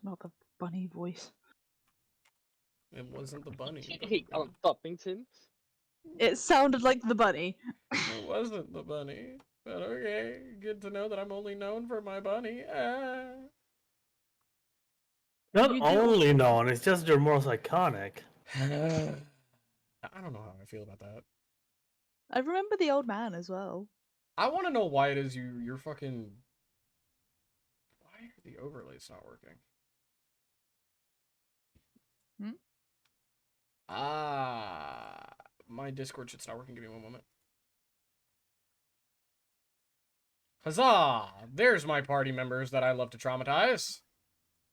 Not the bunny voice. It wasn't the bunny. Hey, Toppington. It sounded like the bunny. It wasn't the bunny. But okay, good to know that I'm only known for my bunny. Not You do- only known, it's just your most iconic. I don't know how I feel about that. I remember the old man as well. I want to know why it is you're fucking... Why are the overlays not working? My Discord shit's not working. Give me one moment. Huzzah! There's my party members that I love to traumatize.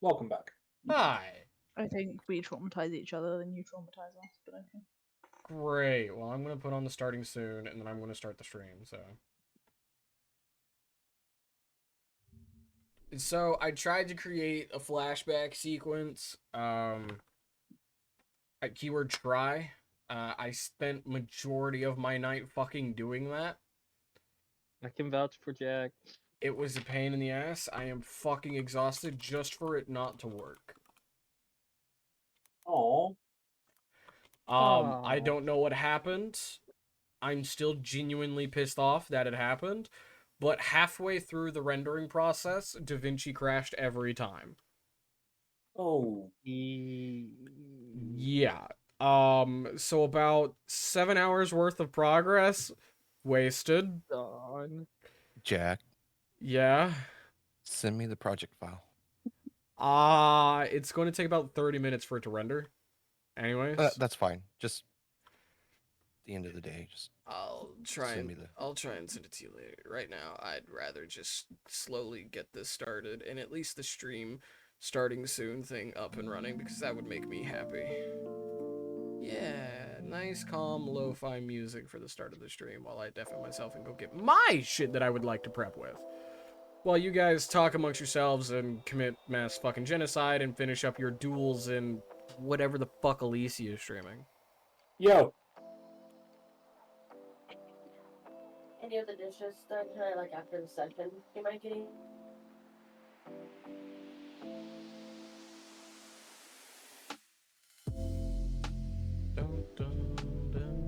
Welcome back. Hi. I think we traumatize each other, then you traumatize us, but okay. Great. Well, I'm going to put on the starting soon, and then I'm going to start the stream, So, I tried to create a flashback sequence. Keyword try. I spent majority of my night fucking doing that. I can vouch for Jack. It was a pain in the ass. I am fucking exhausted just for it not to work. Oh. I don't know what happened. I'm still genuinely pissed off that it happened. But halfway through the rendering process, DaVinci crashed every time. Oh. Yeah. So about 7 hours worth of progress wasted. Done. Jack, Yeah. send me the project file. It's going to take about 30 minutes for it to render. Anyways. That's fine. Just at the end of the day, just I'll try send and me I'll try and send it to you later. Right now, I'd rather just slowly get this started and at least the stream starting soon thing up and running because that would make me happy. Yeah, nice calm lo-fi music for the start of the stream while I deafen myself and go get my shit that I would like to prep with. While you guys talk amongst yourselves and commit mass fucking genocide and finish up your duels in whatever the fuck Alicia is streaming. Yo. Any of the dishes done kind of like after the session? Am I getting? Dun, dun, dun.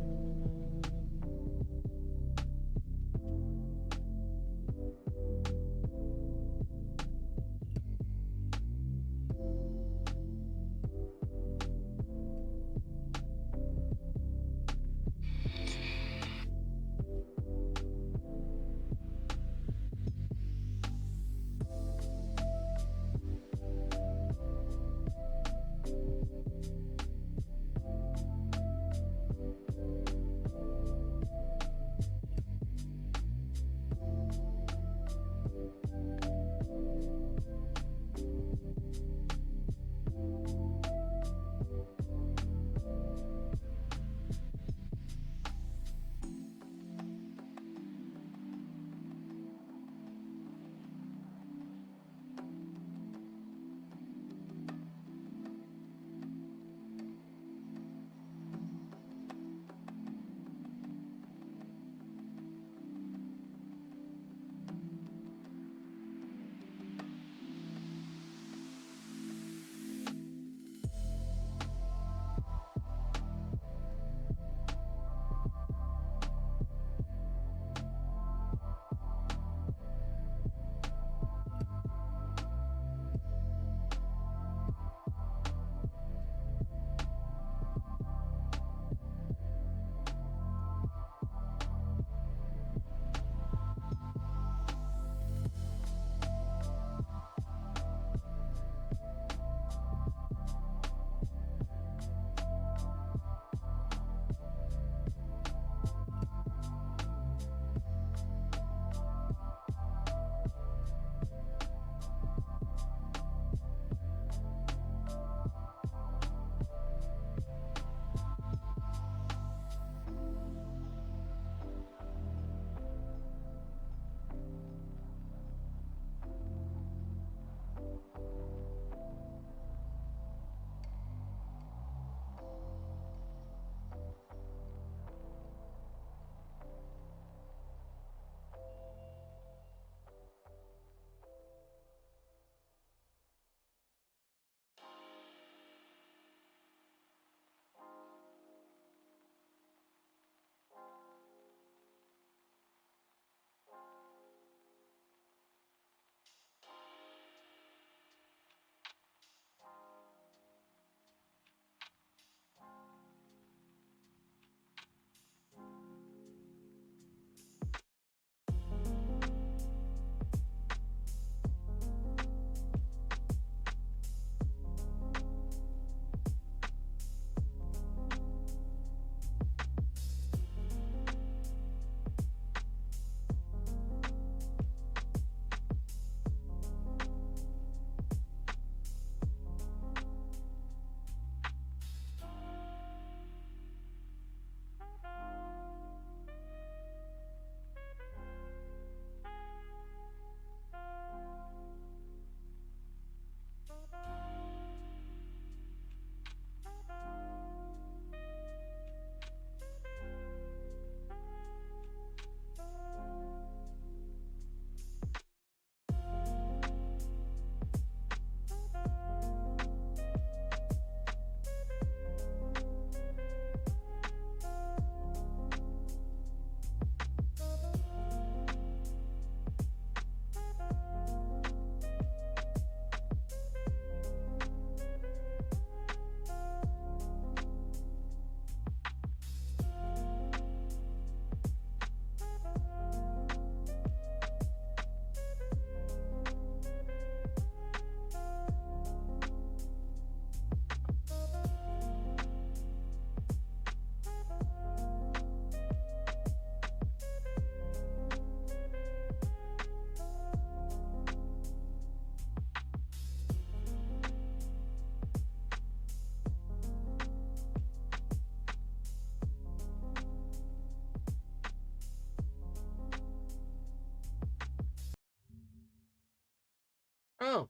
Oh,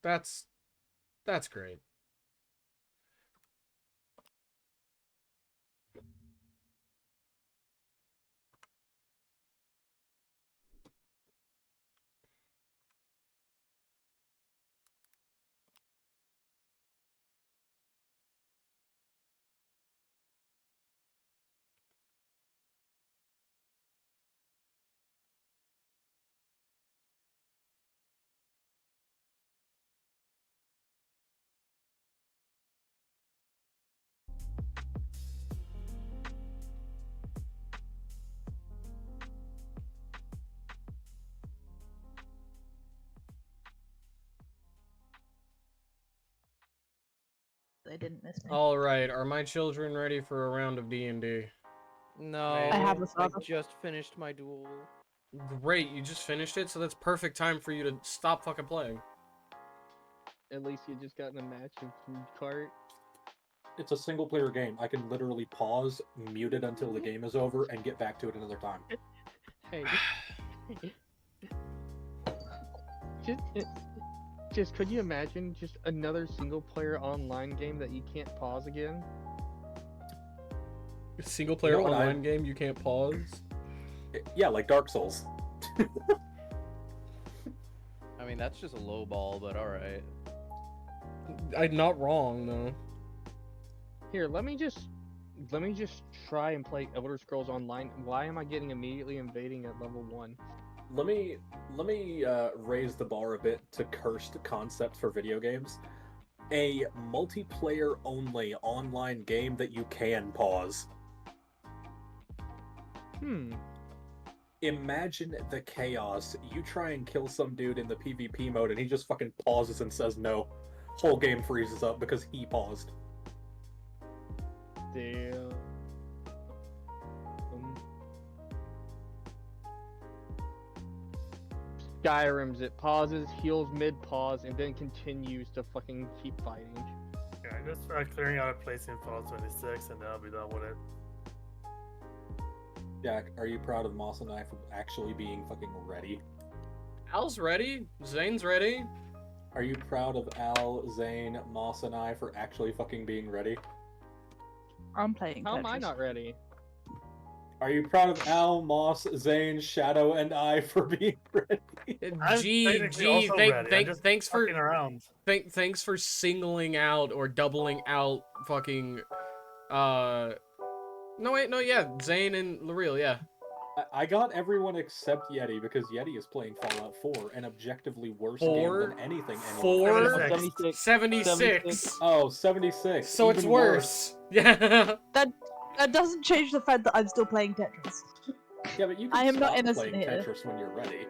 that's great. They didn't miss me. All right, are my children ready for a round of D&D? No, I have a I father. just finished my duel. Great, you just finished it, so that's perfect time for you to stop fucking playing. At least you just got in a match of food cart. It's a single player game. I can literally pause, mute it until the game is over, and get back to it another time. Hey. Just could you imagine just another single player online game that you can't pause again? Single player what, online game you can't pause? Yeah, like Dark Souls. I mean, that's just a low ball, but alright. I'm not wrong though. Here, let me just try and play Elder Scrolls Online. Why am I getting immediately invading at level 1? Let me raise the bar a bit to cursed concepts for video games. A multiplayer only online game that you can pause. Imagine the chaos. You try and kill some dude in the PvP mode and he just fucking pauses and says no. Whole game freezes up because he paused. Damn. Skyrim's it pauses, heals mid-pause, and then continues to fucking keep fighting. Yeah, I'm just clearing out a place in Fallout 26 and then I'll be done with it. Jack, are you proud of Moss and I for actually being fucking ready? Al's ready. Zane's ready. Are you proud of Al, Zane, Moss, and I for actually fucking being ready? I'm playing How am I Tetris. not ready? Are you proud of Al, Moss, Zane, Shadow, and I for being ready? I'm technically also ready. I'm just thanks for fucking around. thanks for singling out or doubling out fucking no wait, no, yeah, Zane and Loreel, yeah. I got everyone except Yeti because Yeti is playing Fallout 4, an objectively worse Four? game than anything anyone. 4? 76. 76. Oh, 76. So it's even worse. Yeah. That doesn't change the fact that I'm still playing Tetris. Yeah, but you can I am stop not innocent playing here. Tetris when you're ready.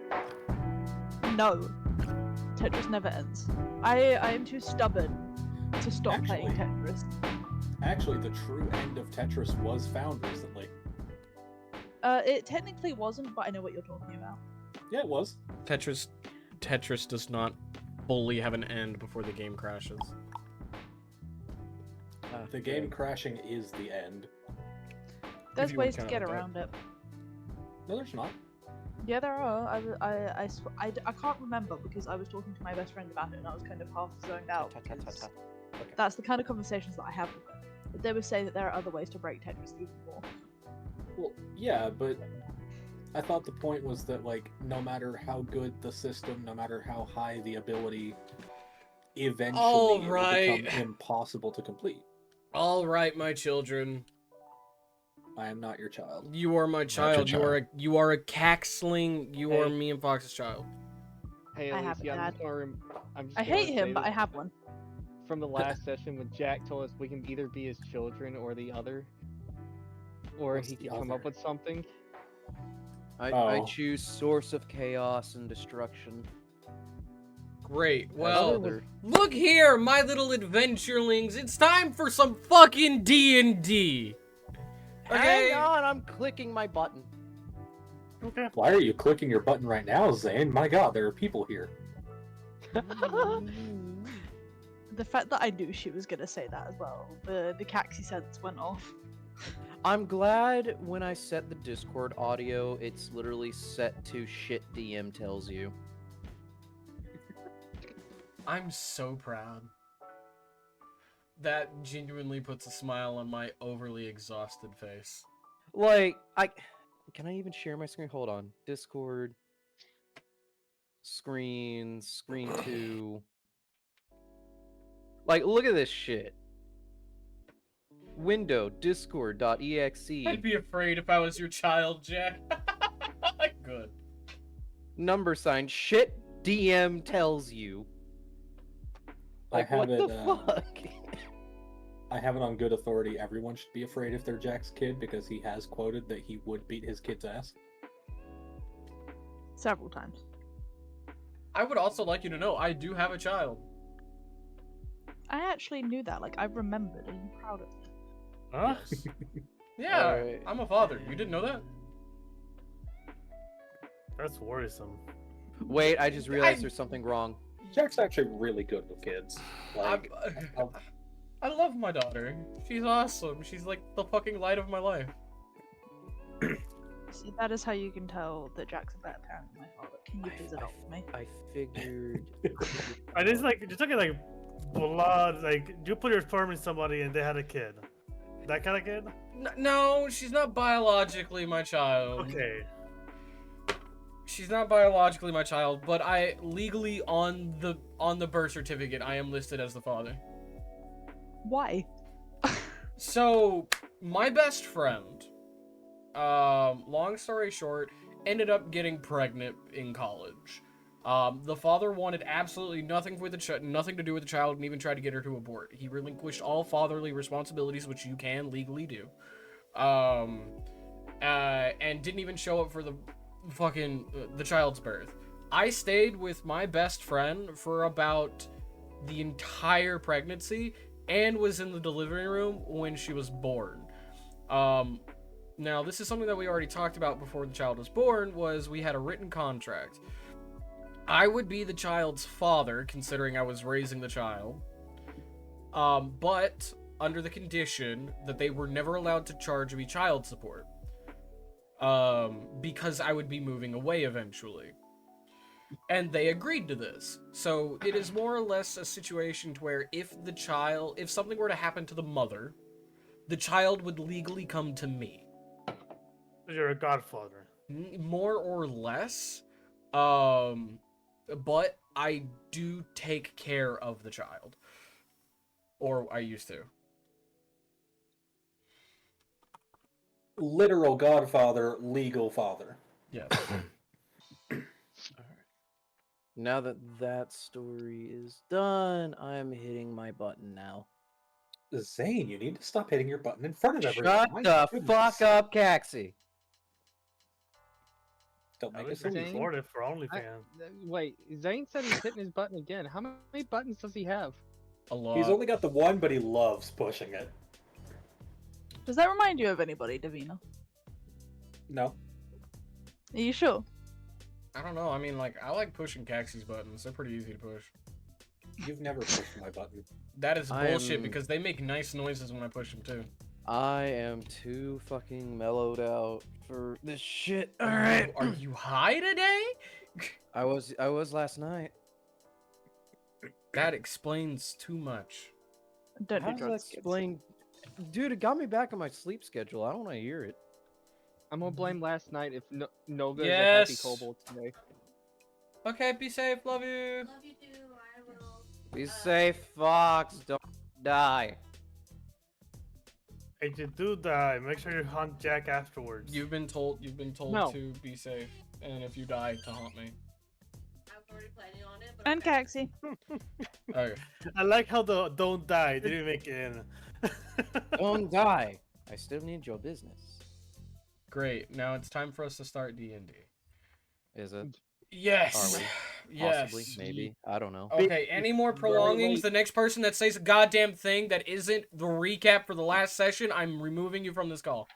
No. Tetris never ends. I am too stubborn to stop playing Tetris. Actually, the true end of Tetris was found recently. It technically wasn't, but I know what you're talking about. Yeah, it was. Tetris does not fully have an end before the game crashes. The game crashing is the end. There's you wanna ways to count get it like that. around it. No, there's not. Yeah, there are. I can't remember because I was talking to my best friend about it and I was kind of half zoned out. because Okay. That's the kind of conversations that I have with them. But they would say that there are other ways to break Tetris even more. Well, yeah, but I thought the point was that, like, no matter how good the system, no matter how high the ability, eventually it will Alright. become impossible to complete. All right, my children. I am not your child. You are my child. You child. are a cackling. You are Hey. me and Fox's child. Hey, I have Alicia, a I'm dad. just gonna I'm just I gonna hate him, say but I this have one. from the last session when Jack told us we can either be his children or the other. Or What's he the could come up other? with something. I Oh. choose source of chaos and destruction. Great. as Well, other. look here, my little adventurelings. It's time for some fucking D&D. Okay. Hang on, I'm clicking my button. Okay. Why are you clicking your button right now, Zane? My god, there are people here. The fact that I knew she was gonna say that as well, the caxi sense went off. I'm glad when I set the Discord audio, it's literally set to shit DM tells you. I'm so proud. That genuinely puts a smile on my overly exhausted face. Like, can I even share my screen? Hold on. Discord. Screen 2. Like, look at this shit. Window, discord.exe. I'd be afraid if I was your child, Jack. Good. Number sign, shit DM tells you. Like, what the fuck? I have it on good authority. Everyone should be afraid if they're Jack's kid because he has quoted that he would beat his kid's ass. Several times. I would also like you to know I do have a child. I actually knew that. Like, I remembered. Are you proud of me? Huh? Yes. Yeah, Alright. I'm a father. You didn't know that? That's worrisome. Wait, I just realized there's something wrong. Jack's actually really good with kids. Like, I love my daughter. She's awesome. She's like the fucking light of my life. See, that is how you can tell that Jack's a better parent than my father. Can you please adopt me? I figured. I just like you're talking like blood. Like, do you put your sperm in somebody and they had a kid? That kind of kid? No, she's not biologically my child. Okay. She's not biologically my child, but I legally on the birth certificate I am listed as the father. Why? So, my best friend, long story short, ended up getting pregnant in college. The father wanted absolutely nothing with nothing to do with the child, and even tried to get her to abort. He relinquished all fatherly responsibilities, which you can legally do, and didn't even show up for the the child's birth. I stayed with my best friend for about the entire pregnancy and was in the delivery room when she was born. Now, this is something that we already talked about before the child was born, was we had a written contract. I would be the child's father, considering I was raising the child, but under the condition that they were never allowed to charge me child support, because I would be moving away eventually. And they agreed to this. So it is more or less a situation to where if something were to happen to the mother, the child would legally come to me. You're a godfather. More or less. But I do take care of the child. Or I used to. literal godfather, legal father. Yes. Now that that story is done, I'm hitting my button now. Zane, you need to stop hitting your button in front of everyone. Shut My the goodness. fuck up, Caxi. Don't I make was us leave. recorded for OnlyFans. Wait, Zane said he's hitting his button again. How many buttons does he have? A lot. He's only got the one, but he loves pushing it. Does that remind you of anybody, Davina? No. Are you sure? I don't know. I mean, like, I like pushing Caxi's buttons. They're pretty easy to push. You've never pushed my button. That is bullshit I'm- because they make nice noises when I push them too. I am too fucking mellowed out for this shit. All Are right. you- Are you high today? I was last night. That explains too much. Don't How do does that drugs, kids. explain? Dude, it got me back on my sleep schedule. I don't want to hear it. I'm gonna blame last night if Noga Yes. is a happy kobold today. Okay, be safe. Love you. Love you too. I will. Be safe, Fox. Don't die. If you do die, make sure you hunt Jack afterwards. You've been told No. to be safe, and if you die, to haunt me. I'm already planning on it. But And okay. Caxi. Okay. I like how the don't die didn't make it in. Don't die. I still need your business. Great. Now it's time for us to start D&D. Is it? Yes. Are we? Yes. Possibly, maybe. I don't know. Okay, any more prolongings? The next person that says a goddamn thing that isn't the recap for the last session, I'm removing you from this call.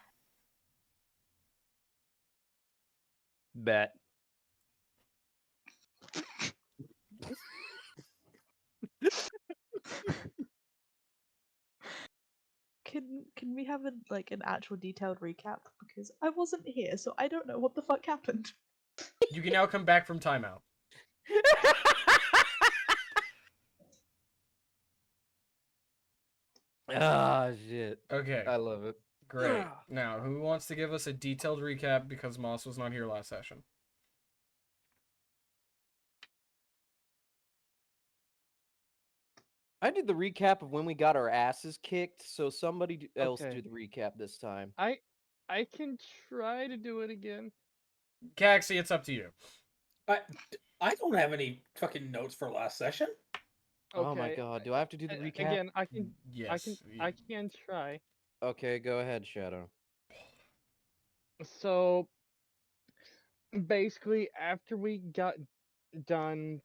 Bet. Can we have an actual detailed recap? Because I wasn't here, so I don't know what the fuck happened. You can now come back from timeout. Ah, shit. Okay, I love it. great. Now, who wants to give us a detailed recap because Moss was not here last session? I did the recap of when we got our asses kicked, so somebody else Okay. do the recap this time. I can try to do it again. Caxi, it's up to you. I don't have any fucking notes for last session. Oh my Okay. god, do I have to do the recap? Again, I can Yes. I can try. Okay, go ahead, Shadow. So basically, after we got done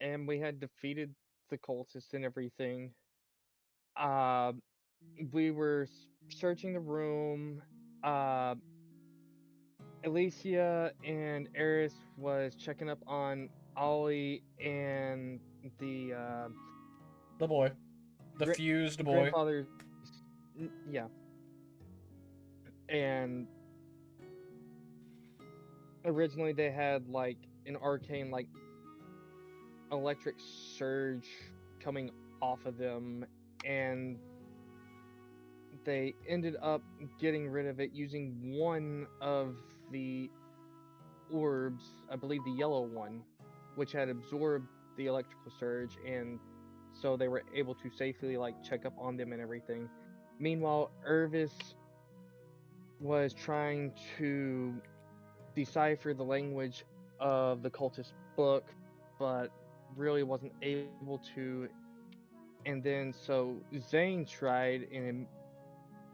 and we had defeated the cultists and everything, uh, we were searching the room. Uh, Alicia and Eris was checking up on Ollie and The boy. The Gra- fused boy. grandfather's. Yeah, and originally they had like an arcane like electric surge coming off of them, and they ended up getting rid of it using one of the orbs, I believe the yellow one, which had absorbed the electrical surge, and so they were able to safely like check up on them and everything. Meanwhile, Irvis was trying to decipher the language of the cultist book, but really wasn't able to. And then so Zane tried, and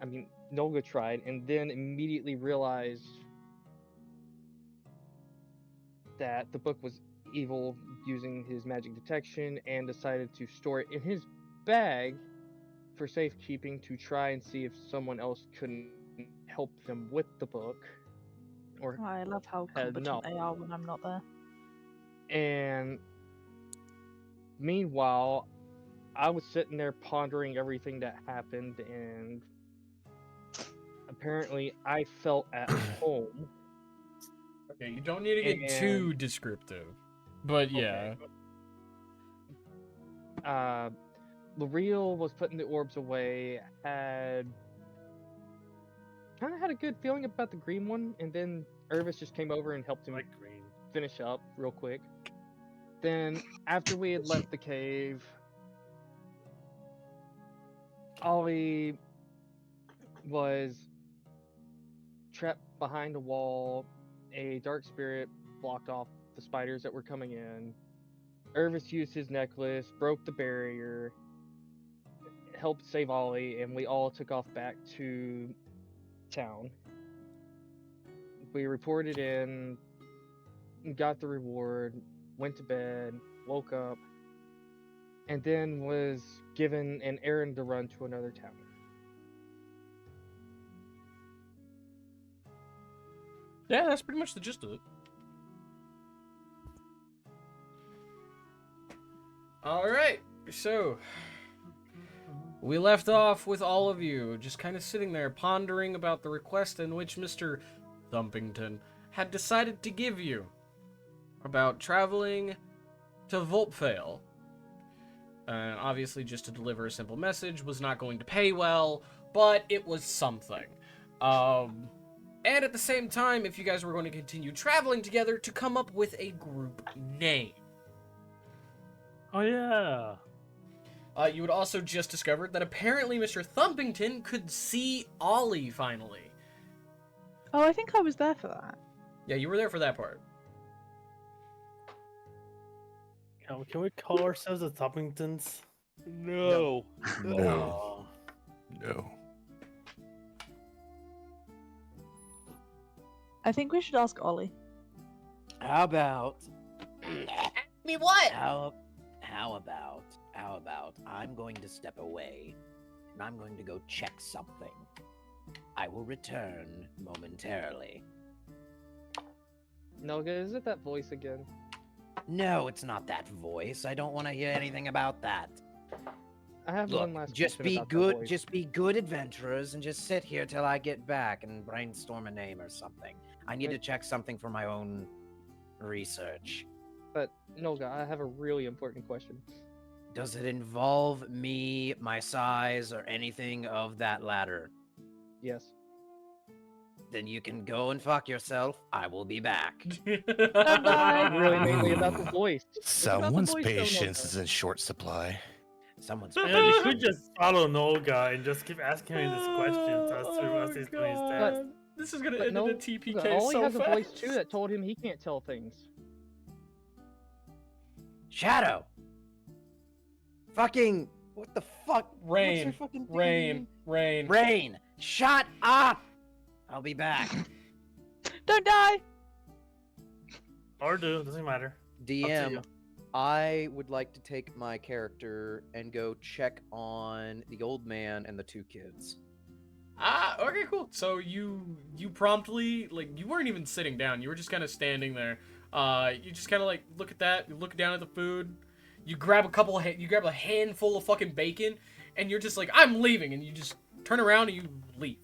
I mean Nolga tried, and then immediately realized that the book was evil using his magic detection, and decided to store it in his bag for safekeeping to try and see if someone else couldn't help them with the book or I love how had competent no. they are when I'm not there. And meanwhile, I was sitting there pondering everything that happened, and apparently I felt at home. Okay, you don't need to get too And descriptive. But yeah. okay. L'Oreal was putting the orbs away, had kind of had a good feeling about the green one, and then Irvis just came over and helped him Like green. finish up real quick. Then, after we had left the cave, Ollie was trapped behind a wall. A dark spirit blocked off the spiders that were coming in. Irvis used his necklace, broke the barrier, helped save Ollie, and we all took off back to town. We reported in, got the reward, went to bed, woke up, and then was given an errand to run to another town. Yeah, that's pretty much the gist of it. Alright, so we left off with all of you just kind of sitting there pondering about the request in which Mr. Thumpington had decided to give you about traveling to Vulpvale. And obviously just to deliver a simple message was not going to pay well, but it was something. And at the same time, if you guys were going to continue traveling together, to come up with a group name. Oh yeah. You would also just discovered that apparently Mr. Thumpington could see Ollie finally. Oh, I think I was there for that. Yeah, you were there for that part. Can we call ourselves the Toppingtons? No. No. No. I think we should ask Ollie. How about Me what? how about I'm going to step away and I'm going to go check something. I will return momentarily. Noga, is it that voice again? No, it's not that voice. I don't want to hear anything about that. I have Look, one last just question be about that good. voice. Just be good adventurers and just sit here till I get back and brainstorm a name or something. I need to check something for my own research. But Noga, I have a really important question. Does it involve me, my size, or anything of that ladder? Yes. Then you can go and fuck yourself. I will be back. die. Really mainly about the voice. It's about the Someone's voice going on patience there. is in short supply. Someone's And then you could just follow Nolga and just keep asking him these questions as he's doing his God. stats. This is gonna But end no, in a TPK Ollie so has fast. a voice too that told him he can't tell things. Shadow. Fucking what the fuck? What's your Rain, fucking rain, rain. Rain. Shut up. I'll be back. Don't die. Or do, doesn't matter. you. DM, I would like to take my character and go check on the old man and the 2 kids. Okay, cool. So you promptly, like, you weren't even sitting down. You were just kind of standing there. You just kind of like look at that. You look down at the food. You grab you grab a handful of fucking bacon, and you're just like, I'm leaving, and you just turn around and you leave.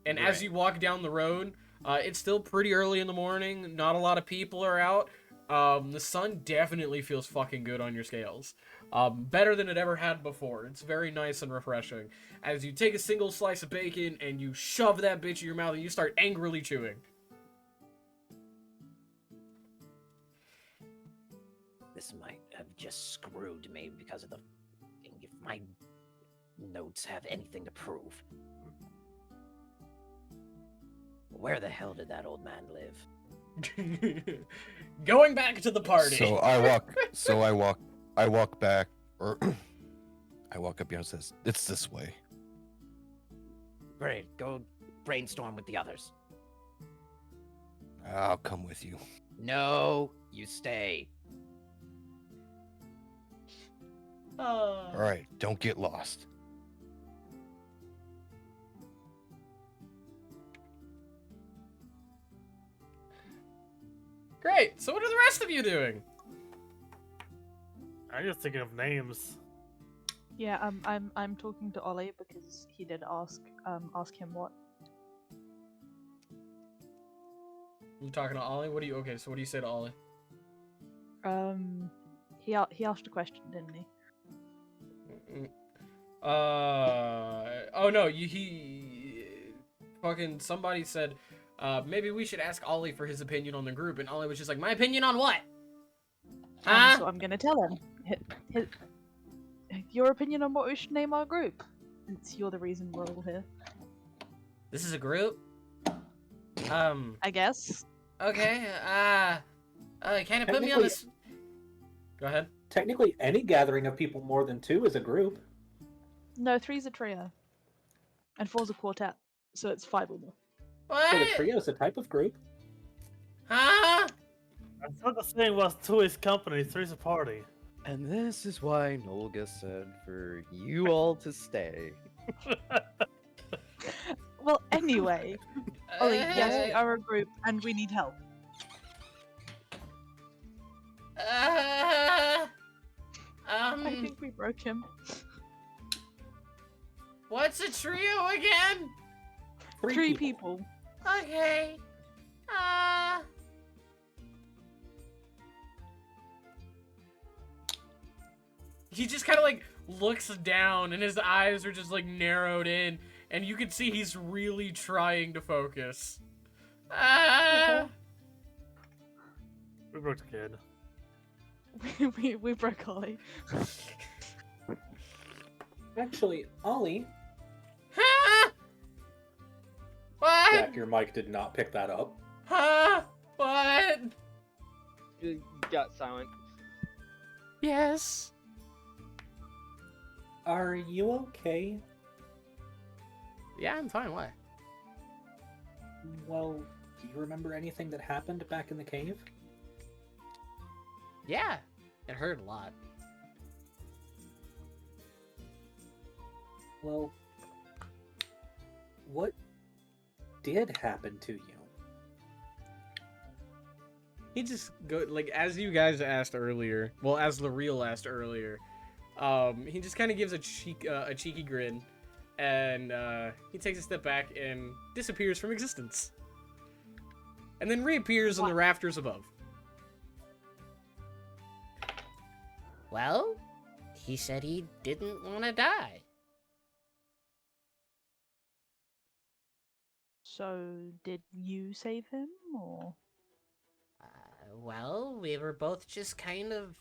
And as you walk down the road, it's still pretty early in the morning. Not a lot of people are out. The sun definitely feels fucking good on your scales. Better than it ever had before. It's very nice and refreshing. As you take a single slice of bacon and you shove that bitch in your mouth and you start angrily chewing. This might have just screwed me because of the. If my notes have anything to prove. Where the hell did that old man live? Going back to the party. So I walk back, or I walk up here and says, "It's this way." Great, go brainstorm with the others. I'll come with you. No, you stay. All right, don't get lost. Great. So what are the rest of you doing? I'm just thinking of names. Yeah, I'm talking to Ollie because he did ask him what. You talking to Ollie? What do you? Okay, so what do you say to Ollie? He asked a question, didn't he? Oh no, he fucking somebody said, maybe we should ask Ollie for his opinion on the group, and Ollie was just like, my opinion on what? Huh? So I'm gonna tell him. Your opinion on what we should name our group, since you're the reason we're all here. This is a group? I guess. Okay, kind of put me on this. Go ahead. Technically, any gathering of people more than 2 is a group. No, 3's a trio. And 4's a quartet, so it's 5 or more. What? So the trio is a type of group. Huh? I thought the saying was 2 is company, 3 is a party. And this is why Nolga said for you all to stay. Well, anyway, Ollie, yes, we are a group, and we need help. I think we broke him. What's a trio again? 3 people. Okay. He just kind of like looks down and his eyes are just like narrowed in and you can see he's really trying to focus. We broke the kid. we broke Ollie. Actually, Ollie, Huh? What? Jack, your mic did not pick that up. Huh? What? It got silent. Yes. Are you okay? Yeah, I'm fine. Why? Well, do you remember anything that happened back in the cave? Yeah. It hurt a lot. Well, what did happen to you? He just go like as you guys asked earlier. Well, as the real asked earlier. He just kind of gives a cheeky grin, and he takes a step back and disappears from existence, and then reappears on the rafters above. Well, he said he didn't want to die. So, did you save him, or? Well, we were both just kind of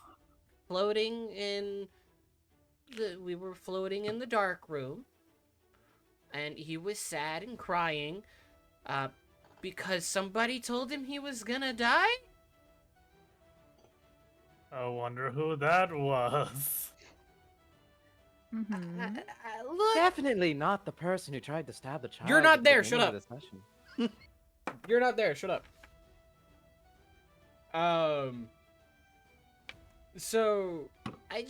floating in the dark room, and he was sad and crying, because somebody told him he was gonna die? I wonder who that was. Mm-hmm. Look, Definitely not the person who tried to stab the child. You're not at the there, beginning shut of the session. You're not there. Shut up. So I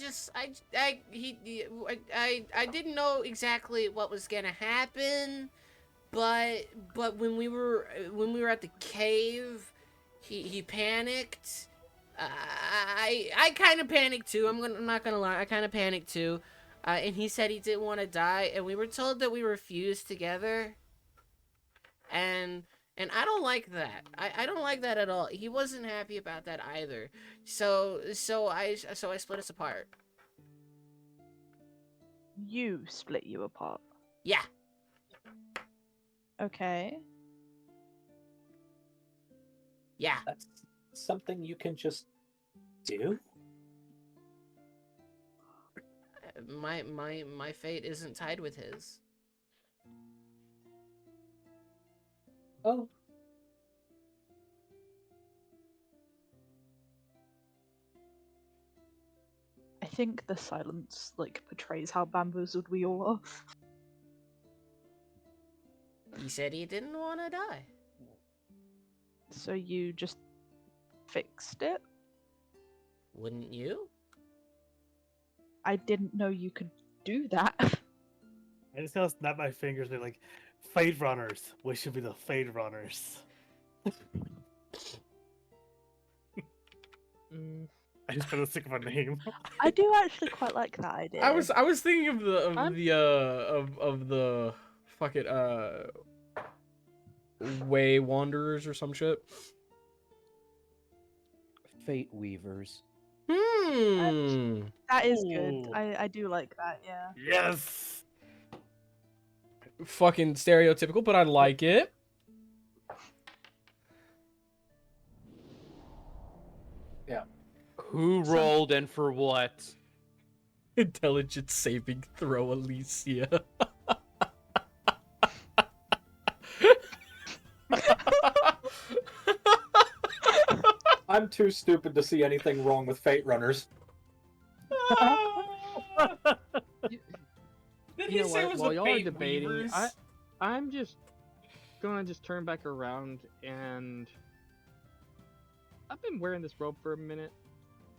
didn't know exactly what was gonna happen, but when we were at the cave, he panicked. I kind of panicked too. I'm not gonna lie. I kind of panicked too. And he said he didn't want to die, and we were told that we were fused together. And I don't like that. I don't like that at all. He wasn't happy about that either. So I split us apart. You split you apart. Yeah. Okay. Yeah. That's something you can just do? My fate isn't tied with his. Oh. I think the silence portrays how bamboozled we all are. He said he didn't want to die. So you just fixed it? Wouldn't you? I didn't know you could do that. I just gotta snap my fingers. They're like, Fate Runners. We should be the Fate Runners. I just got to think of a name. I do actually quite like that idea. I was thinking of the fuck it Way Wanderers or some shit. Fate Weavers. That is good. Ooh. I do like that, yeah. Yes. Fucking stereotypical, but I like it. Yeah. Who rolled and for what? Intelligence saving throw, Alicia. I'm too stupid to see anything wrong with Fate Runners. Did You he know say it what? was While the y'all are Fate debating, Weavers? I'm just gonna turn back around, and I've been wearing this robe for a minute.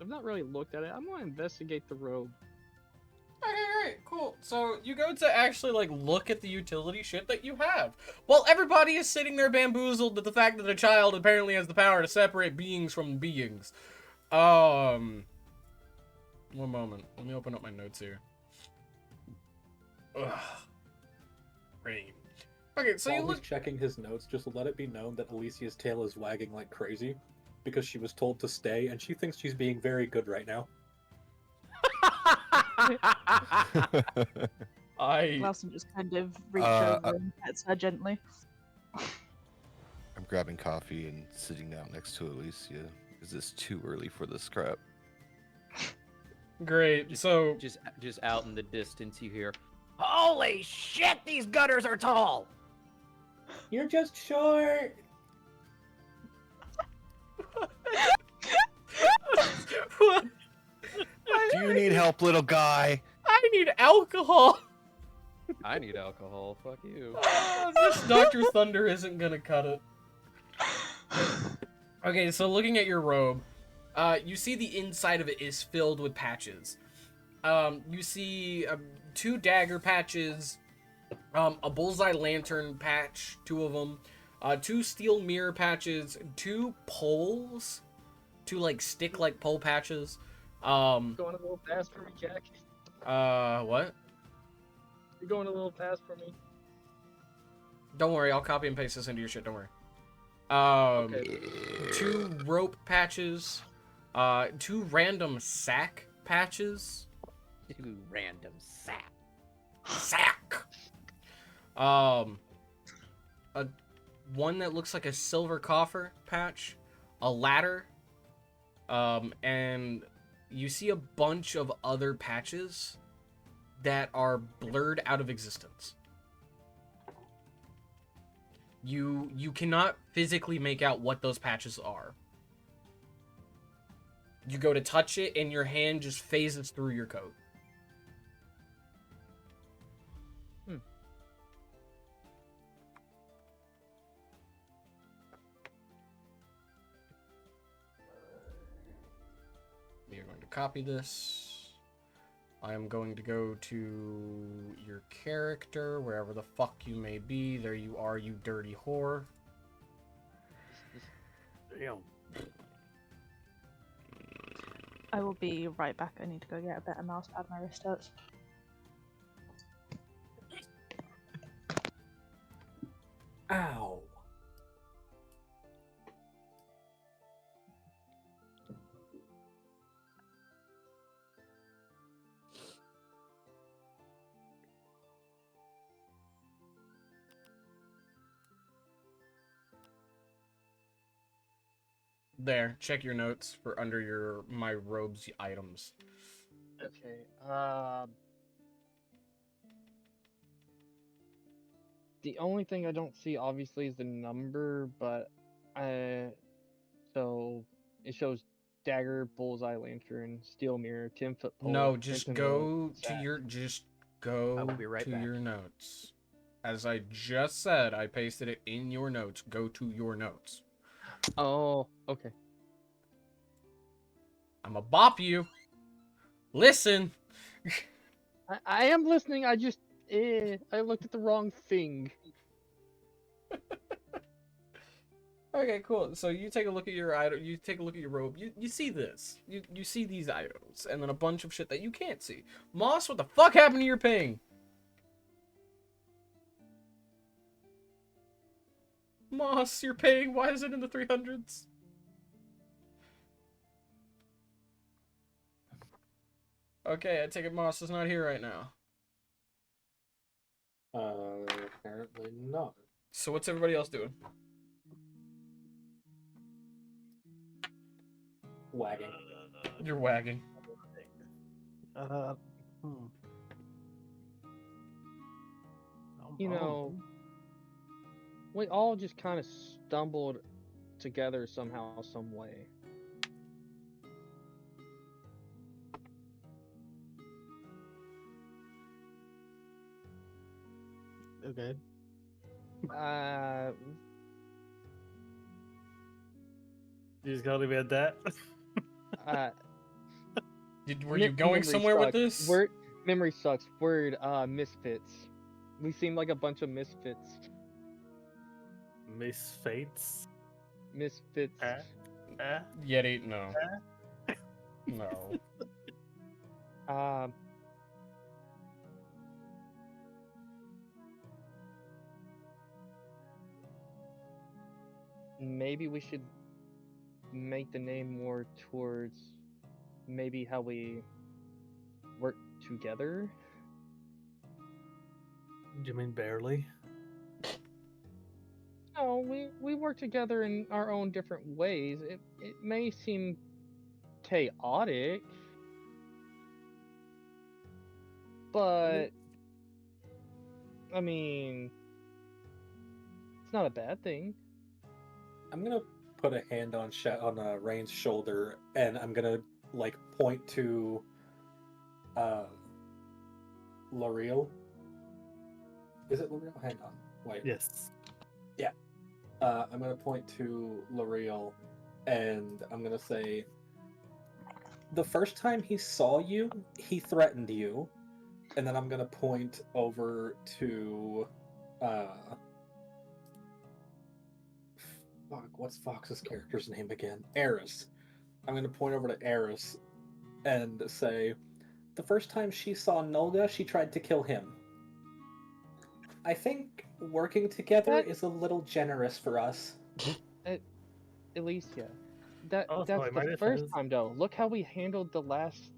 I've not really looked at it. I'm gonna investigate the robe. Alright, cool. So you go to actually look at the utility shit that you have. Well, everybody is sitting there bamboozled at the fact that a child apparently has the power to separate beings from beings. One moment. Let me open up my notes here. Ugh. Rain. Okay, so While you he's look. checking his notes, just let it be known that Alicia's tail is wagging like crazy because she was told to stay, and she thinks she's being very good right now. Larson just kind of reach over and pets her gently. I'm grabbing coffee and sitting down next to Alicia because it's too early for this crap. Great. So Just out in the distance, you hear, Holy shit, these gutters are tall! You're just short. what? Do you need help, little guy? I need alcohol. I need alcohol. Fuck you. This Dr. Thunder isn't gonna cut it. Okay, so looking at your robe, you see the inside of it is filled with patches. You see 2 dagger patches, a bullseye lantern patch, 2 of them, 2 steel mirror patches, 2 poles, 2 stick pole patches. Going a little fast for me, Jack. What? You're going a little fast for me. Don't worry, I'll copy and paste this into your shit, don't worry. Okay. 2 rope patches, 2 random sack patches. 2 random sap. Sack. One that looks like a silver coffer patch, a ladder, and you see a bunch of other patches that are blurred out of existence. You cannot physically make out what those patches are. You go to touch it and your hand just phases through your coat. We are going to copy this. I am going to go to your character, wherever the fuck you may be. There you are, you dirty whore. Damn. I will be right back. I need to go get a better mouse pad. My wrist hurts. Ow. There, check your notes for under your my robes items. Okay. The only thing I don't see obviously is the number, but so it shows dagger, bullseye lantern, steel mirror, 10-foot pole. No, just pentacle, go to sack. your go I will be right to back. your notes. As I just said, I pasted it in your notes. Go to your notes. Oh, okay. I'ma bop you. Listen. I am listening. I just I looked at the wrong thing. Okay, cool. So you take a look at your item. You take a look at your robe. You see this. You see these items, and then a bunch of shit that you can't see. Moss, what the fuck happened to your ping? Moss, your ping. Why is it in the 300s? Okay, I take it Moss is not here right now. Apparently not. So what's everybody else doing? Wagging. You're wagging. You know, we all just kind of stumbled together somehow, some way. Okay. You just gotta leave it at that. Were you going somewhere with this? Word memory sucks. Word misfits. We seem like a bunch of misfits. Misfates. Misfits. Yeti, no. No. Maybe we should make the name more towards maybe how we work together. Do you mean barely? No, we work together in our own different ways. It may seem chaotic, but I mean, it's not a bad thing. I'm gonna put a hand on Rain's shoulder, and I'm gonna like point to L'Oreal. Is it L'Oreal? Hang on, wait. Yes. Yeah. I'm gonna point to L'Oreal, and I'm gonna say, the first time he saw you, he threatened you, and then I'm gonna point over to what's Fox's character's name again? Eris. I'm gonna point over to Eris and say, the first time she saw Nolga, she tried to kill him. I think working together is a little generous for us. Alicia, that's Oh, sorry, the my first defense. time though. Look how we handled the last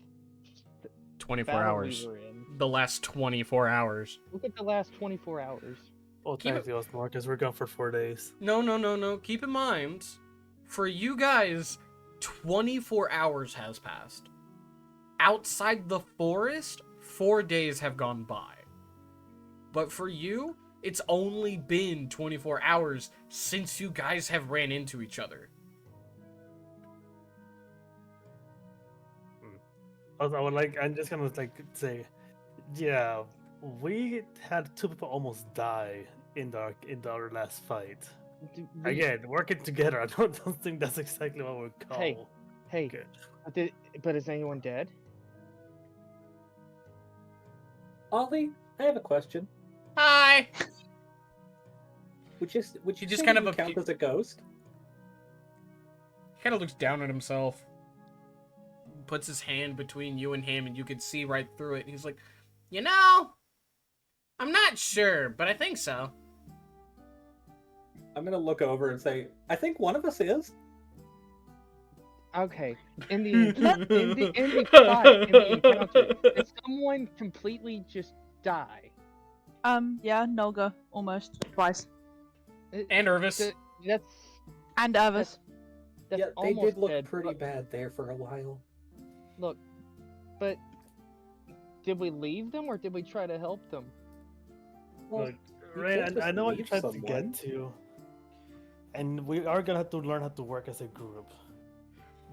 24 battle hours. we were in. The last 24 hours. Look at the last 24 hours. Well, Keep it- technically, it was more because we're gone for 4 days. No. Keep in mind, for you guys, 24 hours has passed. Outside the forest, 4 days have gone by. But for you, it's only been 24 hours since you guys have ran into each other. I'm just gonna say, yeah, we had 2 people almost die in our last fight. Again, working together. I don't think that's exactly what we call. Hey, good. but is anyone dead? Ollie, I have a question. Hi! Would you He just say kind that of you count as a ghost? He kind of looks down at himself. Puts his hand between you and him, and you can see right through it. He's like, you know, I'm not sure, but I think so. I'm gonna look over and say, I think one of us is. Okay. In the encounter, did someone completely just die? Yeah, Nolga, almost twice. And Irvis. And Irvis. That's Yeah, they almost did look dead, pretty but- bad there for a while. Look, but did we leave them or did we try to help them? Look, you Ray, can't just I know what you're leave trying to someone. get to, and we are gonna have to learn how to work as a group.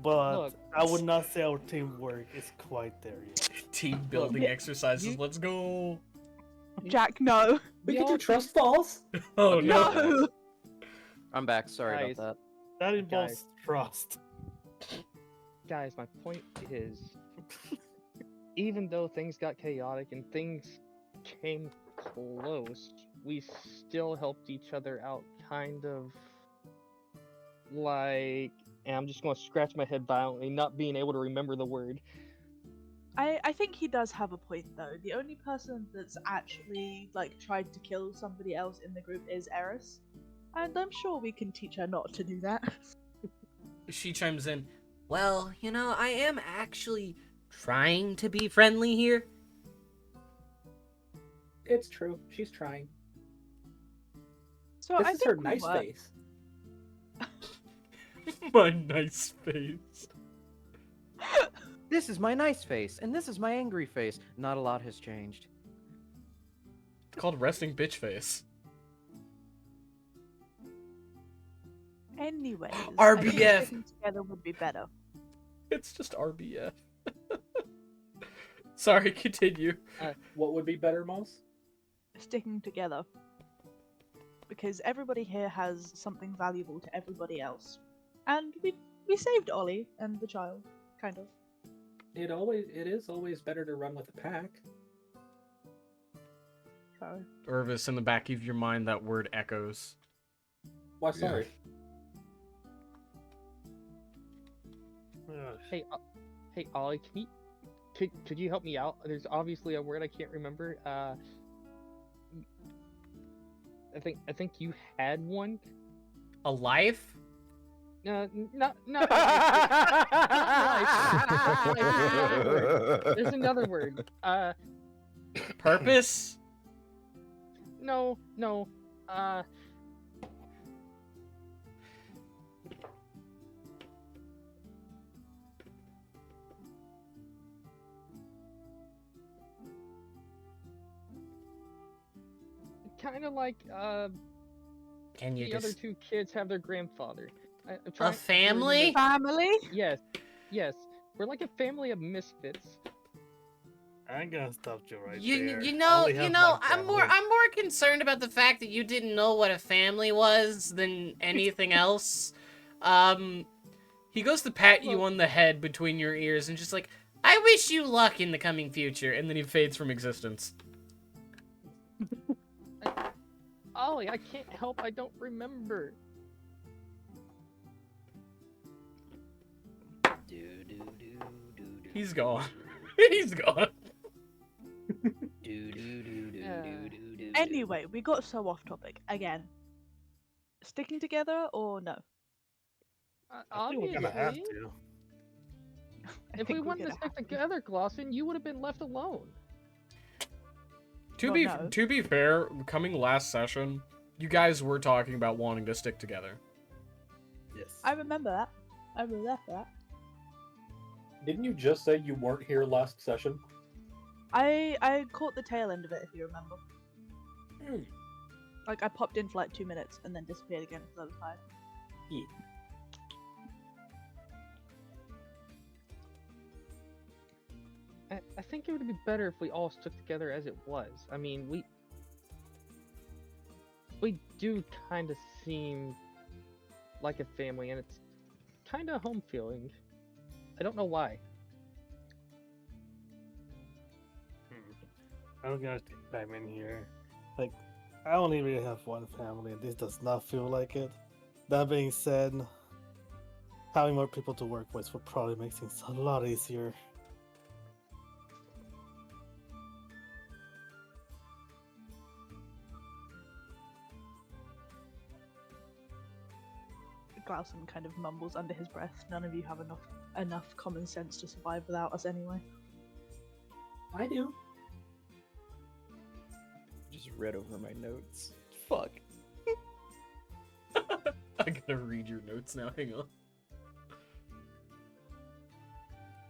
But Look, I would not say our teamwork is quite there yet. Team building exercises, let's go. Jack, no. We can do trust falls. Oh no. I'm back. Sorry Guys. about That involves trust. Guys, my point is, even though things got chaotic and things came close, we still helped each other out, kind of like. And I'm just going to scratch my head violently, not being able to remember the word. I think he does have a point though. The only person that's actually tried to kill somebody else in the group is Eris, and I'm sure we can teach her not to do that. She chimes in, well, you know, I am actually trying to be friendly here. It's true. She's trying. So This I is think her we nice work. face. My nice face. This is my nice face, and this is my angry face. Not a lot has changed. It's called resting bitch face. Anyways, RBF. I think sticking together would be better. It's just RBF. Sorry, continue. What would be better, Moss? Sticking together. Because everybody here has something valuable to everybody else. And we saved Ollie and the child, kind of. It is always better to run with a pack. Sorry. Irvis, in the back of your mind, that word echoes. Why, sorry. Hey, Ollie, could you help me out? There's obviously a word I can't remember. I think you had one. A life? No, not life. There's another word. Purpose? No. Kind of like Can you the other just... two kids have their grandfather. A family? Family? Yes. We're like a family of misfits. I'm gonna stop you right You there. know, I'm more concerned about the fact that you didn't know what a family was than anything else. He goes to pat you on the head between your ears and just like, I wish you luck in the coming future, and then he fades from existence. Ollie, I can't help. I don't remember. He's gone. He's gone. Anyway, we got so off topic again. Sticking together or no? I think we're gonna have to. If we wanted to stick together, Glossin, you would have been left alone. To be fair, coming last session, you guys were talking about wanting to stick together. Yes. I remember that. I remember that. Didn't you just say you weren't here last session? I caught the tail end of it, if you remember. Hmm. Like, I popped in for like 2 minutes and then disappeared again because I was tired. Yeah. I think it would be better if we all stuck together as it was. I mean, we do kind of seem like a family, and it's kind of home feeling. I don't know why. I'm gonna take time in here. Like, I only really have one family, and this does not feel like it. That being said, having more people to work with would probably make things a lot easier. Glausen kind of mumbles under his breath. None of you have enough common sense to survive without us anyway. I do. Just read over my notes. Fuck. I gotta read your notes now. Hang on.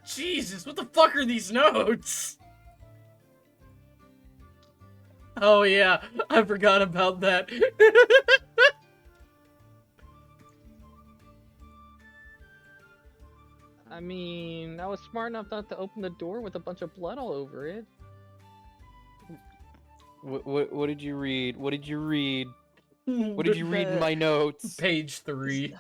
Jesus, what the fuck are these notes? Oh yeah, I forgot about that. I mean, I was smart enough not to open the door with a bunch of blood all over it. What did you read? What did you read? What did you read in my notes? Page 3.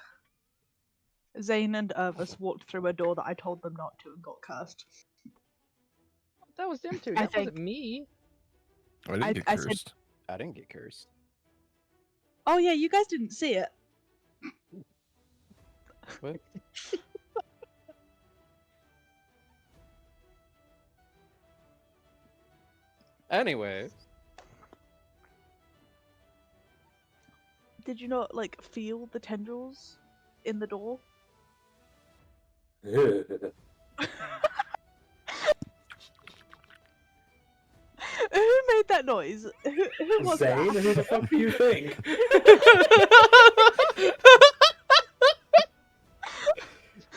Zane and Irvis walked through a door that I told them not to and got cursed. That was them two. I That wasn't me. I didn't get I said- cursed. I didn't get cursed. Oh yeah, you guys didn't see it. What? Anyway. Did you not, like, feel the tendrils in the door? Ugh. Who made that noise? Who was Zane, that? who the fuck do you think?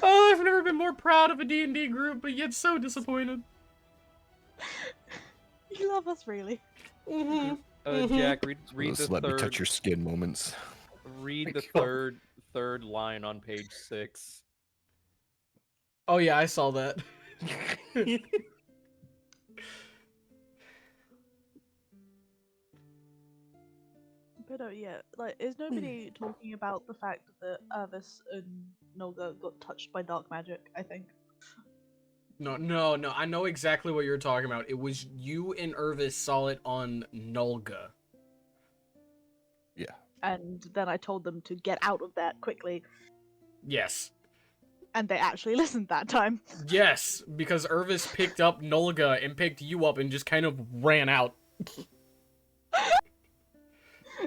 Oh, I've never been more proud of a D&D group, but yet so disappointed. You love us, really. Jack, read Those the let me third. touch your skin moments. Read the God. third line on page 6. Oh yeah, I saw that. But yeah, like, is nobody talking about the fact that Irvis and Nolga got touched by dark magic, I think? No, I know exactly what you're talking about. It was you and Irvis saw it on Nolga. Yeah. And then I told them to get out of that quickly, Yes. and they actually listened that time. Yes, because Irvis picked up Nolga and picked you up and just kind of ran out.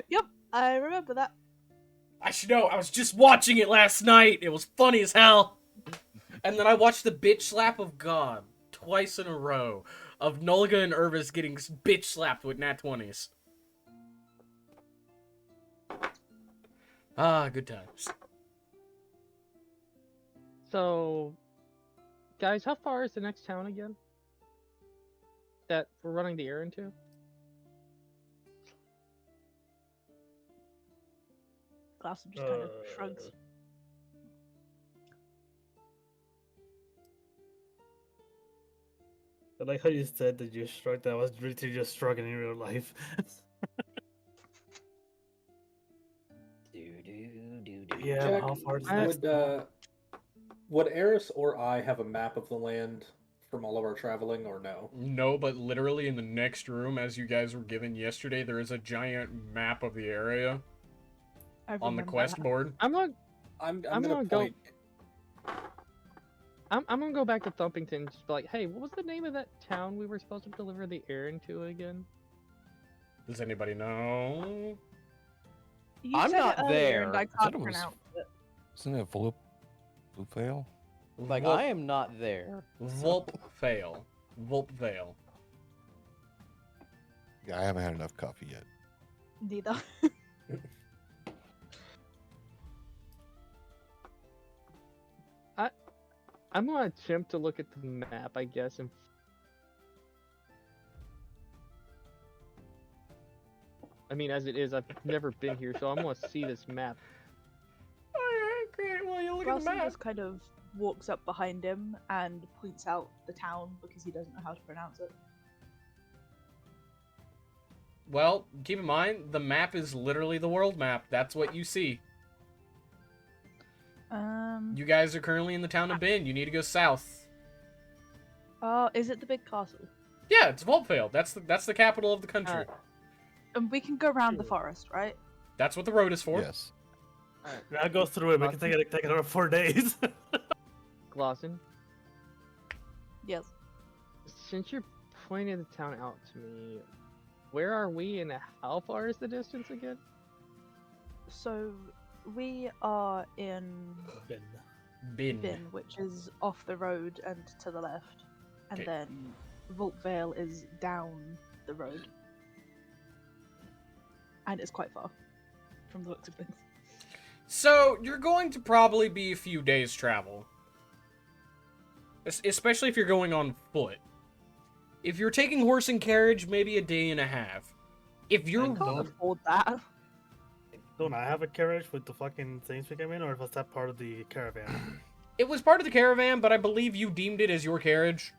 Yep, I remember that. I should know, I was just watching it last night. It was funny as hell. And then I watched the bitch slap of God twice in a row of Nolga and Irvis getting bitch slapped with nat 20s. Ah, good times. So, guys, how far is the next town again? That we're running the errand to? Glassum just kind of shrugs. I like how you said that you shrugged. I was really just shrugging in real life. Yeah, Jack, how far is that? would Eris or I have a map of the land from all of our traveling, or no? No, but literally in the next room, as you guys were given yesterday, there is a giant map of the area on the quest board. I'm gonna I'm gonna gonna go- point. I'm gonna go back to Thumpington and just be like, hey, what was the name of that town we were supposed to deliver the errand to again? Does anybody know? You I'm said not it earlier, there. and I I thought can't it was- pronounce it. Isn't it Vulpvale? Like, I am not there. Vulpvale. Vulpvale. Yeah, I haven't had enough coffee yet. Neither. I'm gonna attempt to look at the map, I guess, and I mean, as it is, I've never been here, so I'm gonna see this map. Alright, great. Well, you look at the Ralston map. just kind of walks up behind him and points out the town because he doesn't know how to pronounce it. Well, keep in mind, the map is literally the world map. That's what you see. You guys are currently in the town of Bin. You need to go south. Is it the big castle? Yeah, it's Vulpvale. That's the capital of the country. And we can go around the forest, right? That's what the road is for. Yes. Now go through it. We can take another 4 days. Glosson, Yes. since you're pointing the town out to me, where are we and how far is the distance again? So we are in Bin. Bin, which is off the road and to the left, and Okay. then Vulpvale is down the road, and it's quite far from the looks of things. So, you're going to probably be a few days' travel. Especially if you're going on foot. If you're taking horse and carriage, maybe a day and a half. If I you're... can't afford that. Don't I have a carriage with the fucking things we came in, or was that part of the caravan? It was part of the caravan, but I believe you deemed it as your carriage.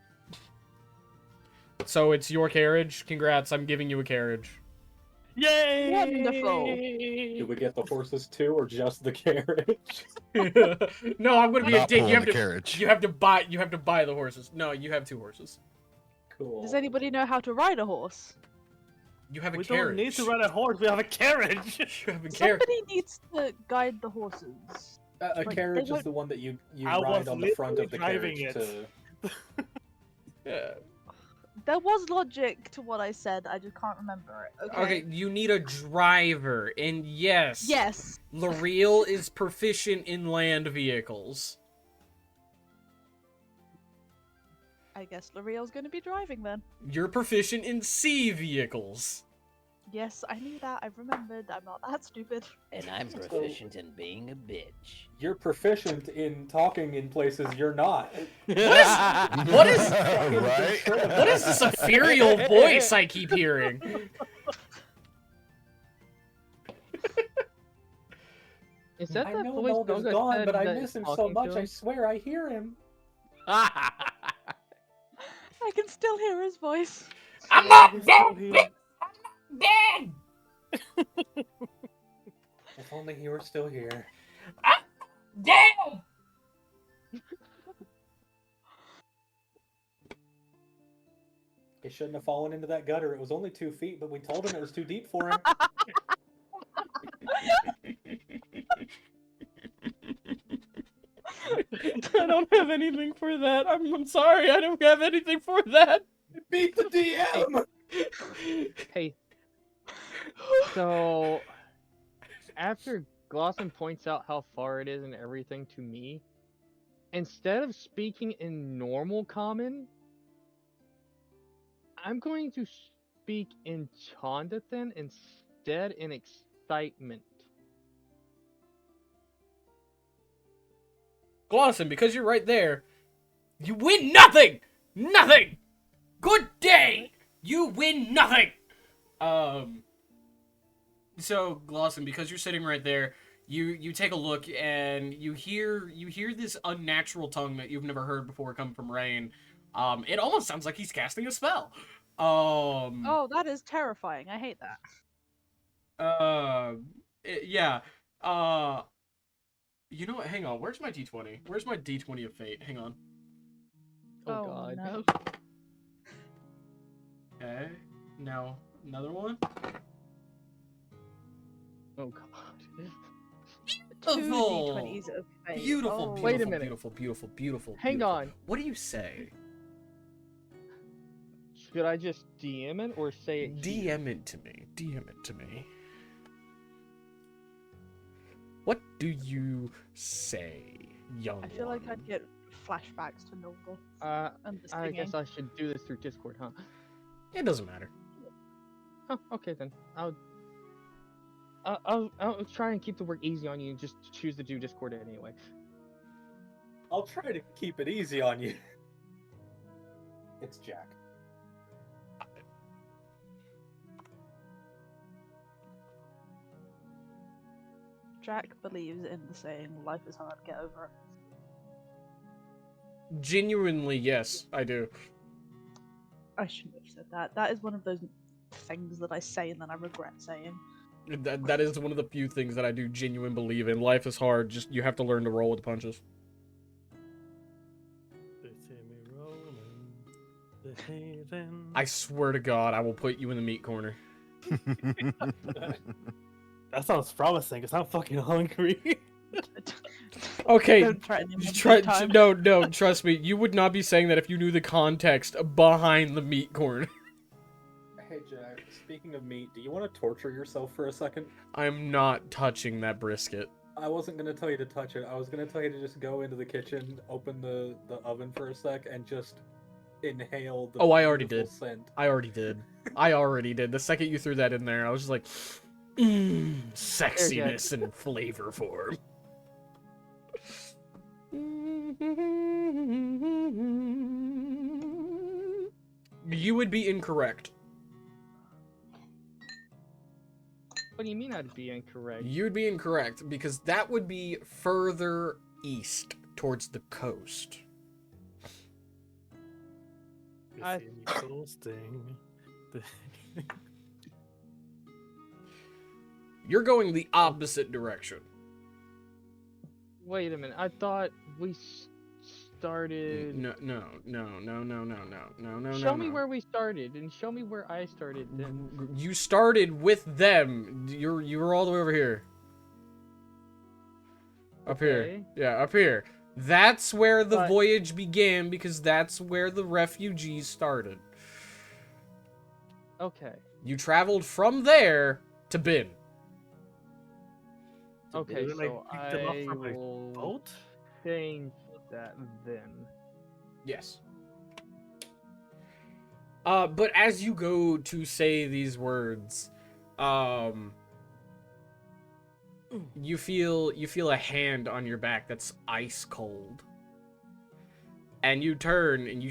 So it's your carriage. Congrats, I'm giving you a carriage. Yay! Wonderful. Do we get the horses too, or just the carriage? No, I'm gonna be a Not dick. pulling You have the to carriage. You have to buy the horses. No, you have 2 horses. Cool. Does anybody know how to ride a horse? You have a We carriage. don't need to ride a horse. We have a carriage. You have a carriage. Somebody needs to guide the horses. A Like, carriage they is the one that you I ride was on the front of the literally carriage driving to. Yeah. There was logic to what I said, I just can't remember it. Okay. Okay, you need a driver, and yes. Yes. L'Oreal is proficient in land vehicles. I guess L'Oreal's gonna be driving then. You're proficient in sea vehicles. Yes, I knew that. I remembered. I'm not that stupid. And I'm proficient in being a bitch. You're proficient in talking in places you're not. What is Right? what is this ethereal voice I keep hearing? Is that I that know voice Nolga's Nolga gone, said but I that miss him is so talking to much. I him? swear I hear him. I can still hear his voice. I'm not dead! Dead! If only he were still here. Dead! He shouldn't have fallen into that gutter. It was only 2 feet, but we told him it was too deep for him. I don't have anything for that. I'm sorry, I don't have anything for that. Beat the DM! Hey, so after Glosson points out how far it is and everything to me, instead of speaking in normal common, I'm going to speak in Chondathan instead in excitement. Glosson, because you're right there, you win nothing! Nothing! Good day! You win nothing! So, Glosson, because you're sitting right there, you take a look and you hear this unnatural tongue that you've never heard before come from Rain. It almost sounds like he's casting a spell. Oh, that is terrifying. I hate that. Yeah. You know what? Hang on. Where's my D20? Where's my D20 of fate? Hang on. Oh god. No. Okay. Now, another one. Oh god. Two Beautiful. D20s of fate. Beautiful, Oh. beautiful, Wait a minute. beautiful. Hang beautiful. on. What do you say? Should I just DM it or say it? here? DM it to me. DM it to me. What do you say, young I feel like one? I'd get flashbacks to Nolga. And the I guess singing. I should do this through Discord, huh? It doesn't matter. Oh, okay then. I'll try and keep the work easy on you and just choose to do Discord anyway. I'll try to keep it easy on you. It's Jack. Jack believes in the saying, life is hard, get over it. Genuinely, yes, I do. I shouldn't have said that. That is one of those things that I say and then I regret saying. That is one of the few things that I do genuinely believe in. Life is hard, just you have to learn to roll with the punches. They see me rolling, they hating. I swear to God, I will put you in the meat corner. That sounds promising, because I'm fucking hungry. Okay, Don't threaten him one more time. no, trust me. You would not be saying that if you knew the context behind the meat corner. Hey Jack, speaking of meat, do you want to torture yourself for a second? I'm not touching that brisket. I wasn't going to tell you to touch it. I was going to tell you to just go into the kitchen, open the oven for a sec, and just inhale the Oh, I already beautiful did. scent. I already did. The second you threw that in there, I was just like, sexiness and flavor form. You would be incorrect. What do you mean I'd be incorrect? You'd be incorrect because that would be further east towards the coast. You I- see me coasting. You're going the opposite direction. Wait a minute. I thought we started. No. Show me where we started, and show me where I started. Then You started with them. You were all the way over here. Up here. Okay. Yeah, up here. That's where the But- voyage began because that's where the refugees started. Okay. You traveled from there to Bin. Okay. Didn't I So pick them up I from a will boat? change that then. Yes. But as you go to say these words, you feel a hand on your back that's ice cold. And you turn and you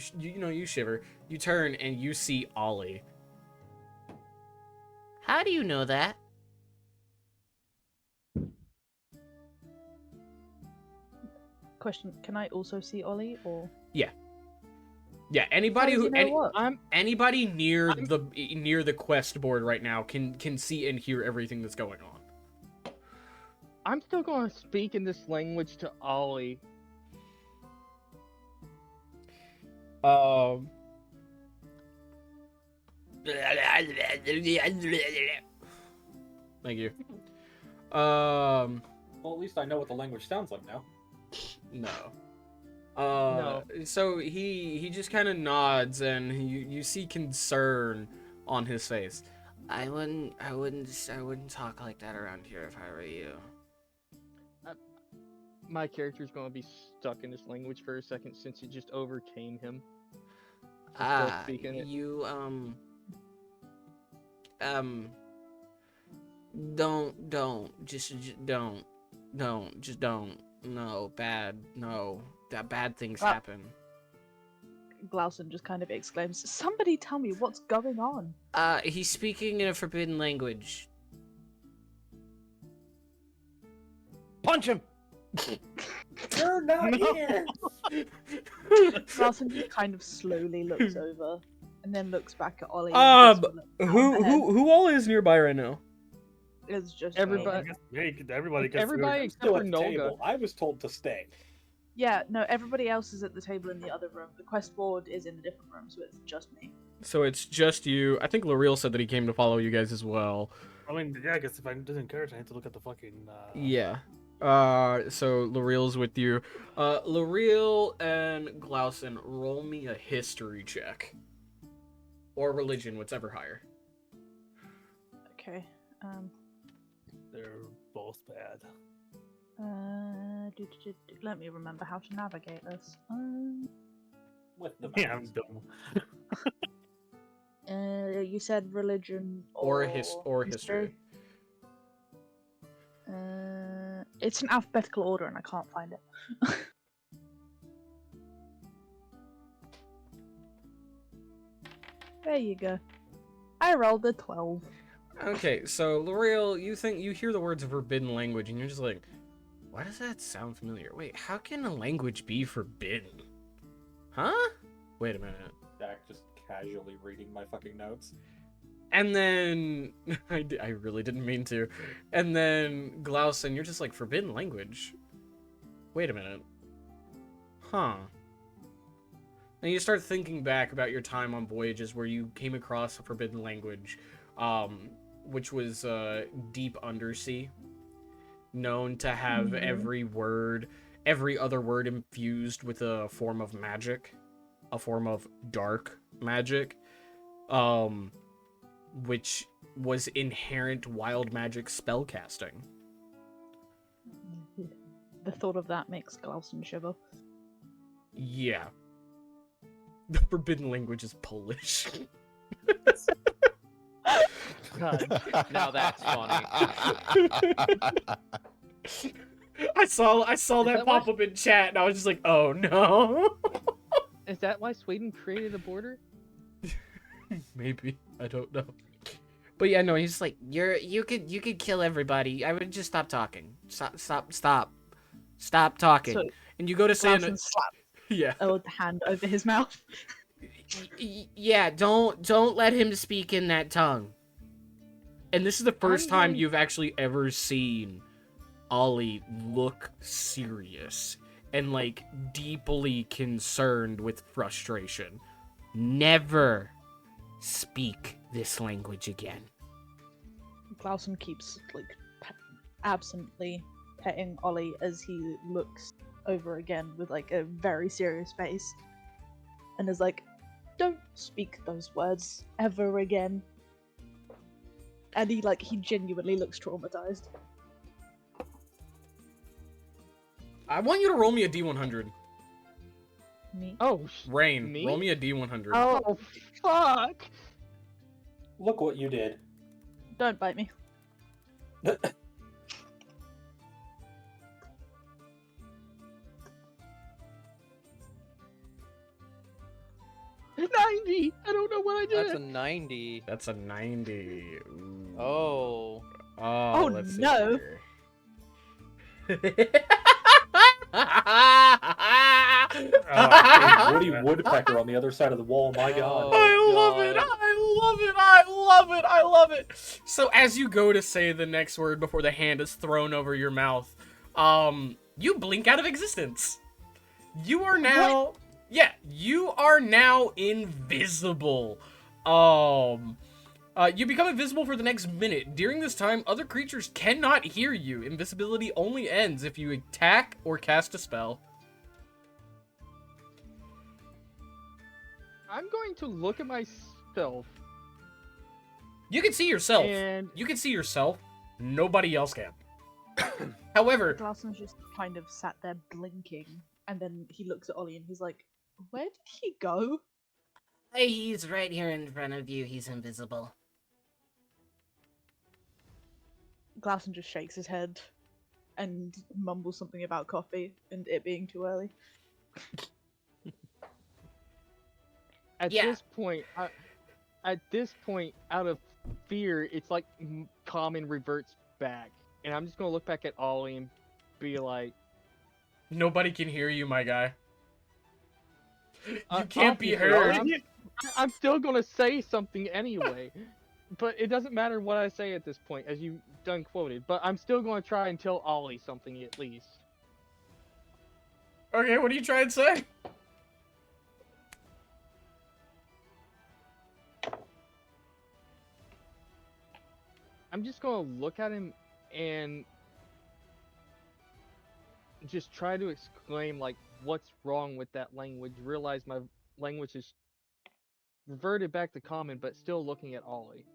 shiver. You turn and you see Ollie. How do you know that? Question, can I also see Ollie, or? Yeah, anybody How who does he know what? anybody near the quest board right now can see and hear everything that's going on. I'm still going to speak in this language to Ollie. Thank you. Well, at least I know what the language sounds like now. No. No. So he just kind of nods, and you see concern on his face. I wouldn't talk like that around here if I were you. My character's going to be stuck in this language for a second since it just overcame him. Still speaking it. You don't just don't. No, bad. No, that bad things happen. Glausen just kind of exclaims, "Somebody tell me what's going on." He's speaking in a forbidden language. Punch him! You're not here! Glausen just kind of slowly looks over and then looks back at Ollie. And gives him a pat on the head. Who all is nearby right now? It's just Everybody- Everybody gets Everybody food. except Still for at the Nolga. table. I was told to stay. Yeah, no, everybody else is at the table in the other room. The quest board is in a different room, so it's just me. So it's just you. I think L'Oreal said that he came to follow you guys as well. I mean, yeah, I guess if I didn't encourage, I need to look at the fucking. Yeah. So L'Oreal's with you. L'Oreal and Glausen, roll me a history check. Or religion, whatever higher. Okay. They're both bad. Let me remember how to navigate this. With the Yeah, I'm mouse. dumb. You said religion Or or history. It's in alphabetical order and I can't find it. There you go. I rolled a 12. Okay, so L'Oreal, you hear the words forbidden language, and you're just like, why does that sound familiar? Wait, how can a language be forbidden? Huh? Wait a minute. Dak just casually reading my fucking notes. And then I really didn't mean to. And then Glausen, you're just like, forbidden language. Wait a minute. Huh. And you start thinking back about your time on voyages where you came across a forbidden language, which was deep undersea, known to have every other word infused with a form of magic, a form of dark magic, which was inherent wild magic spellcasting. The thought of that makes Glausen shiver. Yeah. The forbidden language is Polish. God, now that's funny. I saw that that pop why- up in chat, and I was just like, oh no. Is that why Sweden created the border? Maybe, I don't know. But yeah, no, he's like, you could kill everybody. I would just stop talking. Stop talking. So and you go to say, Glausen slapped yeah, a hand over his mouth. Yeah, don't let him speak in that tongue. and this is the first time going- you've actually ever seen Ollie look serious and like deeply concerned with frustration. Never speak this language again. Glausen keeps absently petting Ollie as he looks over again with like a very serious face, and is like, "Don't speak those words ever again." And he genuinely looks traumatized. I want you to roll me a D100. Me. Oh, Rain, Me? roll me a D100. oh, fuck! Look what you did. Don't bite me. 90! I don't know what I did. That's a 90. That's a 90. Ooh. Oh. Oh, let's see no. here. Woody Woodpecker on the other side of the wall. My God. I love God. it. I love it. I love it. I love it. So as you go to say the next word before the hand is thrown over your mouth, you blink out of existence. You are now, yeah, you are now invisible. You become invisible for the next minute. During this time, other creatures cannot hear you. Invisibility only ends if you attack or cast a spell. I'm going to look at myself You can see yourself. and You can see yourself. Nobody else can. However, Glausen's just kind of sat there blinking, and then he looks at Ollie and he's like, "Where did he go?" Hey, he's right here in front of you. He's invisible. Glausen just shakes his head and mumbles something about coffee and it being too early. at Yeah. this point, out of fear, it's like common reverts back, and I'm just gonna look back at Ollie and be like, nobody can hear you, my guy. You Uh, can't be obviously, heard. I'm still gonna say something anyway, but it doesn't matter what I say at this point, as you done quoted. But I'm still gonna try and tell Ollie something at least. Okay, what are you trying to say? I'm just gonna look at him and just try to exclaim like, what's wrong with that language? Realize my language is reverted back to common, but still looking at Ollie.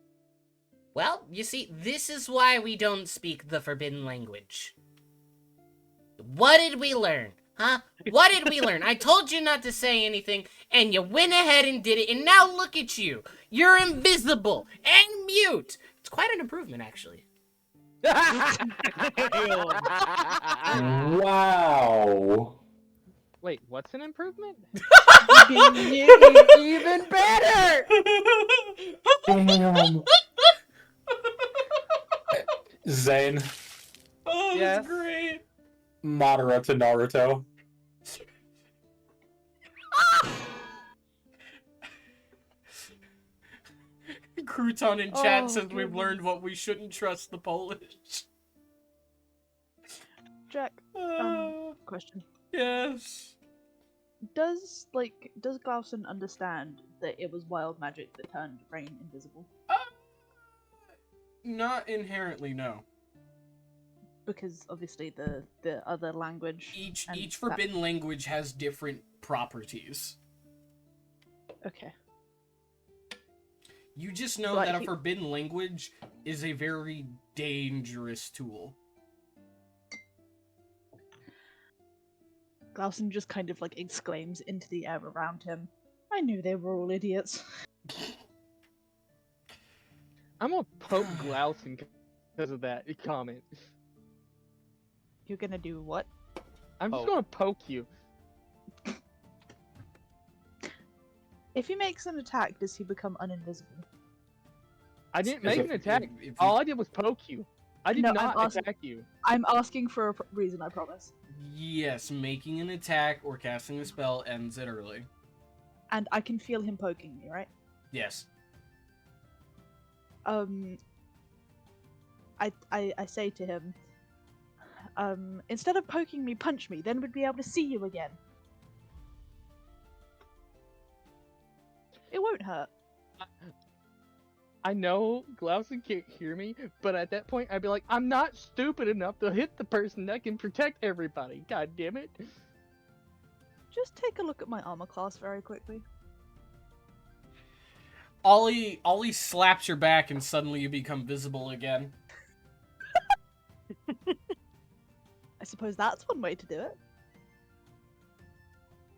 Well, you see, this is why we don't speak the forbidden language. What did we learn? Huh? What did we learn? I told you not to say anything, and you went ahead and did it, and now look at you. You're invisible and mute. It's quite an improvement, actually. Wow. Wait, what's an improvement? Even better! Damn. Zane, Oh, Yes. that's great. Madara to Naruto. Crouton in chat Oh, says we've learned goodness. what we shouldn't trust the Polish. Jack, question. Yes. Does Glausen understand that it was wild magic that turned Rain invisible? Not inherently, no. Because obviously the other language. Each and that- forbidden language has different properties. Okay. You just know But that a he- forbidden language is a very dangerous tool. Glausen just kind of like exclaims into the air around him. I knew they were all idiots. I'm gonna poke Glausen because of that comment. You're gonna do what? I'm just Poke. gonna poke you. If he makes an attack, does he become uninvisible? I didn't As make a- an attack. If you- All I did was poke you. I did No, I'm not asking- attack you. I'm asking for a reason, I promise. Yes, making an attack or casting a spell ends it early. And I can feel him poking me, right? Yes. I say to him, instead of poking me, punch me, then we'd be able to see you again. It won't hurt. I know Glausen can't hear me, but at that point I'd be like, I'm not stupid enough to hit the person that can protect everybody. God damn it. Just take a look at my armor class very quickly. Ollie slaps your back and suddenly you become visible again. I suppose that's one way to do it.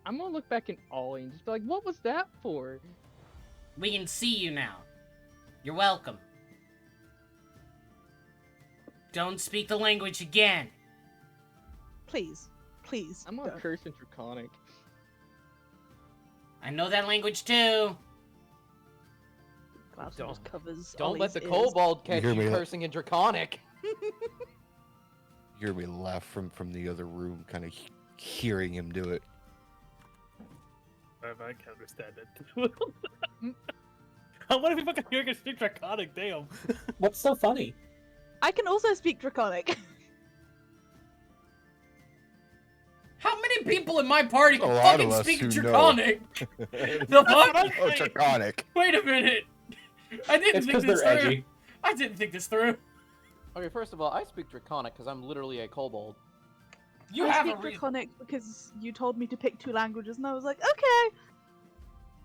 I'm gonna look back at Ollie and just be like, what was that for? We can see you now. You're welcome. Don't speak the language again. Please. Please. I'm gonna don't. curse in Draconic. I know that language too. Glausen just covers Don't let Ollie's the ears. kobold catch hear you me? cursing in Draconic. You hear me laugh from the other room, kind of hearing him do it. I can understand it. How many people can hear you speak Draconic? Damn. What's so funny? I can also speak Draconic. How many people in my party can A lot of fucking us speak who know. Draconic? The fuck? Oh, Draconic. Wait a minute. I didn't It's think because this they're through. edgy. I didn't think this through. Okay, first of all, I speak Draconic because I'm literally a kobold. You I have a speak reason. Draconic because you told me to pick 2 languages, and I was like, okay.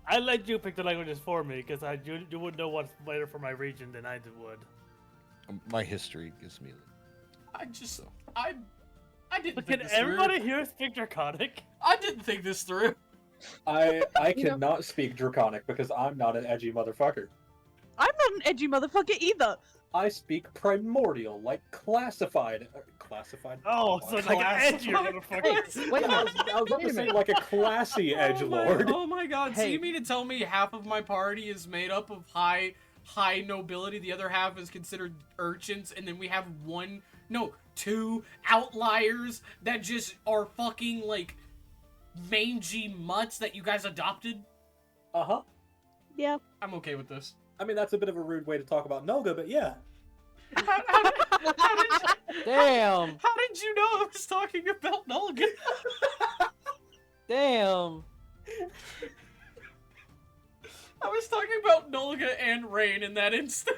I let you pick the languages for me because you would know what's better for my region than I would. My history gives me. I didn't But think can this everybody through. here speak Draconic? I didn't think this through. I You know- cannot speak Draconic because I'm not an edgy motherfucker. I'm not an edgy motherfucker either. I speak Primordial, like classified. Classified? Oh, so like an edgy Classified. motherfucker. Hey, wait a I minute. was about Wait to a say minute. like a classy edgelord. Oh my god, so Hey. you mean to tell me half of my party is made up of high nobility, the other half is considered urchins, and then we have 2 outliers that just are fucking like mangy mutts that you guys adopted? Uh-huh. Yeah. I'm okay with this. I mean, that's a bit of a rude way to talk about Noga, but yeah. Damn! How did you know I was talking about Nulga? Damn! I was talking about Nulga and Rain in that instant.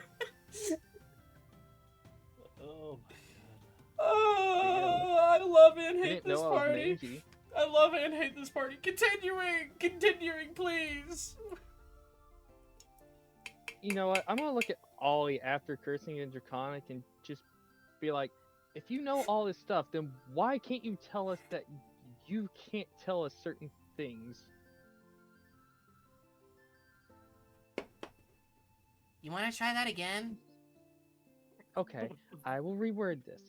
Oh I love and You hate didn't this know I was party. mangy. I love and hate this party. Continuing, please. You know what? I'm gonna look at Ollie after cursing in Draconic and just be like, if you know all this stuff, then why can't you tell us that you can't tell us certain things? You want to try that again? Okay, I will reword this.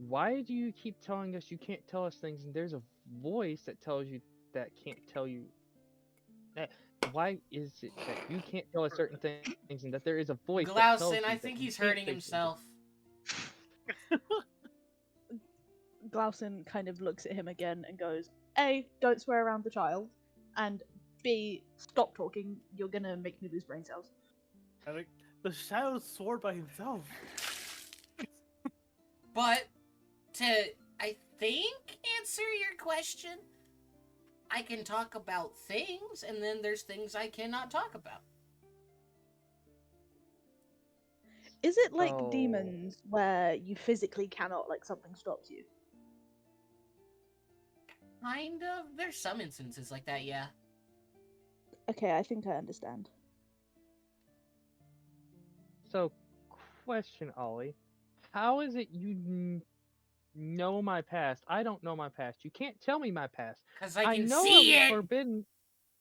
Why do you keep telling us you can't tell us things, and there's a voice that tells you that can't tell you that? Why is it that you can't tell us certain things, and that there is a voice that tells you Glausen, I that think you he's can't hurting say certain himself. Glausen kind of looks at him again and goes, A, don't swear around the child, and B, stop talking, you're gonna make me lose brain cells. And like, the shadow swore by himself. But to, I think, answer your question, I can talk about things, and then there's things I cannot talk about. Is it like Oh. demons where you physically cannot, like something stops you? Kind of. There's some instances like that, yeah. Okay, I think I understand. So, question, Ollie. How is it you know my past? I don't know my past. You can't tell me my past. Because I can know see it was it! forbidden.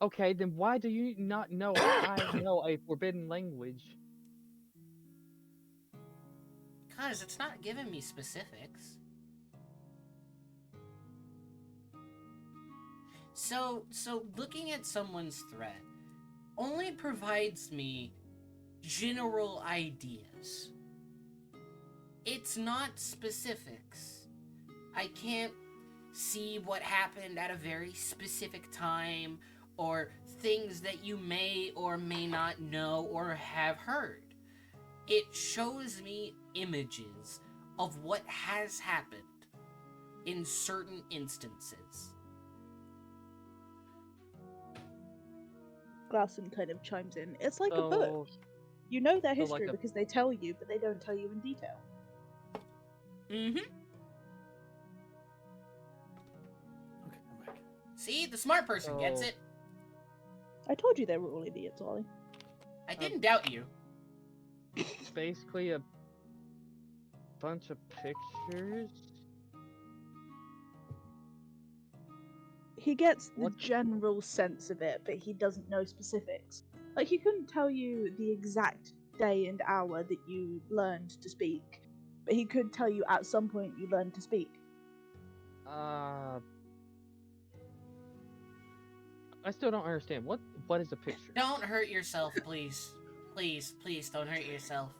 Okay, then why do you not know I know a forbidden language? Because it's not giving me specifics. So looking at someone's threat only provides me general ideas. It's not specifics. I can't see what happened at a very specific time, or things that you may or may not know or have heard. It shows me images of what has happened in certain instances. Glausen kind of chimes in. It's like a So, book. You know their so like history a- because they tell you, but they don't tell you in detail. Mm-hmm. Okay, I'm back. See? The smart person gets So- it. I told you they were all idiots, Ollie. I didn't doubt you. basically a bunch of pictures. He gets the What? general sense of it, but he doesn't know specifics. Like, he couldn't tell you the exact day and hour that you learned to speak, but he could tell you at some point you learned to speak. I still don't understand. What is a picture? Don't hurt yourself, please. Please don't hurt yourself.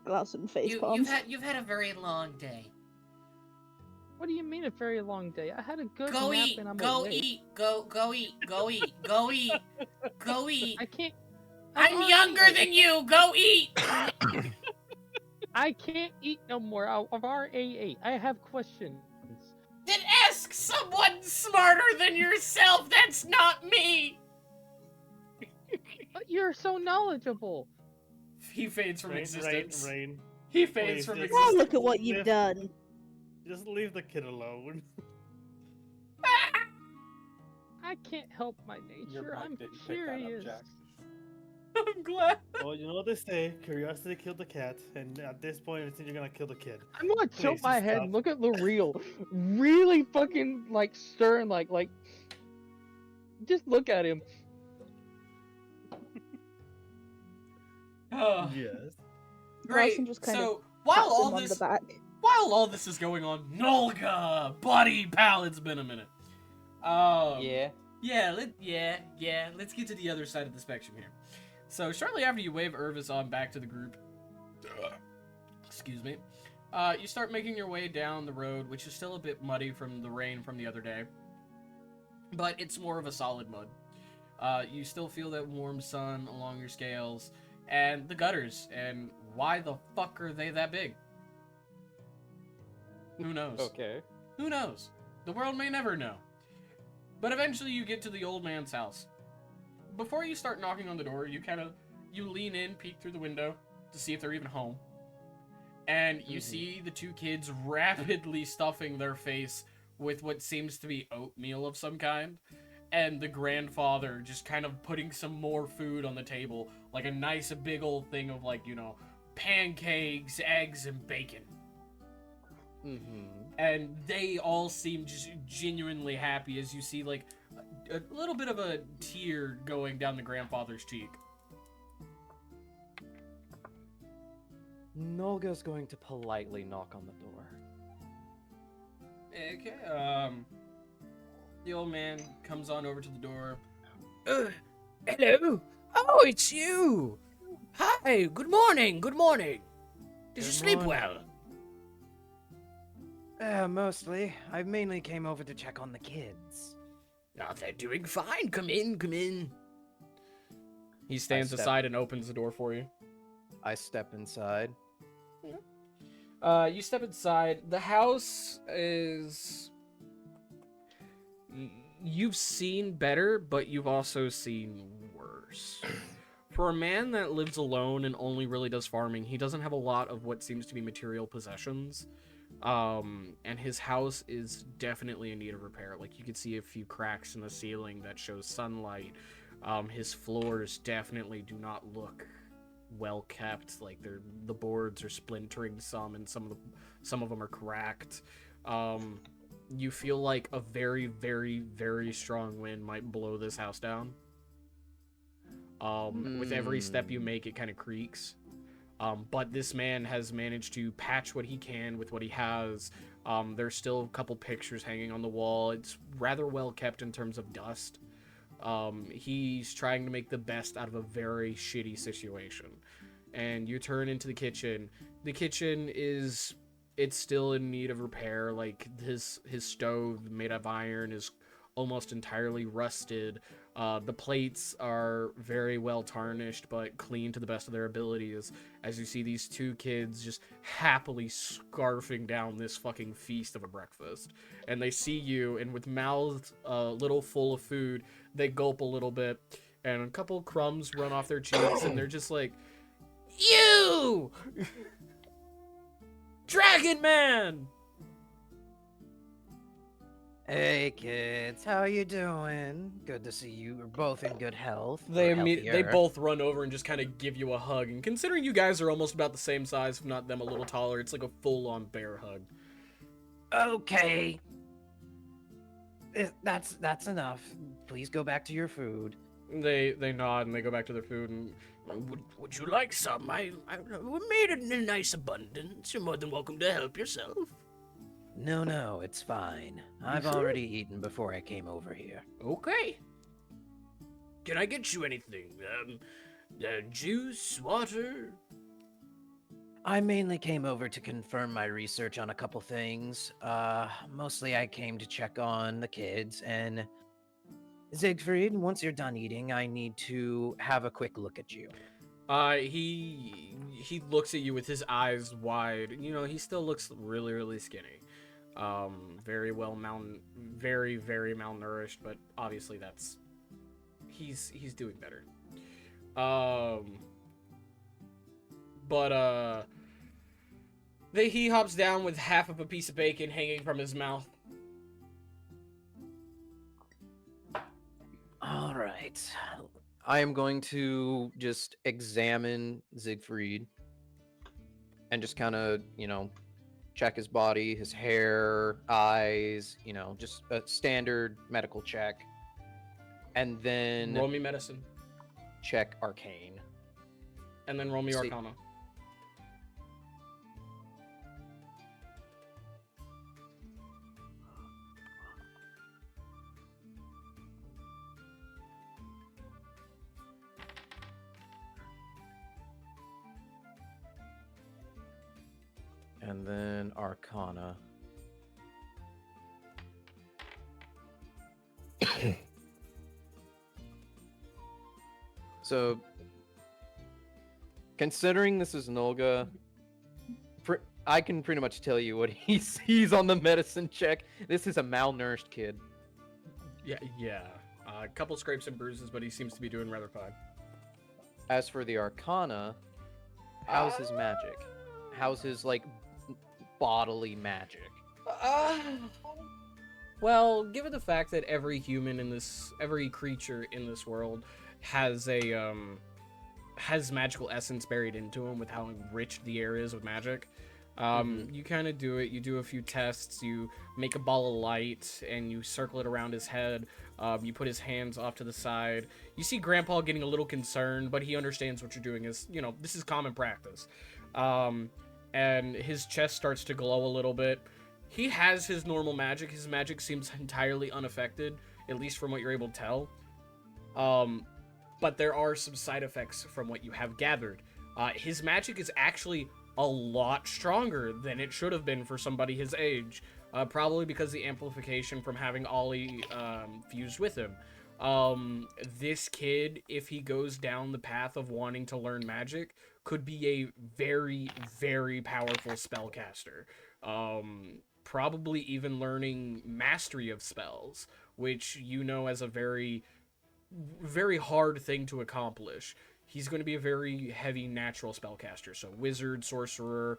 Glausen face palms. You've had a very long day. What do you mean a very long day? I had a good Go nap eat. and I'm Go awake. eat. Go eat. Go eat. Go eat. Go eat. I can't. I'm younger than you. Go eat. I can't eat no more. I've already ate. I have questions. Then ask someone smarter than yourself. That's not me. But you're so knowledgeable. He fades from existence. Rain. He fades Please, from just- Oh, existence. look at what you've Lift- done. Just leave the kid alone. I can't help my nature. I'm curious. I'm glad. Well, you know what they say, curiosity killed the cat, and at this point, I think you're gonna kill the kid. I'm gonna tilt Please, my just head stop. and look at L'Oreal. Really fucking like stern, like just look at him. Oh, Yes. great. Glausen just kind So of while pats all him on this the back. while all this is going on, Nolga, buddy, pal, it's been a minute. Yeah. Yeah. Let's get to the other side of the spectrum here. So shortly after you wave Irvis on back to the group, excuse me, you start making your way down the road, which is still a bit muddy from the rain from the other day, but it's more of a solid mud. You still feel that warm sun along your scales, and the gutters, and why the fuck are they that big? Who knows? Okay. Who knows? The world may never know. But eventually you get to the old man's house. Before you start knocking on the door, you lean in, peek through the window to see if they're even home. And you see the two kids rapidly stuffing their face with what seems to be oatmeal of some kind. And the grandfather just kind of putting some more food on the table, like a nice big old thing of, like, you know, pancakes, eggs, and bacon. And they all seem just genuinely happy as you see like a little bit of a tear going down the grandfather's cheek. Nolga's going to politely knock on the door. Okay, the old man comes on over to the door. Hello. Oh, it's you. Hi. Good morning. Good morning. Did you Good sleep morning. well? Mostly. I mainly came over to check on the kids. Oh, they're doing fine. Come in. Come in. He stands step- aside and opens the door for you. I step inside. You step inside. The house is... You've seen better, but you've also seen worse. For a man that lives alone and only really does farming, he doesn't have a lot of what seems to be material possessions. And his house is definitely in need of repair. Like, you can see a few cracks in the ceiling that shows sunlight. His floors definitely do not look well kept. Like, the boards are splintering some, and some of them are cracked. You feel like a very, very, very strong wind might blow this house down. With every step you make, it kind of creaks. But this man has managed to patch what he can with what he has. There's still a couple pictures hanging on the wall. It's rather well kept in terms of dust. He's trying to make the best out of a very shitty situation. And you turn into the kitchen. The kitchen it's still in need of repair. Like, his stove made of iron is almost entirely rusted. The plates are very well tarnished, but clean to the best of their abilities, as you see these two kids just happily scarfing down this fucking feast of a breakfast. And they see you, and with mouths a little full of food, they gulp a little bit, and a couple crumbs run off their cheeks, and they're just like, "You! Dragon Man!" Hey kids, how you doing? Good to see you. We're both in good health. They or they healthier. both run over and just kind of give you a hug. And considering you guys are almost about the same size, if not them a little taller, it's like a full-on bear hug. Okay. That's enough. Please go back to your food. They nod and they go back to their food. And Would you like some? We made it in a nice abundance. You're more than welcome to help yourself. No, it's fine. I've sure? already eaten before I came over here. Okay. Can I get you anything? Juice, water? I mainly came over to confirm my research on a couple things. Mostly I came to check on the kids, and Siegfried, once you're done eating, I need to have a quick look at you. He looks at you with his eyes wide. You know, he still looks really, really skinny. Very very malnourished, but obviously that's he's doing better. He hops down with half of a piece of bacon hanging from his mouth. All right. I am going to just examine Siegfried and just kind of, check his body, his hair, eyes, just a standard medical check. And then Roll me medicine. check arcane. And then roll me See- arcana. And then arcana. So, considering this is Nolga, I can pretty much tell you what he sees on the medicine check. This is a malnourished kid. Yeah. A couple scrapes and bruises, but he seems to be doing rather fine. As for the arcana, how's his magic? How's his, bodily magic? Well, given the fact that every creature in this world has has magical essence buried into him with how rich the air is with magic, You kind of do it. You do a few tests. You make a ball of light and you circle it around his head. You put his hands off to the side. You see Grandpa getting a little concerned, but he understands what you're doing is, this is common practice. And his chest starts to glow a little bit. He has his normal magic. His magic seems entirely unaffected, at least from what you're able to tell. But there are some side effects from what you have gathered. His magic is actually a lot stronger than it should have been for somebody his age. Probably because the amplification from having Ollie fused with him. This kid, if he goes down the path of wanting to learn magic, could be a very, very powerful spellcaster. Probably even learning mastery of spells, which as a very, very hard thing to accomplish. He's going to be a very heavy natural spellcaster, so wizard, sorcerer.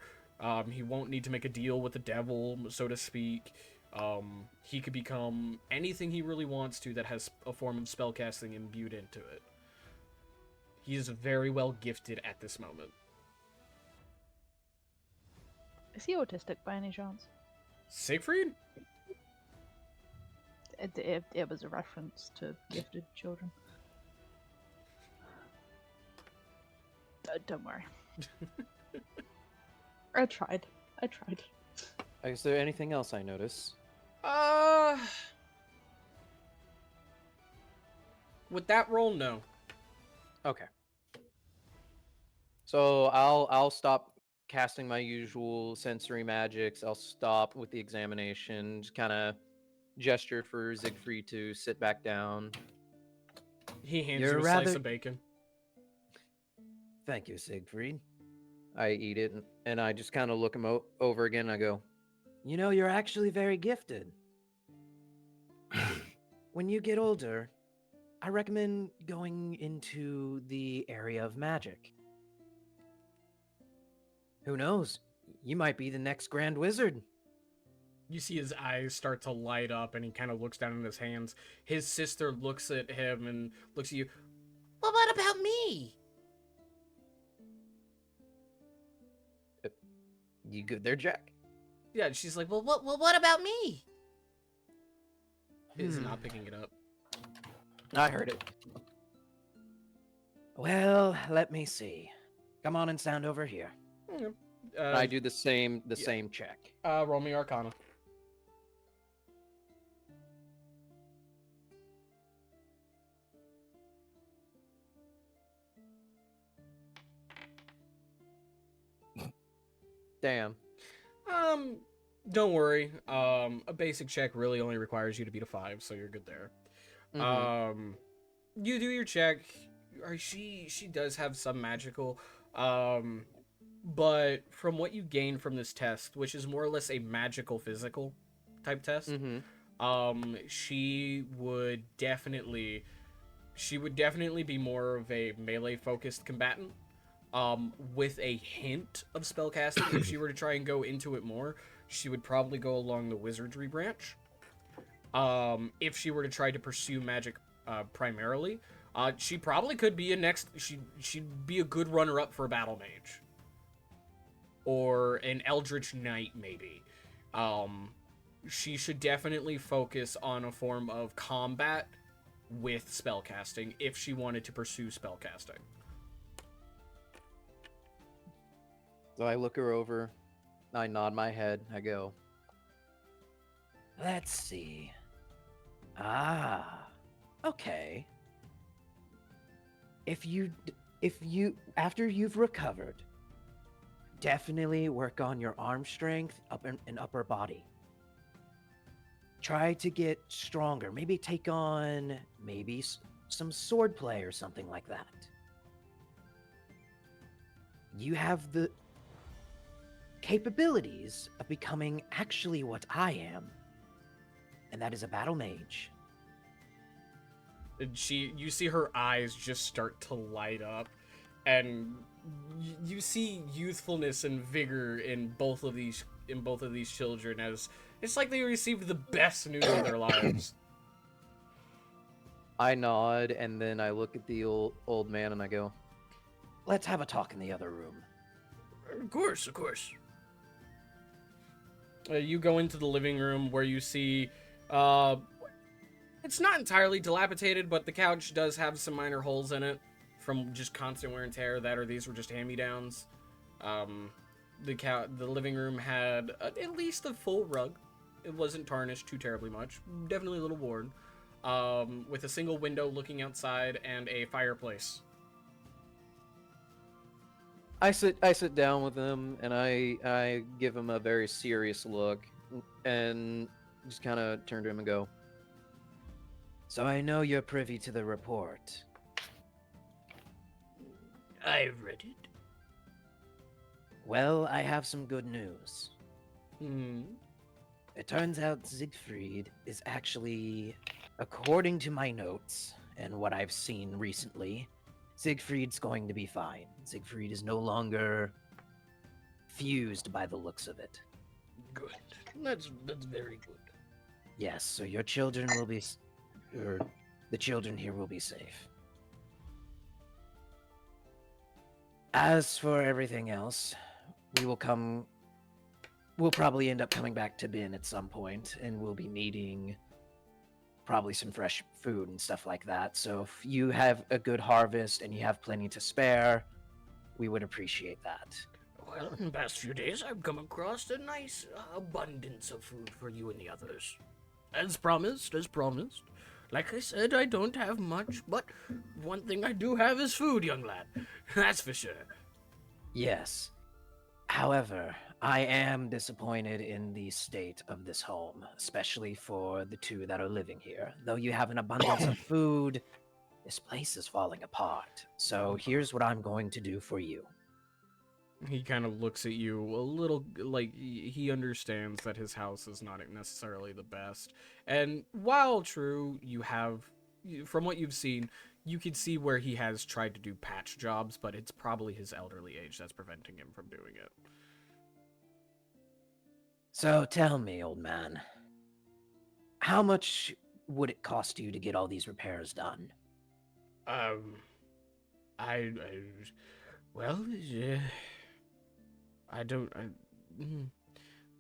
He won't need to make a deal with the devil, so to speak. He could become anything he really wants to that has a form of spellcasting imbued into it. He is very well gifted at this moment. Is he autistic by any chance? Siegfried? It was a reference to gifted children. Don't worry. I tried. Is there anything else I notice? With that roll, no. Okay. So I'll stop casting my usual sensory magics. I'll stop with the examination. Just kind of gesture for Siegfried to sit back down. He hands you a slice of bacon. Thank you, Siegfried. I eat it, and I just kind of look him over again, and I go, you're actually very gifted. When you get older, I recommend going into the area of magic. Who knows? You might be the next Grand Wizard. You see his eyes start to light up, and he kind of looks down in his hands. His sister looks at him and looks at you. Well, what about me? You good there, Jack? Yeah, she's like, well, what about me? Is not picking it up. I heard it. Well, let me see. Come on and stand over here. I do the same check. Roll me Arcana. Damn. Don't worry. A basic check really only requires you to beat a 5, so you're good there. You do your check. She does have some magical, but from what you gain from this test, which is more or less a magical physical type test, she would definitely be more of a melee focused combatant. With a hint of spellcasting. If she were to try and go into it more, she would probably go along the wizardry branch. If she were to try to pursue magic primarily, she probably could be she'd be a good runner-up for a battle mage. Or an eldritch knight, maybe. She should definitely focus on a form of combat with spellcasting if she wanted to pursue spellcasting. So I look her over, I nod my head, I go, let's see. Okay. If you, after you've recovered, definitely work on your arm strength and upper body. Try to get stronger, maybe take on, some sword play or something like that. You have the capabilities of becoming actually what I am, and that is a battle mage. And you see her eyes just start to light up, and you see youthfulness and vigor in both of these children, as it's like they received the best news of their lives. I nod, and then I look at the old man and I go, let's have a talk in the other room. Of course. You go into the living room where you see, it's not entirely dilapidated, but the couch does have some minor holes in it from just constant wear and tear. That or these were just hand-me-downs. The living room had at least a full rug. It wasn't tarnished too terribly much. Definitely a little worn. With a single window looking outside and a fireplace. I sit down with him and I give him a very serious look and just kind of turn to him and go, "So I know you're privy to the report." I've read it. Well, I have some good news. It turns out Siegfried is actually, according to my notes and what I've seen recently, Siegfried's going to be fine. Siegfried is no longer fused by the looks of it. Good. That's very good. Yes, so your children will be, or the children here will be safe. As for everything else, we'll probably end up coming back to Bin at some point, and we'll be needing probably some fresh food and stuff like that. So if you have a good harvest and you have plenty to spare, we would appreciate that. Well, in the past few days, I've come across a nice abundance of food for you and the others. As promised, as promised. Like I said, I don't have much, but one thing I do have is food, young lad. That's for sure. Yes. However, I am disappointed in the state of this home, especially for the two that are living here. Though you have an abundance of food, this place is falling apart. So here's what I'm going to do for you. He kind of looks at you a little like he understands that his house is not necessarily the best. And while true, from what you've seen, you could see where he has tried to do patch jobs, but it's probably his elderly age that's preventing him from doing it. So tell me, old man, how much would it cost you to get all these repairs done?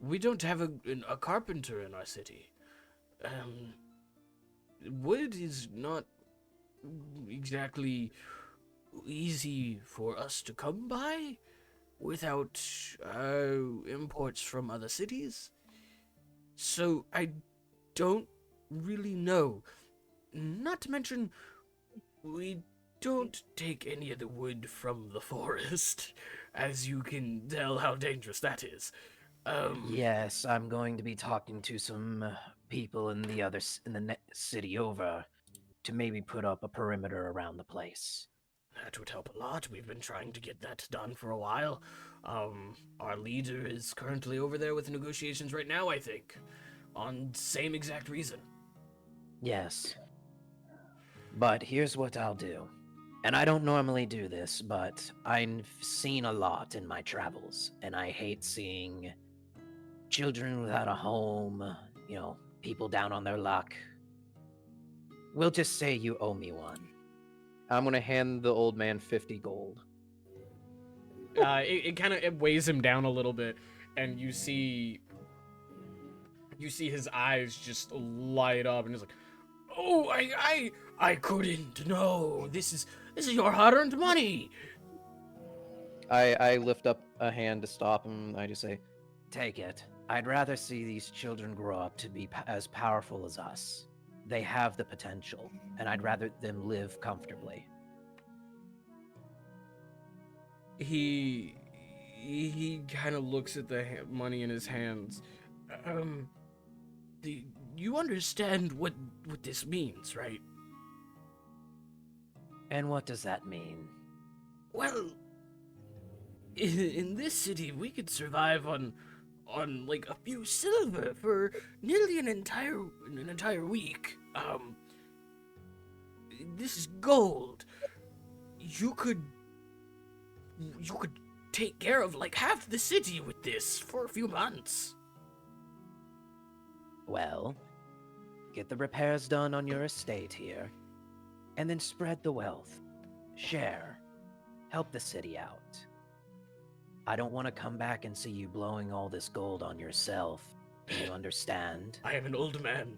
We don't have a carpenter in our city. Wood is not exactly easy for us to come by without imports from other cities. So I don't really know. Not to mention, we don't take any of the wood from the forest, as you can tell how dangerous that is. Yes, I'm going to be talking to some people in the city over to maybe put up a perimeter around the place. That would help a lot. We've been trying to get that done for a while. Our leader is currently over there with negotiations right now, I think, on same exact reason. Yes. But here's what I'll do. And I don't normally do this, but I've seen a lot in my travels, and I hate seeing children without a home, people down on their luck. We'll just say you owe me one. I'm gonna hand the old man 50 gold. It kind of weighs him down a little bit, and you see his eyes just light up, and he's like, "Oh, I couldn't. No, this is your hard-earned money." I lift up a hand to stop him. I just say, "Take it. I'd rather see these children grow up to be as powerful as us. They have the potential, and I'd rather them live comfortably." He kind of looks at the money in his hands. You understand what this means, right? And what does that mean? Well, in this city, we could survive on like a few silver for nearly an entire week. This is gold. You could take care of like half the city with this for a few months. Well, get the repairs done on your estate here, and then spread the wealth. Share. Help the city out. I don't want to come back and see you blowing all this gold on yourself. Do you understand? I am an old man.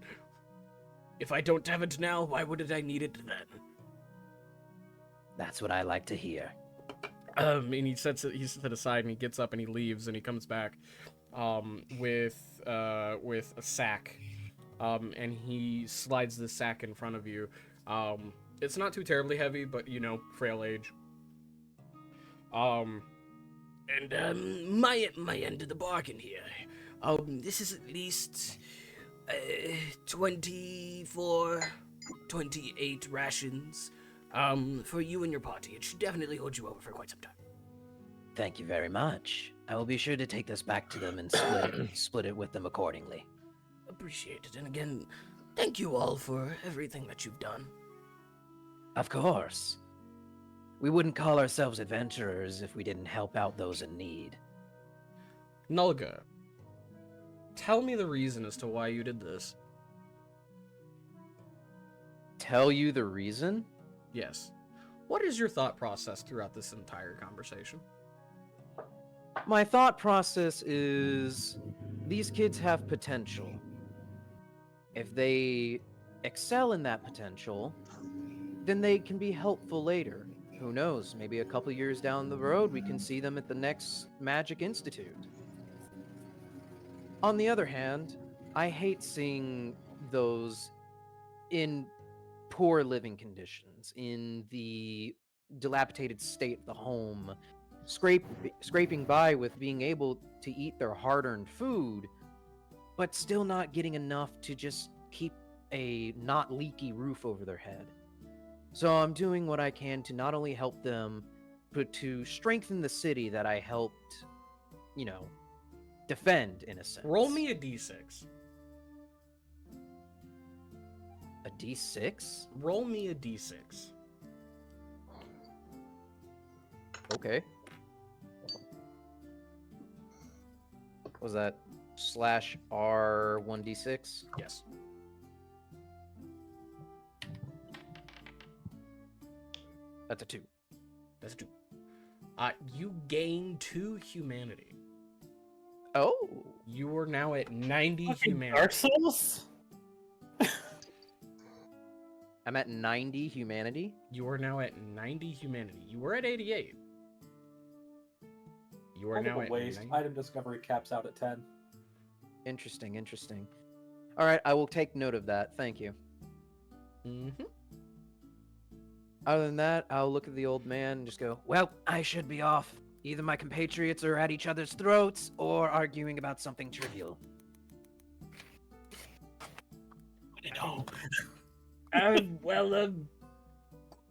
If I don't have it now, why would I need it then? That's what I like to hear. And he sets it aside and he gets up and he leaves and he comes back, with a sack, and he slides the sack in front of you. It's not too terribly heavy, but you know, frail age. My end of the bargain here. This is at least 24, 28 rations. For you and your party. It should definitely hold you over for quite some time. Thank you very much. I will be sure to take this back to them and split it with them accordingly. Appreciate it. And again, thank you all for everything that you've done. Of course. We wouldn't call ourselves adventurers if we didn't help out those in need. Nulga, tell me the reason as to why you did this. Tell you the reason? Yes. What is your thought process throughout this entire conversation? My thought process is these kids have potential. If they excel in that potential, then they can be helpful later. Who knows? Maybe a couple years down the road, we can see them at the next Magic Institute. On the other hand, I hate seeing those in poor living conditions, in the dilapidated state of the home, scraping by with being able to eat their hard-earned food, but still not getting enough to just keep a not leaky roof over their head. So I'm doing what I can to not only help them, but to strengthen the city that I helped, defend in a sense. Roll me a d6. A d6? Roll me a d6. Okay. Was that /R1d6? Yes. That's a 2. That's a 2. You gain 2 humanity. Oh. You are now at 90 Fucking humanity. Dark Souls? I'm at 90 humanity. You are now at 90 humanity. You were at 88. You are Kind of now a at waste. 90. Item discovery caps out at 10. Interesting. All right, I will take note of that. Thank you. Mm-hmm. Other than that, I'll look at the old man and just go, well, I should be off. Either my compatriots are at each other's throats or arguing about something trivial.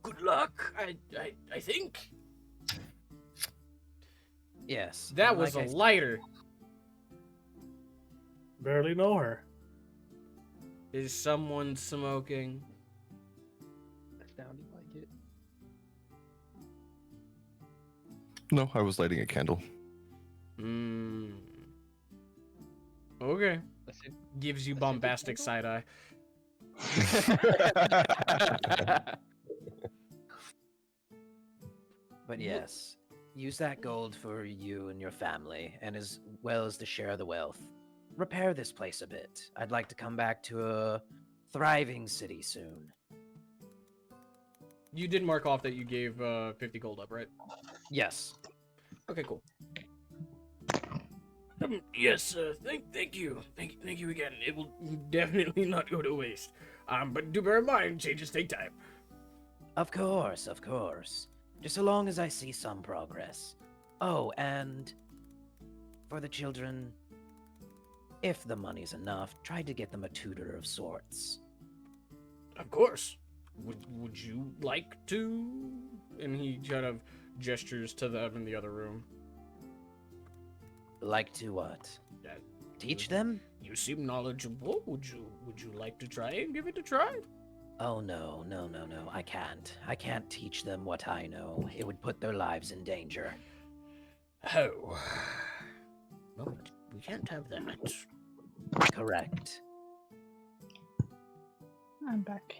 Good luck, I think. Yes. That and was like a I lighter. Barely know her. Is someone smoking? That sounded like it. No, I was lighting a candle. Okay. That's it. Gives you That's a good bombastic candle? side eye. But yes, use that gold for you and your family, and as well as to share the wealth. Repair this place a bit. I'd like to come back to a thriving city soon. You did mark off that you gave 50 gold up, right? Yes. Okay, cool. Yes, thank you. Thank you again. It will definitely not go to waste. But do bear in mind, changes take time. Of course. Just so long as I see some progress. Oh, and for the children, if the money's enough, try to get them a tutor of sorts. Of course. Would you like to? And he kind of gestures to them in the other room. Like to what? That Teach them? You seem knowledgeable. Would you like to try and give it a try? Oh no, I can't. I can't teach them what I know. It would put their lives in danger. Oh. Well, we can't have that. Correct. I'm back.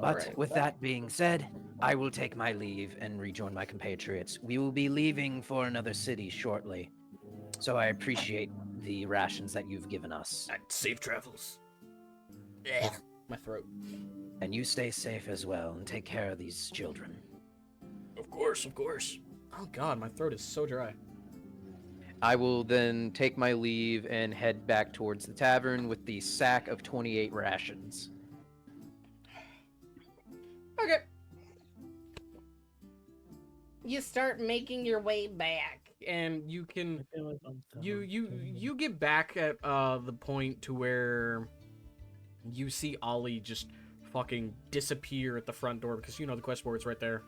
But Alright. with that being said, I will take my leave and rejoin my compatriots. We will be leaving for another city shortly. So I appreciate the rations that you've given us. Safe travels. My throat. And you stay safe as well and take care of these children. Of course, of course. Oh god, my throat is so dry. I will then take my leave and head back towards the tavern with the sack of 28 rations. Okay. You start making your way back. And you can you get back at the point to where you see Ollie just fucking disappear at the front door, because you know the quest board's right there.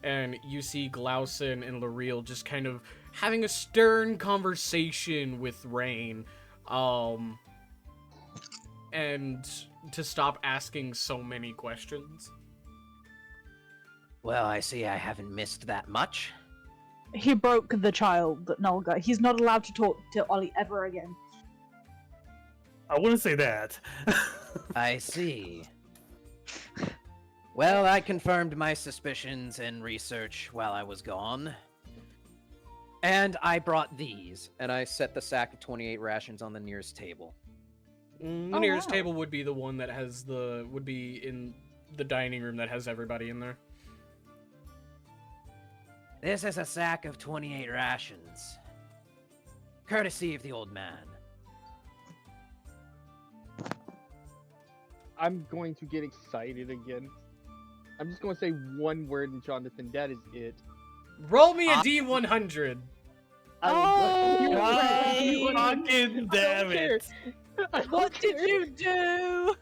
And you see Glausen and L'Oreal just kind of having a stern conversation with Rain. And to stop asking so many questions. Well, I see I haven't missed that much. He broke the child, Nolga. He's not allowed to talk to Ollie ever again. I wouldn't say that. I see. Well, I confirmed my suspicions and research while I was gone. And I brought these. And I set the sack of 28 rations on the nearest table. The Oh, nearest wow. table would be the one that has would be in the dining room that has everybody in there. This is a sack of 28 rations. Courtesy of the old man. I'm going to get excited again. I'm just going to say one word, and Jonathan, that is it. Roll me a D100. Fucking damn it! What did you do?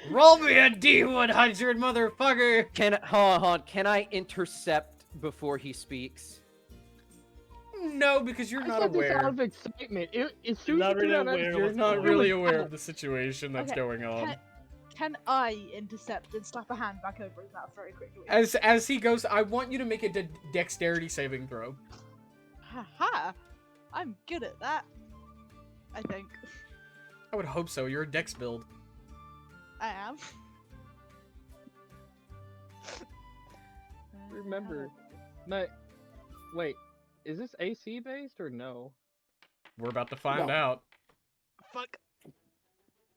Roll me a D100, motherfucker! Hold on. Can I intercept before he speaks? No, because you're I not said this out aware. of excitement. As soon Not as you really put it out, aware of You're what's not going really on. aware of the situation that's Okay, going on. Can I intercept and slap a hand back over his mouth very quickly? As he goes, I want you to make a dexterity saving throw. Haha! I'm good at that. I think. I would hope so. You're a dex build. I am. remember. Wait, is this AC based or no? We're about to find No. out. Fuck.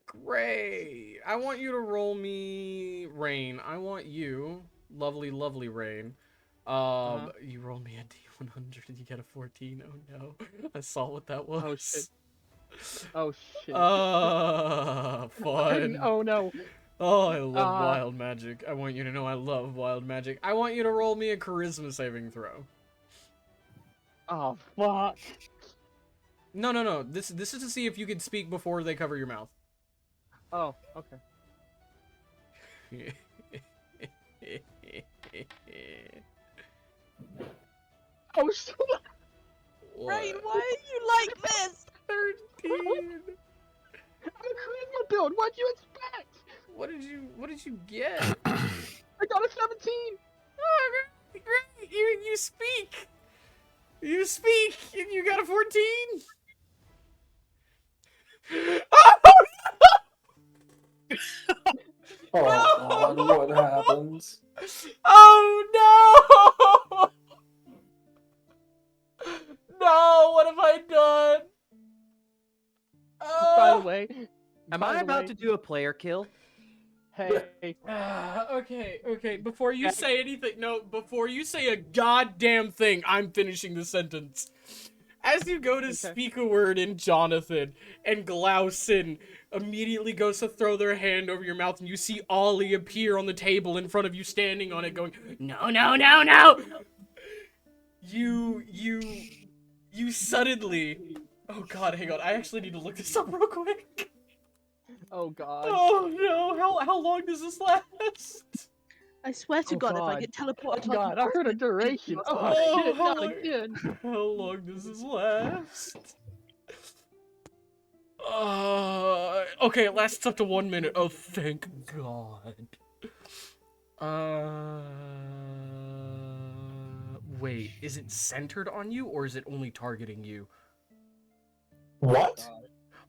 Great. I want you to roll me Rain. I want you, lovely, lovely Rain. You roll me a D100 and you get a 14. Oh no. I saw what that was. Oh shit. Oh shit. Fun. Oh no. Oh, I love wild magic. I want you to know I love wild magic. I want you to roll me a charisma saving throw. Oh fuck. No. This is to see if you can speak before they cover your mouth. Oh, okay. Oh shit. Rain, why are you like this? 13. I'm a charisma build. What'd you expect? What did you get? I got a 17. Oh, great. You speak. You speak, and you got a 14. Oh Oh god, what happens? Oh no! No, what have I done? By the way, Am by I the about way, to do a player kill? Hey, Okay. Before you say anything, before you say a goddamn thing, I'm finishing the sentence. As you go to speak a word in Jonathan, and Glausen immediately goes to throw their hand over your mouth, and you see Ollie appear on the table in front of you, standing on it, going, no! You suddenly... Oh god, hang on, I actually need to look this up real quick. oh god. Oh no, how long does this last? I swear to Oh, God, if I God. get teleported, Oh god, I heard a duration. Oh shit, how not long- again. How long does this last? Okay, it lasts up to 1 minute. Oh, thank God. Wait, is it centered on you, or is it only targeting you? What?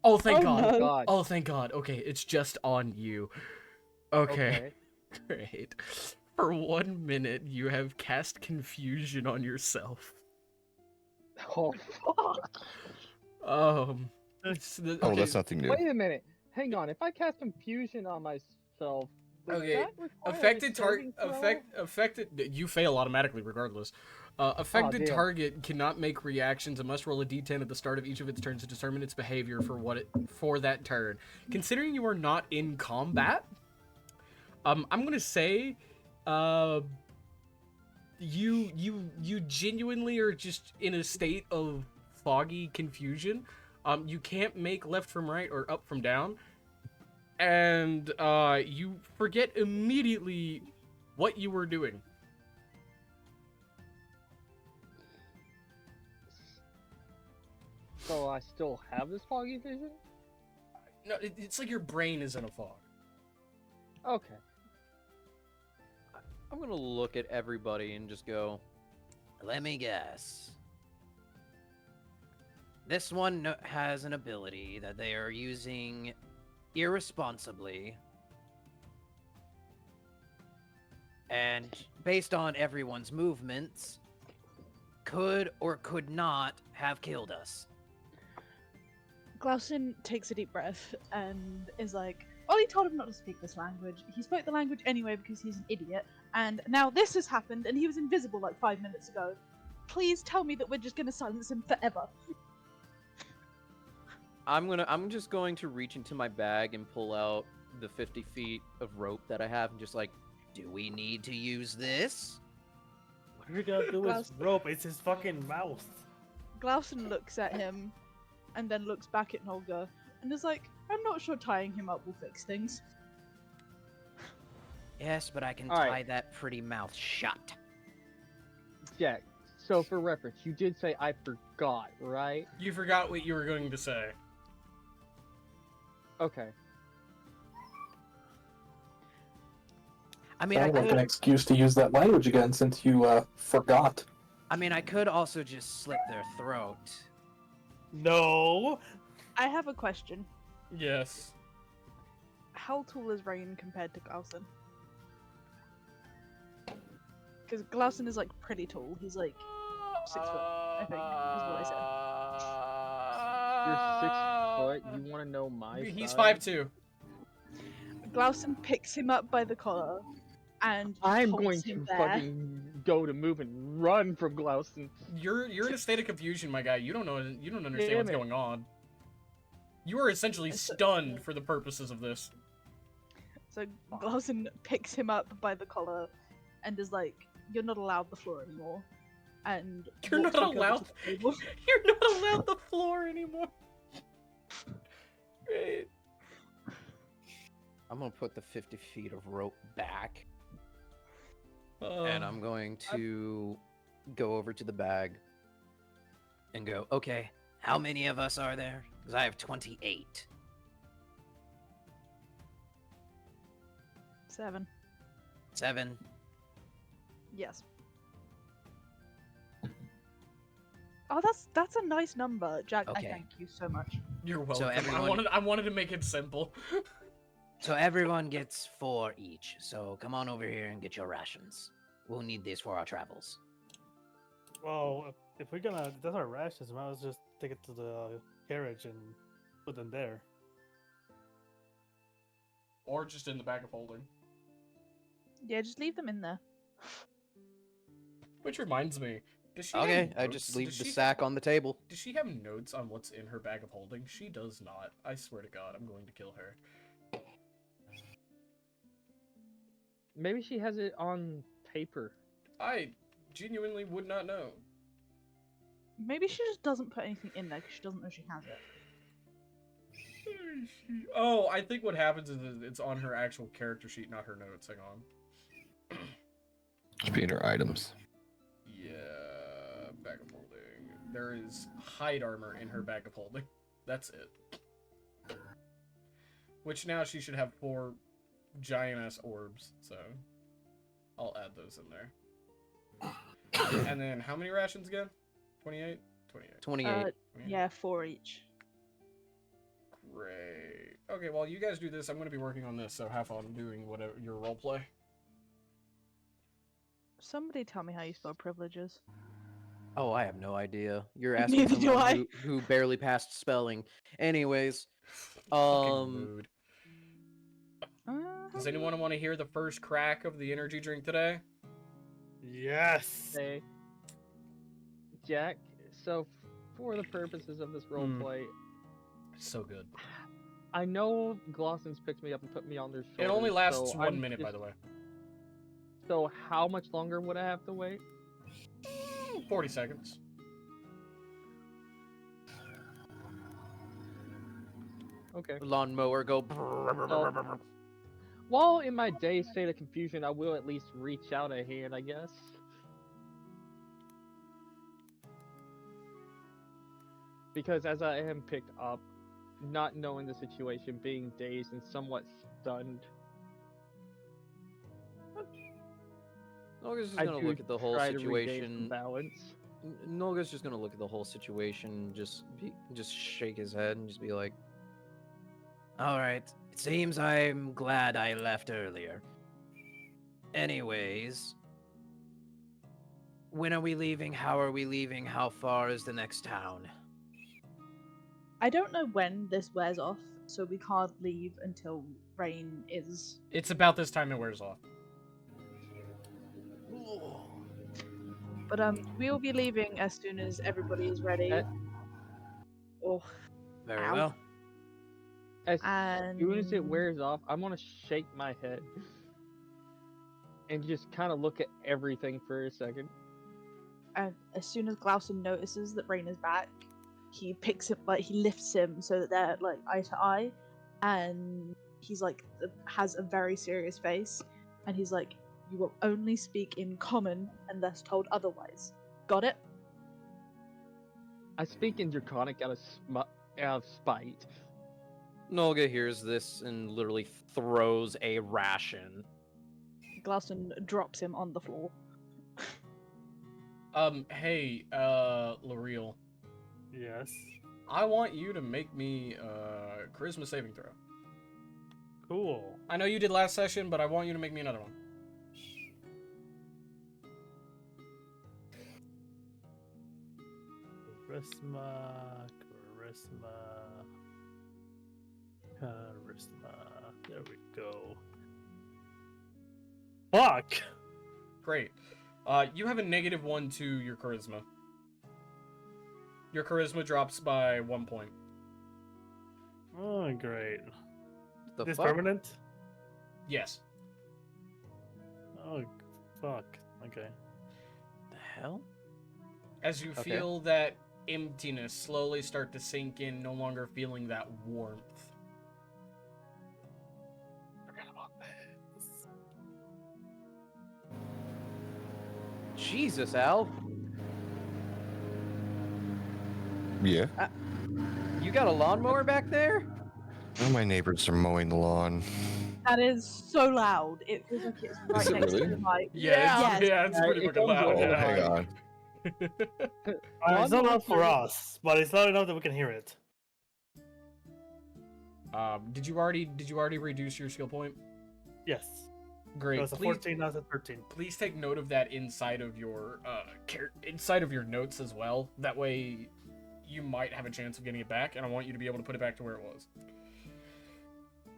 Oh, thank Oh, God. no. God. Oh, thank God. Okay, it's just on you. Okay. Great. For 1 minute, you have cast confusion on yourself. Oh fuck! Oh, Okay, that's nothing new. Wait a minute. Hang on. If I cast confusion on myself, does Okay, that require affected a saving throw? affected. You fail automatically regardless. Affected damn. target cannot make reactions and must roll a d10 at the start of each of its turns to determine its behavior for that turn. Considering you are not in combat, I'm gonna say, you genuinely are just in a state of foggy confusion. You can't make left from right or up from down. And you forget immediately what you were doing. So I still have this foggy vision? No, it's like your brain is in a fog. Okay. I'm gonna look at everybody and just go, Let me guess. This one has an ability that they are using irresponsibly. And based on everyone's movements, could or could not have killed us. Glaucin takes a deep breath and is like, Ollie told him not to speak this language. He spoke the language anyway because he's an idiot. And now this has happened and he was invisible like 5 minutes ago. Please tell me that we're just gonna silence him forever. I'm just going to reach into my bag and pull out the 50 feet of rope that I have and just like, Do we need to use this? What are we gonna do with rope? It's his fucking mouth. Glaucin looks at him and then looks back at Nolga and is like, I'm not sure tying him up will fix things. Yes, but I can All tie right. that pretty mouth shut. Jack, so for reference, you did say I forgot, right? You forgot what you were going to say. Okay. I mean, I Sounds like an could. excuse to use that language again since you forgot. I mean, I could also just slit their throat. No. I have a question. Yes. How tall is Rain compared to Glaucin? Because Glaucin is like pretty tall. He's like 6 foot, I think, is what I You're 6 foot. You want to know my He's size? 5'2". said. Glaucin picks him up by the collar and I'm holds going him to there. fucking go to move and run from Glaucin. You're in a state of confusion, my guy. You don't understand Damn what's it. going on. You are essentially stunned for the purposes of this. So Glaucin picks him up by the collar and is like, "You're not allowed the floor anymore." And You're walks not back over to allowed. the table. You're not allowed the floor anymore. Great. I'm gonna put the 50 feet of rope back, Oh. and I'm going to go over to the bag And go, okay, how many of us are there? Because I have 28. 7. 7. Yes. Oh, that's a nice number, Jack. Okay. I thank you so much. You're welcome. everyone- I wanted to make it simple. So everyone gets 4 each. So come on over here and get your rations. We'll need these for our travels. Well, if we're gonna, that's our rations. Might as well just take it to the carriage and put them there. Or just in the bag of holding. Yeah, just leave them in there. Which reminds me, does she Okay, have I notes? just leave Does the she- sack on the table. Does she have notes on what's in her bag of holding? She does not. I swear to God, I'm going to kill her. Maybe she has it on paper. I genuinely would not know. Maybe she just doesn't put anything in there because she doesn't know she has it. Oh, I think what happens is it's on her actual character sheet, not her notes. Hang on. Should be in her items. Yeah, bag of holding. There is hide armor in her bag of holding. That's it. Which now she should have 4 giant-ass orbs, so I'll add those in there. And then how many rations again? 28? 28. 28. Yeah, 4 each. Great. Okay, while you guys do this, I'm going to be working on this, so have fun doing whatever your role play. Somebody tell me how you spell privileges. Oh, I have no idea. You're asking Neither do someone I. who barely passed spelling. Anyways, Fucking mood. Does Uh, anyone want to hear the first crack of the energy drink today? Yes. Hey, Jack. So, for the purposes of this roleplay, So good. I know Glosson's picked me up and put me on their shoulders. It only lasts so 1 I'm minute, by just- the way. So, how much longer would I have to wait? 40 seconds. Okay. lawnmower go. While in my dazed state of confusion, I will at least reach out a hand, I guess. Because as I am picked up, not knowing the situation, being dazed and somewhat stunned, Nolga's just I gonna do look at the whole try to regain some situation. balance. Nolga's just gonna look at the whole situation, just shake his head and just be like, "All right, it seems I'm glad I left earlier. Anyways, when are we leaving? How are we leaving? How far is the next town?" I don't know when this wears off, so we can't leave until rain is. It's about this time it wears off. But we'll be leaving as soon as everybody is ready. Oh, Very ow. well. As And soon as it wears off, I'm gonna shake my head and just kind of look at everything for a second. And as soon as Glauson notices that Rain is back, he picks him, like he lifts him so that they're like eye to eye, and he's like has a very serious face, and he's like, "You will only speak in common unless told otherwise. Got it?" I speak in Draconic out of spite. Nolga hears this and literally throws a ration. Glauson drops him on the floor. Hey, L'Oreal. Yes. I want you to make me a charisma saving throw. Cool. I know you did last session, but I want you to make me another one. Charisma. There we go. Fuck! Great. You have a -1 to your charisma. Your charisma drops by 1 point. Oh, great. The This fuck? permanent? Yes. Oh, fuck. Okay. The hell? As you Okay. feel that emptiness slowly start to sink in, no longer feeling that warmth. Forgot about this. Jesus, Al. Yeah. You got a lawnmower back there? Oh, my neighbors are mowing the lawn. That is so loud. It feels like it's right it next really? to the mic. Yeah, Yes. it's pretty it fucking comes loud. over Oh, Yeah. hang on. It's not loud for us, but it's loud enough that we can hear it. Did you already reduce your skill point? Yes. Great. It was a Please, 14, not a 13. please take note of that inside of your inside of your notes as well. That way, you might have a chance of getting it back, and I want you to be able to put it back to where it was.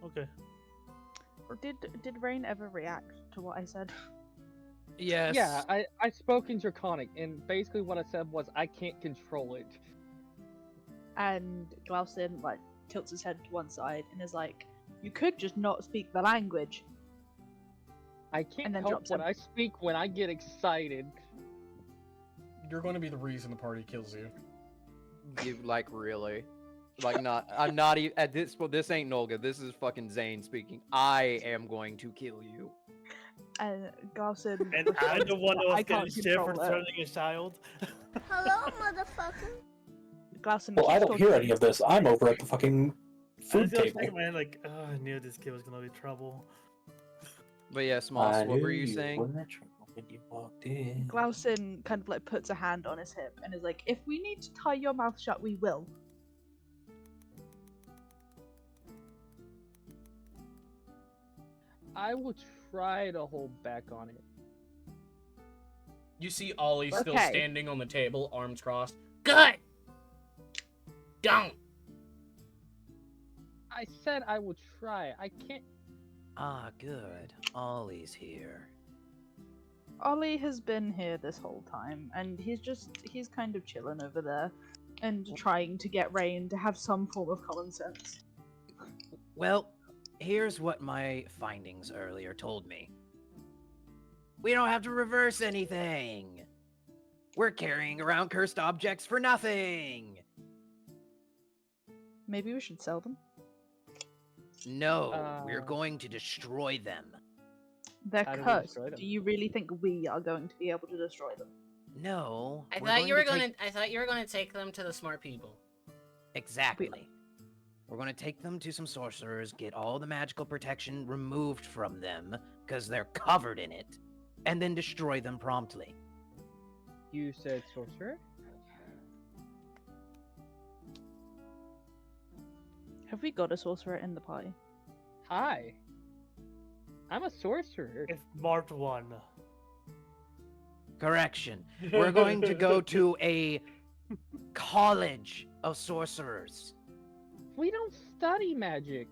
Okay. Did Rain ever react to what I said? Yes. Yeah, I spoke in Draconic, and basically what I said was I can't control it. And Glauson like tilts his head to one side and is like, "You could just not speak the language." I can't And then help drops what him. I speak when I get excited. You're going to be the reason the party kills you. You like really? Like not? I'm not even at this. Well, this ain't Nolga. This is fucking Zane speaking. I am going to kill you. And Glauson. And I'm the one that was I can't getting shit for control it. threatening a child. Hello, motherfucker. Glauson. Well, I keeps don't hear talking. any of this. I'm over at the fucking I food was just table. thinking, man, like, oh, I knew this kid was gonna be trouble. But yeah, Smoss, I what were knew you saying? were in trouble when you walked in. Glauson kind of like puts a hand on his hip and is like, "If we need to tie your mouth shut, we will." I will try to hold back on it. You see Ollie still Okay. standing on the table, arms crossed. Good! Don't! I said I would try. I can't. Ah, good. Ollie's here. Ollie has been here this whole time, and he's kind of chilling over there and trying to get Rain to have some form of common sense. Well, here's what my findings earlier told me. We don't have to reverse anything. We're carrying around cursed objects for nothing. Maybe we should sell them. No, we're going to destroy them. They're How do we cursed. destroy them? Do you really think we are going to be able to destroy them? No. I we're thought you were to gonna. take- I thought you were gonna take them to the smart people. Exactly. We're going to take them to some sorcerers, get all the magical protection removed from them, because they're covered in it, and then destroy them promptly. You said sorcerer? Have we got a sorcerer in the party? Hi. I'm a sorcerer. It's marked 1. Correction. We're going to go to a college of sorcerers. We don't study magic.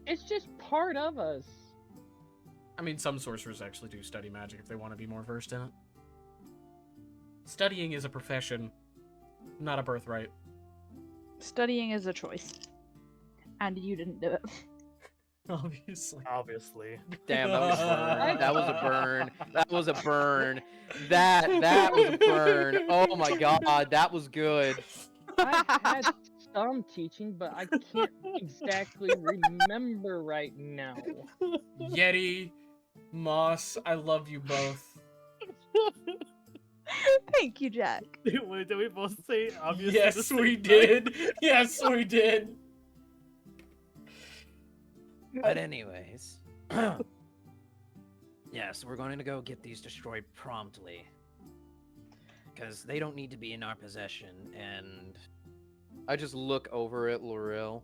It's just part of us. I mean, some sorcerers actually do study magic if they want to be more versed in it. Studying is a profession, not a birthright. Studying is a choice. And you didn't do it. Obviously. Obviously. Damn, that was a burn. That was a burn. That was a burn. That was a burn. Oh my god, that was good. I've had some teaching, but I can't exactly remember right now. Yeti, Moss, I love you both. Thank you, Jack. Wait, did we both say obviously? the Yes, same we time? did. Yes, we did. But anyways, yes, we're going to go get these destroyed promptly. Because they don't need to be in our possession, and I just look over at Laurel.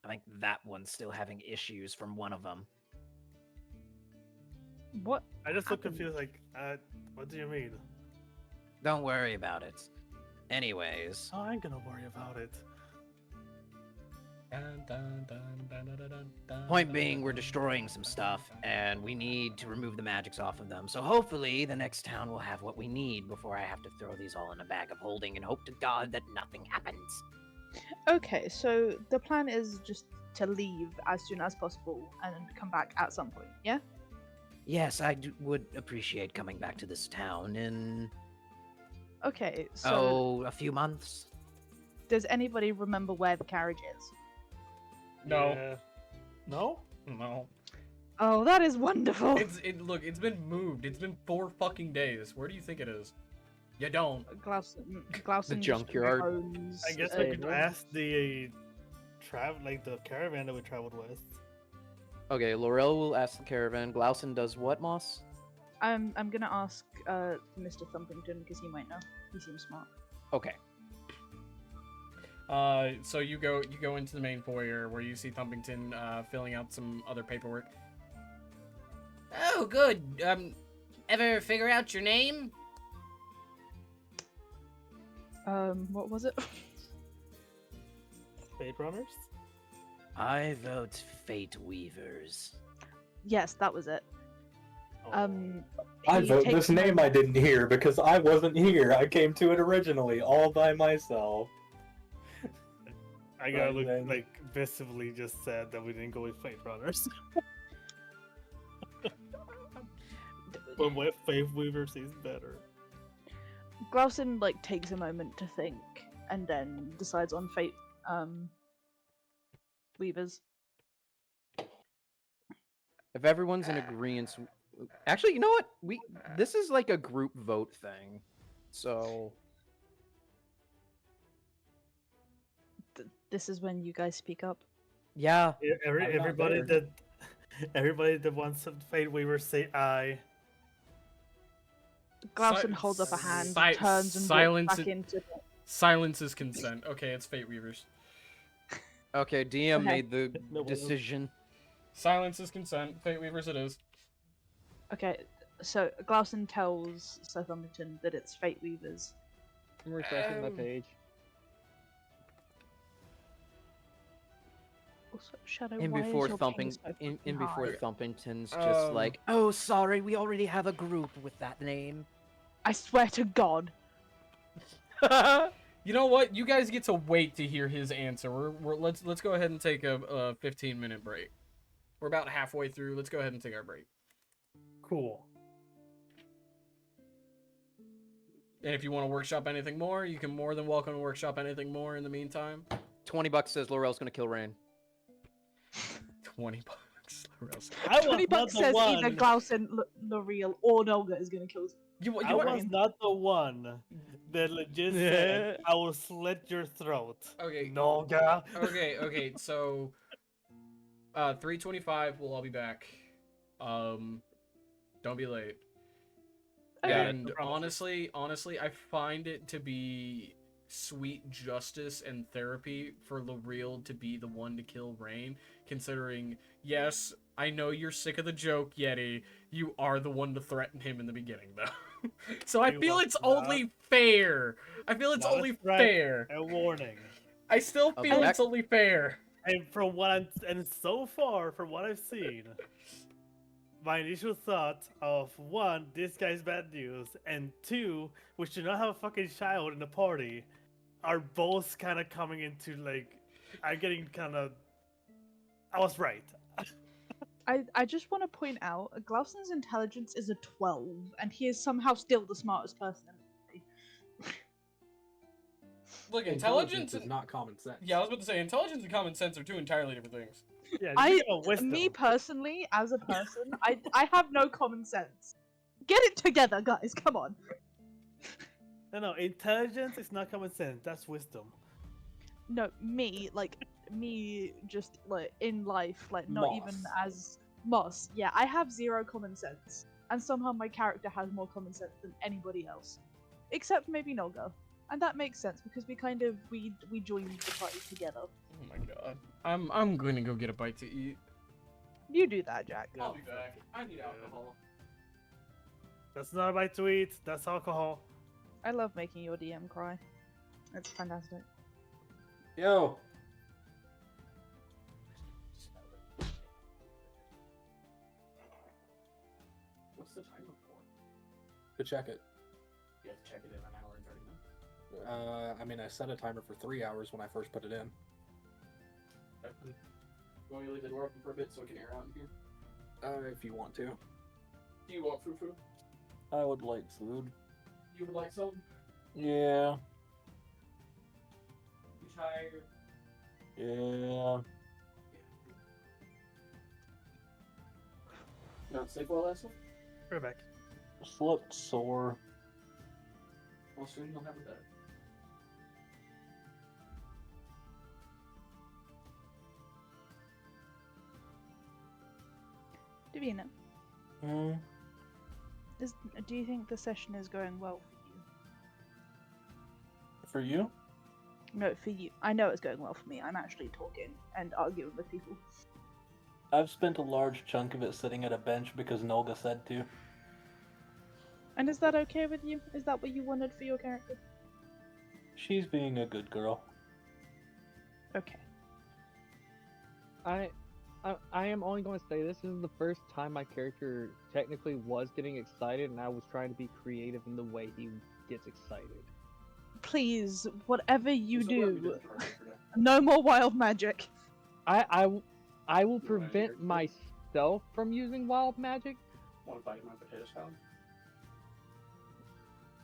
I think that one's still having issues from one of them. What? I just look happened? confused, like, what do you mean? Don't worry about it. Anyways, Oh, I ain't gonna worry about it. point being, we're destroying some stuff, and we need to remove the magics off of them. So hopefully, the next town will have what we need before I have to throw these all in a bag of holding and hope to God that nothing happens. Okay, so the plan is just to leave as soon as possible and come back at some point, yeah? Yes, would appreciate coming back to this town in, Okay, so a few months. does anybody remember where the carriage is? No. Yeah. No? No. Oh, that is wonderful. Look, it's been moved. It's been 4 fucking days. Where do you think it is? You don't. Glauson just junkyard. owns I guess a- we could ask the the caravan that we traveled with. Okay, Laurel will ask the caravan. Glauson does what, Moss? I'm gonna ask Mr. Thumpington because he might know. He seems smart. Okay. So you go into the main foyer where you see Thumpington filling out some other paperwork. Oh, good. Ever figure out your name? What was it? Fate Runners? I vote Fate Weavers. Yes, that was it. Oh. I he vote takes this a name moment- I didn't hear because I wasn't here. I came to it originally, all by myself. I gotta Right look then. like visibly just said that we didn't go with Fate Runners. But what Faith Weaver seems better. Glauson like takes a moment to think and then decides on Fate Weavers. If everyone's in agreement, actually, you know what? This is like a group vote thing, so This is when you guys speak up. yeah. I'm not Everybody there. everybody that wants some Fate Weaver say aye. Glauson holds up a hand, si- turns and silence walks back it- into. Silence is consent. Okay, it's Fate Weavers. Okay, DM Okay. made the No, well, decision. Silence is consent. Fate Weavers it is. Okay, so Glausen tells Sir Thumberton that it's Fate Weavers. I'm refreshing my page. Also, Shadow, And why before is your thumping, ping so in fucking before high? Thumpington's just like, oh, sorry, we already have a group with that name. I swear to God. You know what? You guys get to wait to hear his answer. Let's go ahead and take a 15-minute break. We're about halfway through. Let's go ahead and take our break. Cool. And if you want to workshop anything more, you can more than welcome to workshop anything more in the meantime. $20 says Laurel's gonna kill Rain. 20 bucks. I was 20 not bucks the says either one. Glausen, L'Oreal, or Nolga is gonna kill You I was not the one that legit said I will slit your throat. Okay. Nolga. Okay. So, 3:25. We'll all be back. Don't be late. And honestly, I find it to be sweet justice and therapy for L'Oreal to be the one to kill Rain, considering, yes, I know you're sick of the joke, Yeti. You are the one to threaten him in the beginning, though. So I feel it's only fair. I feel it's only fair. A warning. I still feel it's only fair. And so far, from what I've seen, my initial thought of 1, this guy's bad news, and 2, we should not have a fucking child in the party, are both kind of coming into like, I'm getting kind of. I was right. I just want to point out, Glausen's intelligence is a 12, and he is somehow still the smartest person. Look, intelligence is not common sense. Yeah, I was about to say, intelligence and common sense are two entirely different things. Yeah, me personally, as a person, I have no common sense. Get it together, guys. Come on. No, intelligence is not common sense. That's wisdom. No, me just like in life, like not Moss. even as Moss. Yeah, I have 0 common sense, and somehow my character has more common sense than anybody else, except maybe Nolga, and that makes sense because we joined the party together. Oh my god, I'm going to go get a bite to eat. You do that, Jack. I'll be back. I need alcohol. That's not a bite to eat. That's alcohol. I love making your DM cry. It's fantastic. Yo. What's the timer for? To check it. You have to check it in an hour and 30 minutes. I mean, I set a timer for 3 hours when I first put it in. You want me to leave the door open for a bit so we can air out in here? If you want to. Do you want food? I would like food. You would like some? Yeah. You tired? Yeah. Not sleep well last night? We're back. Slept sore. Well, soon you'll have a bed. Davina, Hmm. do you think the session is going well for you? For you? No, for you. I know it's going well for me. I'm actually talking and arguing with people. I've spent a large chunk of it sitting at a bench because Nolga said to. And is that okay with you? Is that what you wanted for your character? She's being a good girl. Okay. I am only going to say this is the first time my character technically was getting excited, and I was trying to be creative in the way he gets excited. Please, whatever you do, no more wild magic. I will prevent myself from using wild magic Want to bite my potato salad?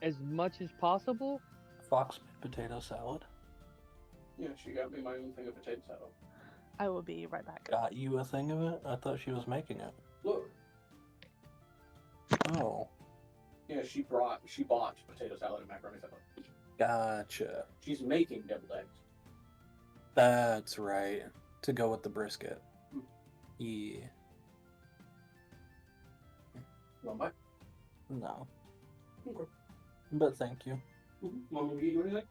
as much as possible. Fox made potato salad. Yeah, she got me my own thing of potato salad. I will be right back. Got you a thing of it? I thought she was making it. Look. Oh. Yeah, she bought potato salad and macaroni salad. Gotcha. She's making deviled eggs. That's right. To go with the brisket. Yeah. You want to bite? No. Okay. But thank you. Want me to get you anything?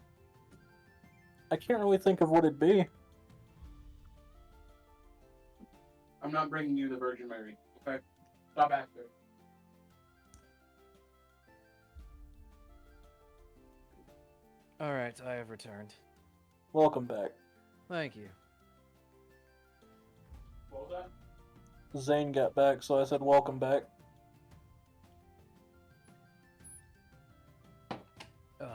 I can't really think of what it'd be. I'm not bringing you the Virgin Mary, okay? Stop back there. All right, I have returned. Welcome back. Thank you. What was that? Zane got back, so I said welcome back. Ugh.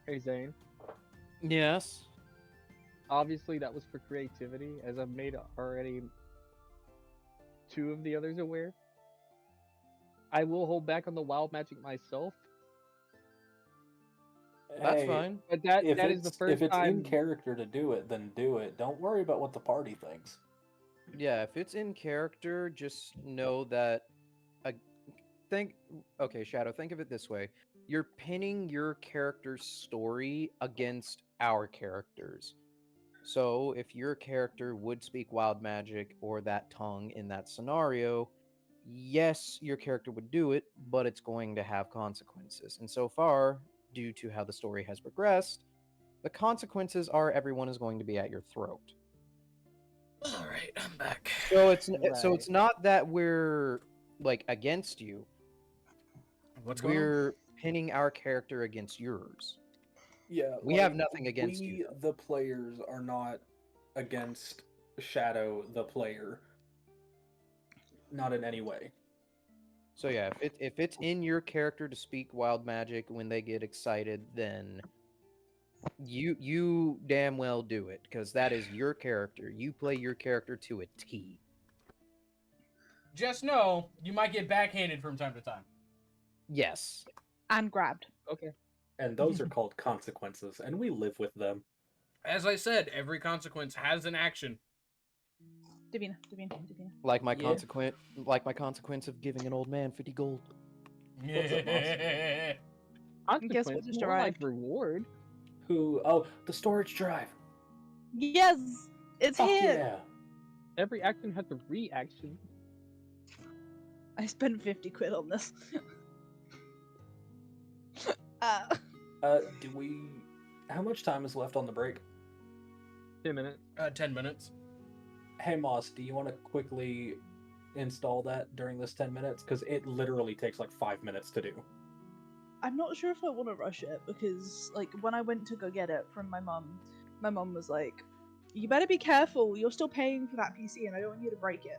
Hey Zane. Yes. Obviously, that was for creativity, as I've made already 2 of the others aware. I will hold back on the wild magic myself, That's Hey, fine. but that If is the it's first if it's time. in character to do it, then do it. Don't worry about what the party thinks. Yeah, if it's in character, just know that. Okay, Shadow. Think of it this way: you're pinning your character's story against our characters. So, if your character would speak wild magic or that tongue in that scenario, yes, your character would do it, but it's going to have consequences. And so far, due to how the story has progressed, the consequences are everyone is going to be at your throat. All right, I'm back. So Right. it's not that we're like against you. What's going on? We're pinning our character against yours. Yeah, We have nothing against you, We, the players, are not against Shadow, the player. Not in any way. So yeah, if it's in your character to speak wild magic when they get excited, then you damn well do it, because that is your character. You play your character to a T. Just know you might get backhanded from time to time. Yes. And grabbed. Okay. And those are called consequences, and we live with them. As I said, every consequence has an action. Davina. Like my Yeah. consequence of giving an old man 50 gold. What's up, boss? Guess Consequence, what just more like arrived? reward. Who? Oh, the storage drive. Yes! It's Fuck here! yeah. Every action has a reaction. I spent 50 quid on this. Do we? How much time is left on the break? 10 minutes. 10 minutes. Hey, Moss, do you want to quickly install that during this 10 minutes? Because it literally takes like 5 minutes to do. I'm not sure if I want to rush it because, like, when I went to go get it from my mum was like, "You better be careful. You're still paying for that PC, and I don't want you to break it."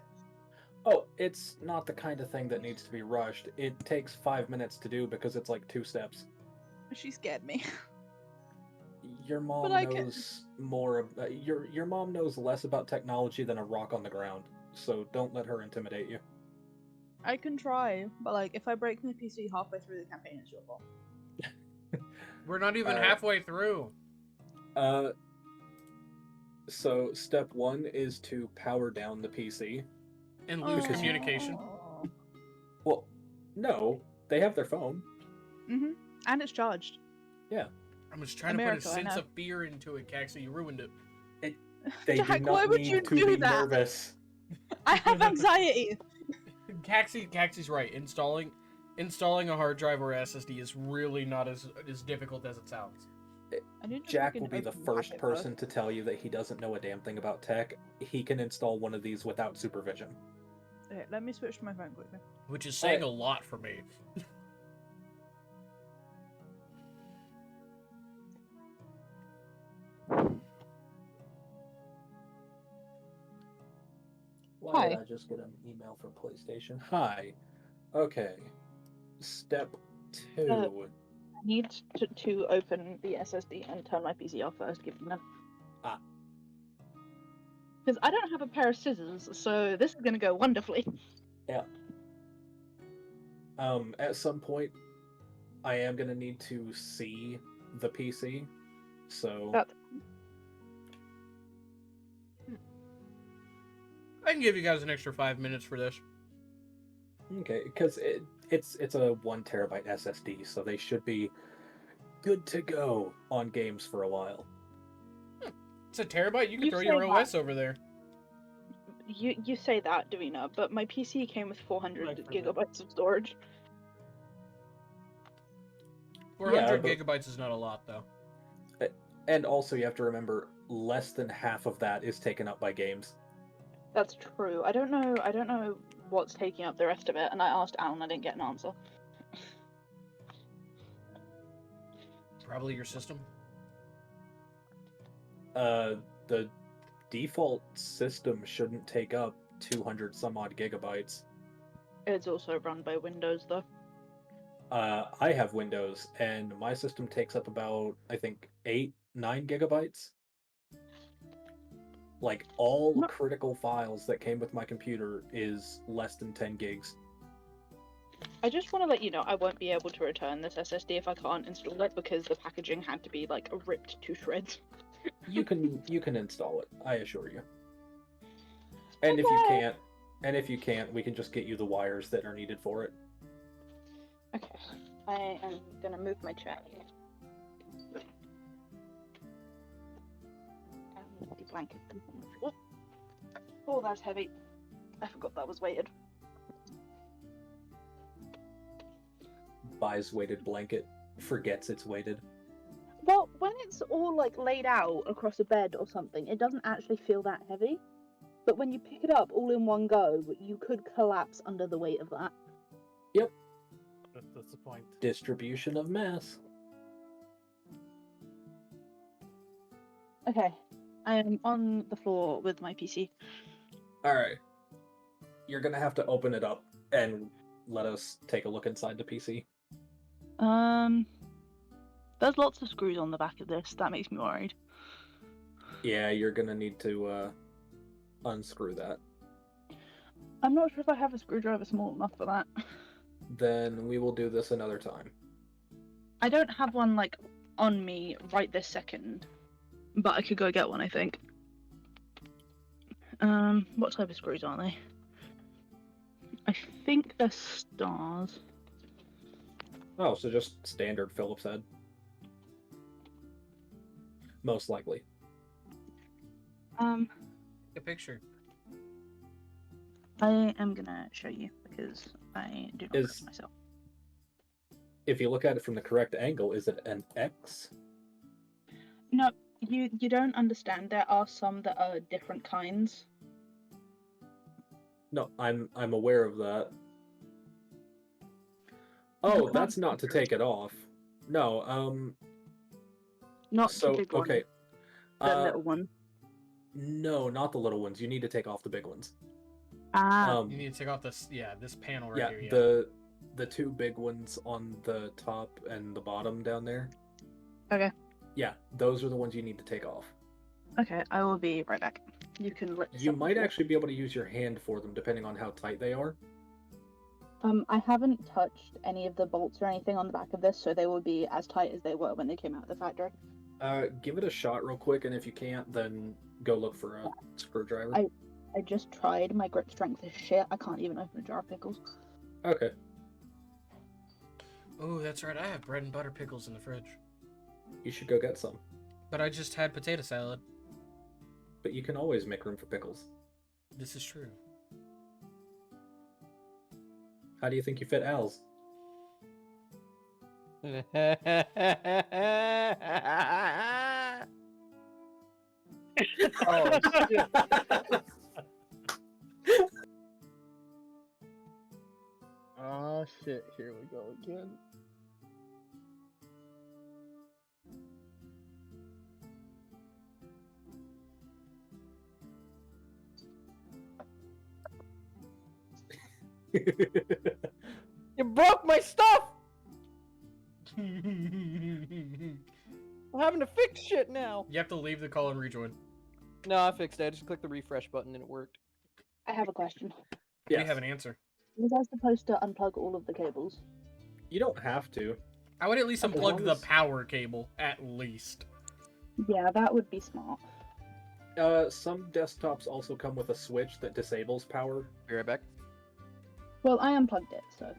Oh, it's not the kind of thing that needs to be rushed. It takes 5 minutes to do because it's like 2 steps. She scared me. Your mom I can- knows more. Your mom knows less about technology than a rock on the ground. So don't let her intimidate you. I can try, but like, if I break my PC halfway through the campaign, it's your fault. We're not even Alright. halfway through. So step 1 is to power down the PC. And lose Because you- communication. Well, no, they have their phone. And it's charged. I'm just trying America, to put I a sense know. of fear into it, Caxie. You ruined it. They Jack, do why not would need you to do be that? nervous. I have anxiety. Caxie's right. Installing a hard drive or SSD is really not as difficult as it sounds. I need to Jack fucking will be the open first packet person to tell you that he doesn't know a damn thing about tech. He can install one of these without supervision. Okay, let me switch to my phone quickly. Which is saying a lot for me. Why did Hi. I just get an email from PlayStation? Hi. Okay. Step 2. I need to open the SSD and turn my PC off first. Give me a minute. Ah. Because I don't have a pair of scissors, so this is going to go wonderfully. Yeah. At some point, I am gonna need to see the PC. So That's I can give you guys an extra 5 minutes for this. okay, because it's a 1 terabyte SSD, so they should be good to go on games for a while. It's a terabyte. You can You throw your say OS over there. You say that, Davina, but my PC came with 400 Right, for gigabytes of storage. 400 but- gigabytes is not a lot, though. And also, you have to remember, less than half of that is taken up by games. That's true. I don't know what's taking up the rest of it, and I asked Alan, I didn't get an answer. Probably your system. The default system shouldn't take up 200 some odd gigabytes. It's also run by Windows, though. I have Windows, and my system takes up about, I think, 8-9 gigabytes. Like, all No. critical files that came with my computer is less than 10 gigs. I just want to let you know I won't be able to return this SSD if I can't install it because the packaging had to be like ripped to shreds. You can install it, I assure you. And if you can't, we can just get you the wires that are needed for it. Okay, I am gonna move my chair. And the blanket. Oh, that's heavy. I forgot that was weighted. Buys weighted blanket, forgets it's weighted. Well, when it's all like laid out across a bed or something, it doesn't actually feel that heavy. But when you pick it up all in one go, you could collapse under the weight of that. Yep. That's the point. Distribution of mass. Okay, I am on the floor with my PC. Alright. You're gonna have to open it up and let us take a look inside the PC. There's lots of screws on the back of this. That makes me worried. Yeah, you're gonna need to unscrew that. I'm not sure if I have a screwdriver small enough for that. Then we will do this another time. I don't have one like on me right this second, but I could go get one, I think. What type of screws are they? I think they're stars. Oh, so just standard Phillips head. Most likely. A picture. I am gonna show you because I do not trust myself. If you look at it from the correct angle, is it an X? No, you don't understand. There are some that are different kinds. No, I'm aware of that. Oh, that's not to take it off. No, Not so the big one. okay. The little one. No, not the little ones. You need to take off the big ones. You need to take off this panel right yeah, here. Yeah. the two big ones on the top and the bottom down there. Okay. Yeah, those are the ones you need to take off. Okay, I will be right back. You can let. You might actually be able to use your hand for them, depending on how tight they are. I haven't touched any of the bolts or anything on the back of this, so they will be as tight as they were when they came out of the factory. Give it a shot real quick, and if you can't, then go look for a screwdriver. I just tried. My grip strength is shit. I can't even open a jar of pickles. Okay. Oh, that's right. I have bread and butter pickles in the fridge. You should go get some. But I just had potato salad. But you can always make room for pickles. This is true. How do you think you fit Al's? Oh, shit. Oh, shit. Here we go again. You broke my stuff! You I'm having to fix shit now. have to leave the call and rejoin. No, I fixed it. I just clicked the refresh button and it worked. I have a question. Yes. We have an answer. Was I supposed to unplug all of the cables? You don't have to. I would at least As unplug long the as- power cable, at least. Yeah, that would be smart. Some desktops also come with a switch that disables power. Be right back. Well, I unplugged it, so.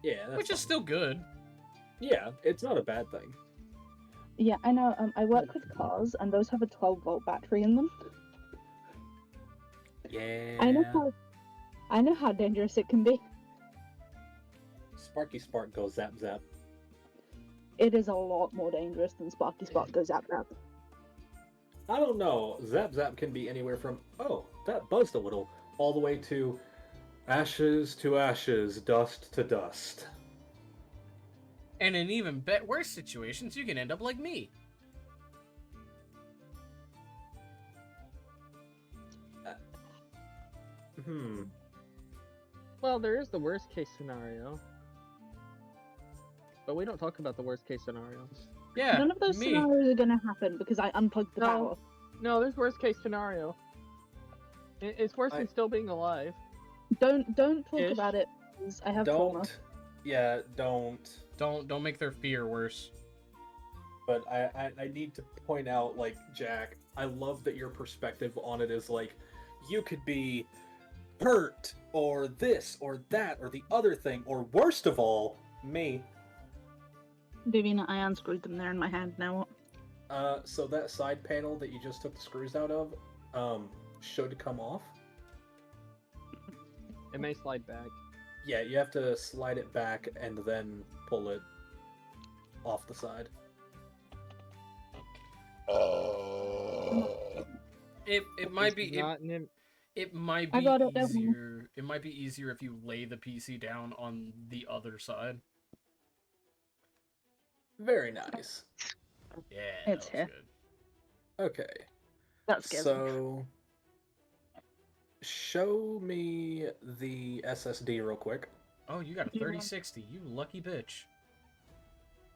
Yeah, that's Which is still good. yeah, it's not a bad thing. Yeah, I know. I work with cars, and those have a 12-volt battery in them. Yeah. I know how dangerous it can be. Sparky Spark goes zap zap. It is a lot more dangerous than Sparky Spark goes zap zap. I don't know. Zap zap can be anywhere from, oh, that buzzed a little, all the way to ashes, dust to dust. And in even worse situations, you can end up like me. Well, there is the worst case scenario. But we don't talk about the worst case scenario. Yeah, None of those me. scenarios are gonna happen because I unplugged the power. No, there's worst case scenario. It's worse than still being alive. Don't talk Ish. about it, because I have trauma. Don't make their fear worse. But I need to point out, like, Jack, I love that your perspective on it is like, you could be hurt, or this, or that, or the other thing, or worst of all, me. Davina, I unscrewed them. They're in my hand now. So that side panel that you just took the screws out of, should come off. It may slide back. Yeah, you have to slide it back and then pull it off the side. It might be it might be I got it, don't worry. easier. It might be easier if you lay the PC down on the other side. Very nice. Yeah, It's that was here. good. Okay. That's good. So, show me the SSD real quick. Oh, you got a 3060. You lucky bitch.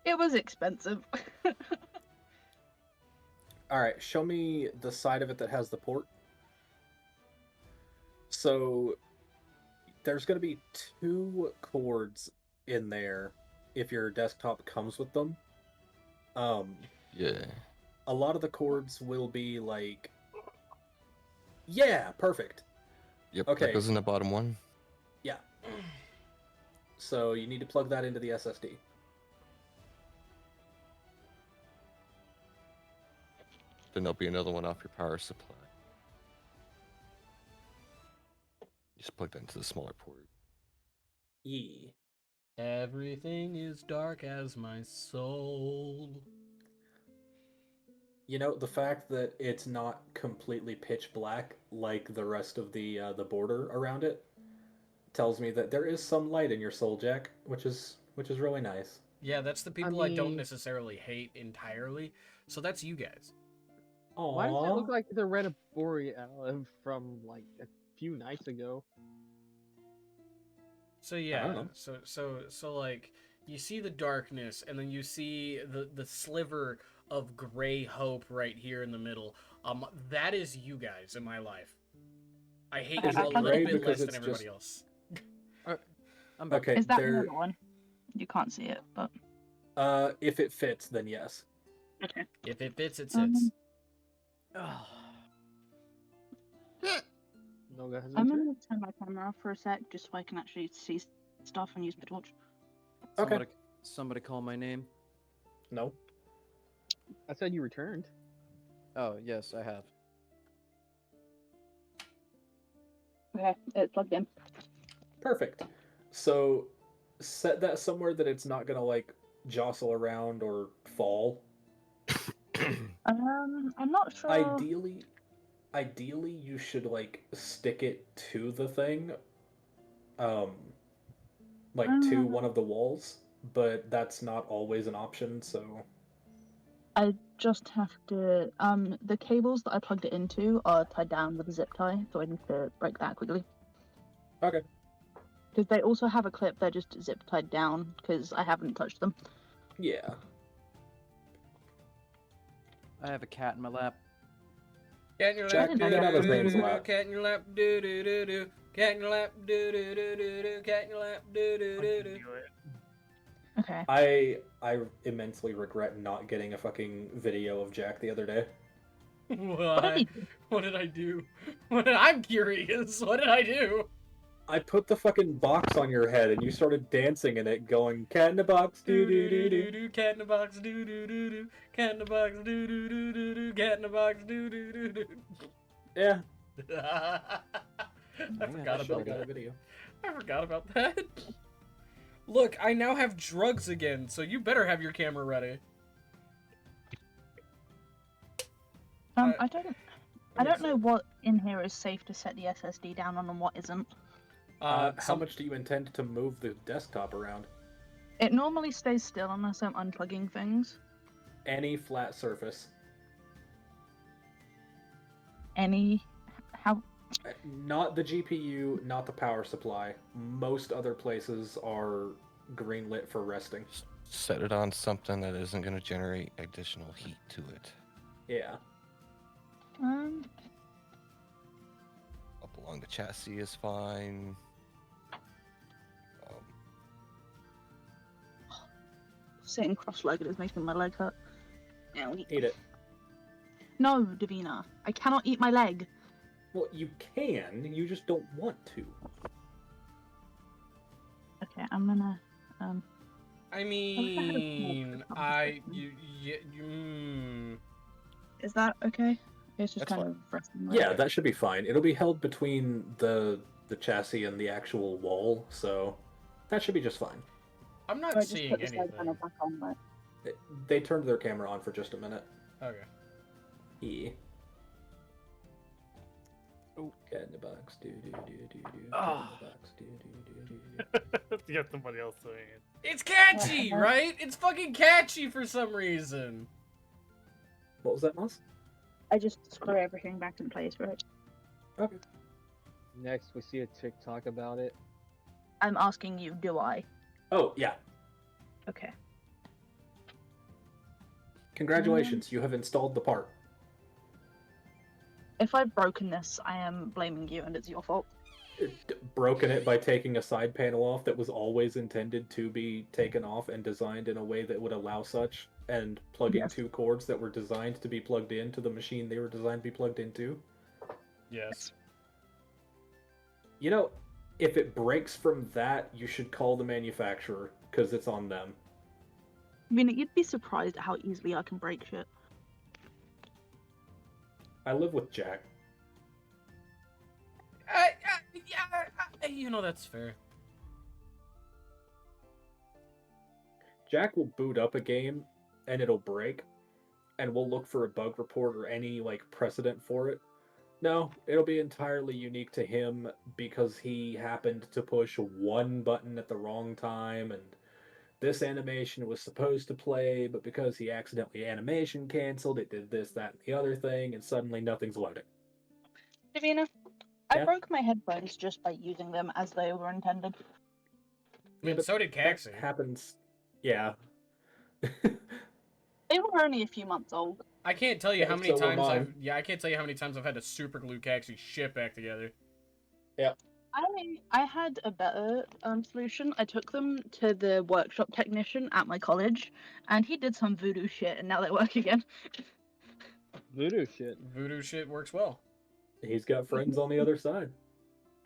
It was expensive. Alright, show me the side of it that has the port. So, there's going to be 2 cords in there if your desktop comes with them. Yeah. A lot of the cords will be like... Yeah, perfect. Yep, Okay. that goes in the bottom one. Yeah. So you need to plug that into the SSD. Then there'll be another one off your power supply. Just plug that into the smaller port. Yeah. Everything is dark as my soul. You know, the fact that it's not completely pitch black like the rest of the border around it tells me that there is some light in your soul, Jack, which is really nice. Yeah, that's the people I don't mean- necessarily hate entirely. So that's you guys. Aww. Why does it look like the Red Boreal from like a few nights ago? So I yeah, don't know. so like you see the darkness, and then you see the sliver of gray hope right here in the middle. That is you guys in my life. I hate Is you it a little gray bit because less than it's everybody just- else. I'm back. Okay, Is that there... another one? You can't see it, but if it fits, then yes. okay. If it fits, it Um, sits. No, guys. I'm gonna turn my camera off for a sec, just so I can actually see stuff and use my torch. Okay. Somebody call my name. No. I said you returned. Oh, yes, I have. Okay, it's plugged in. Perfect. So set that somewhere that it's not gonna like jostle around or fall. I'm not sure. Ideally you should like stick it to the thing. Like to one of the walls, but that's not always an option, so I just have to. The cables that I plugged it into are tied down with a zip tie, so I need to break that quickly. okay. Because they also have a clip, they're just zip tied down, because I haven't touched them. Yeah. I have a cat in my lap. Cat in your Jack, lap, get do out do of do those do, lap. cat in your lap, do do do do, cat in your lap, do do do do do, cat in your lap, do do do do. Okay. I immensely regret not getting a fucking video of Jack the other day. Why? What did I do? I'm curious. What did I do? I put the fucking box on your head and you started dancing in it, going cat in the box, do do do do. Cat in the box, do do do do. Cat in the box, do do do do do. Cat in the box, do do do do. Yeah. I forgot Should've about got a that. video. I forgot about that. Look, I now have drugs again, so you better have your camera ready. I don't know what in here is safe to set the SSD down on and what isn't. How much do you intend to move the desktop around? It normally stays still unless I'm unplugging things. Any flat surface. How? Not the GPU, not the power supply. Most other places are greenlit for resting. Set it on something that isn't going to generate additional heat to it. Yeah. Up along the chassis is fine. Sitting cross-legged is making my leg hurt. Eat it. No, Davina. I cannot eat my leg. Well, you can. You just don't want to. Okay, I'm gonna. I mean, Is that okay? It's just That's kind fine. of resting. Yeah, that should be fine. It'll be held between the chassis and the actual wall, so that should be just fine. I'm not I just seeing put the side anything. panel back on, but... They turned their camera on for just a minute. Okay. Yeah. Oh, cat in the box. Do do do do do. Cat in the box. Do do do do. You have somebody else doing it. It's catchy, right? It's fucking catchy for some reason. What was that, Moss? I just screw everything back in place, right? Okay. Next, we see a TikTok about it. I'm asking you, do I? Oh, yeah. Okay. Congratulations, you have installed the part. If I've broken this, I am blaming you and it's your fault. Broken it by taking a side panel off that was always intended to be taken off and designed in a way that would allow such, and plugging two cords that were designed to be plugged into the machine they were designed to be plugged into. Yes. You know, if it breaks from that, you should call the manufacturer, because it's on them. I mean, you'd be surprised at how easily I can break shit. I live with Jack. You know, that's fair. Jack will boot up a game, and it'll break, and we'll look for a bug report or any, precedent for it. No, it'll be entirely unique to him because he happened to push one button at the wrong time, and this animation was supposed to play, but because he accidentally animation canceled, it did this, that, and the other thing, and suddenly nothing's loading. Davina, Yeah? I broke my headphones just by using them as they were intended. I mean, so did Caxi. That happens. Yeah. They were only a few months old. I can't tell you how many So were times mine. I can't tell you how many times I've had to super glue Caxi's shit back together. Yeah. I had a better solution. I took them to the workshop technician at my college, and he did some voodoo shit, and now they work again. Voodoo shit. Voodoo shit works well. He's got friends on the other side.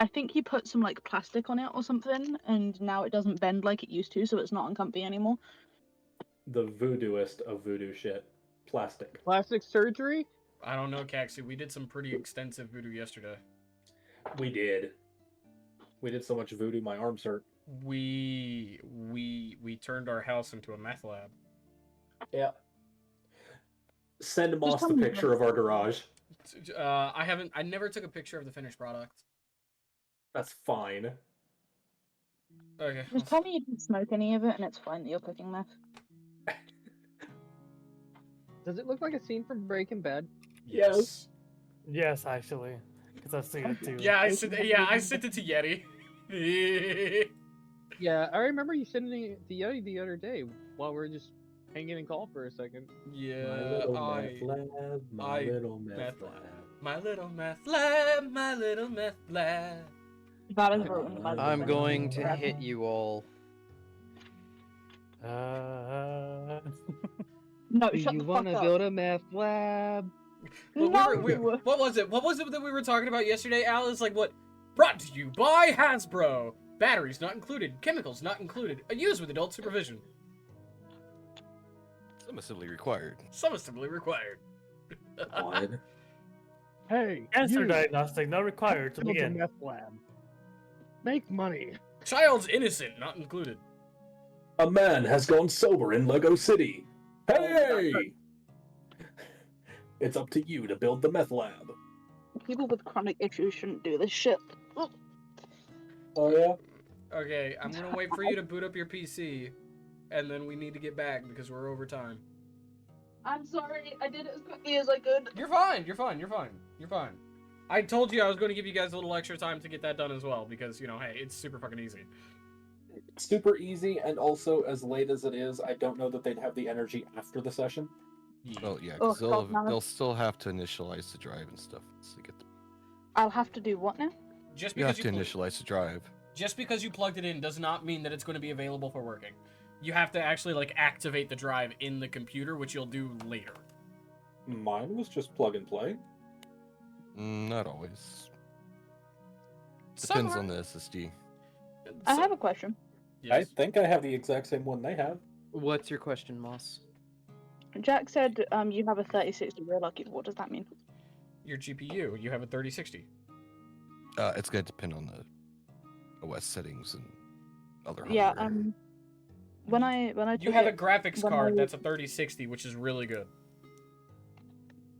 I think he put some plastic on it or something, and now it doesn't bend like it used to, so it's not uncomfy anymore. The voodooist of voodoo shit. Plastic. Plastic surgery? I don't know, Caxi. We did some pretty extensive voodoo yesterday. We did. We did so much voodoo, my arms hurt. We turned our house into a meth lab. Yeah. Send Moss the picture of our garage. I never took a picture of the finished product. That's fine. Okay. Just tell me you didn't smoke any of it, and it's fine that you're cooking meth. Does it look like a scene from Breaking Bad? Yes. Yes, actually. Because I've seen it too. Yeah, I sent it to Yeti. Yeah, I remember you sending it to Yeti the other day while we were just hanging and call for a second. Yeah, My little meth lab. My little meth lab. My little meth lab. That is ruined by the I'm way. going to hit you all. No, Do shut you the want fuck to up. build a meth lab? Well, No! what was it? What was it that we were talking about yesterday, Al? It's like what? Brought to you by Hasbro. Batteries not included. Chemicals not included. Used with adult supervision. Submissively required. Submissively required. God. Hey, Cancer you, diagnostic not required to build a begin. meth lab. Make money. Child's innocent not included. A man has gone sober in Lego City. Hey! It's up to you to build the meth lab. People with chronic issues shouldn't do this shit. Oh, yeah? Okay, I'm gonna wait for you to boot up your PC. and then we need to get back because we're over time. I'm sorry, I did it as quickly as I could. You're fine. I told you I was going to give you guys a little extra time to get that done as well because, hey, it's super fucking easy. Super easy, and also as late as it is, I don't know that they'd have the energy after the session. Yeah. Well, yeah, Oh, because God, no. they'll still have to initialize the drive and stuff to get. I'll have to do what now? Just You because have to initialize the drive. Just because you plugged it in does not mean that it's going to be available for working. You have to actually activate the drive in the computer, which you'll do later. Mine was just plug and play. Not always. Depends on the SSD. I have a question. I think I have the exact same one they have. What's your question, Moss? Jack said you have a 3060 real lucky. What does that mean? Your GPU, you have a 3060. It's going to depend on the OS settings and other Yeah, hardware. when I You took have a it- graphics when card I- that's a 3060, which is really good.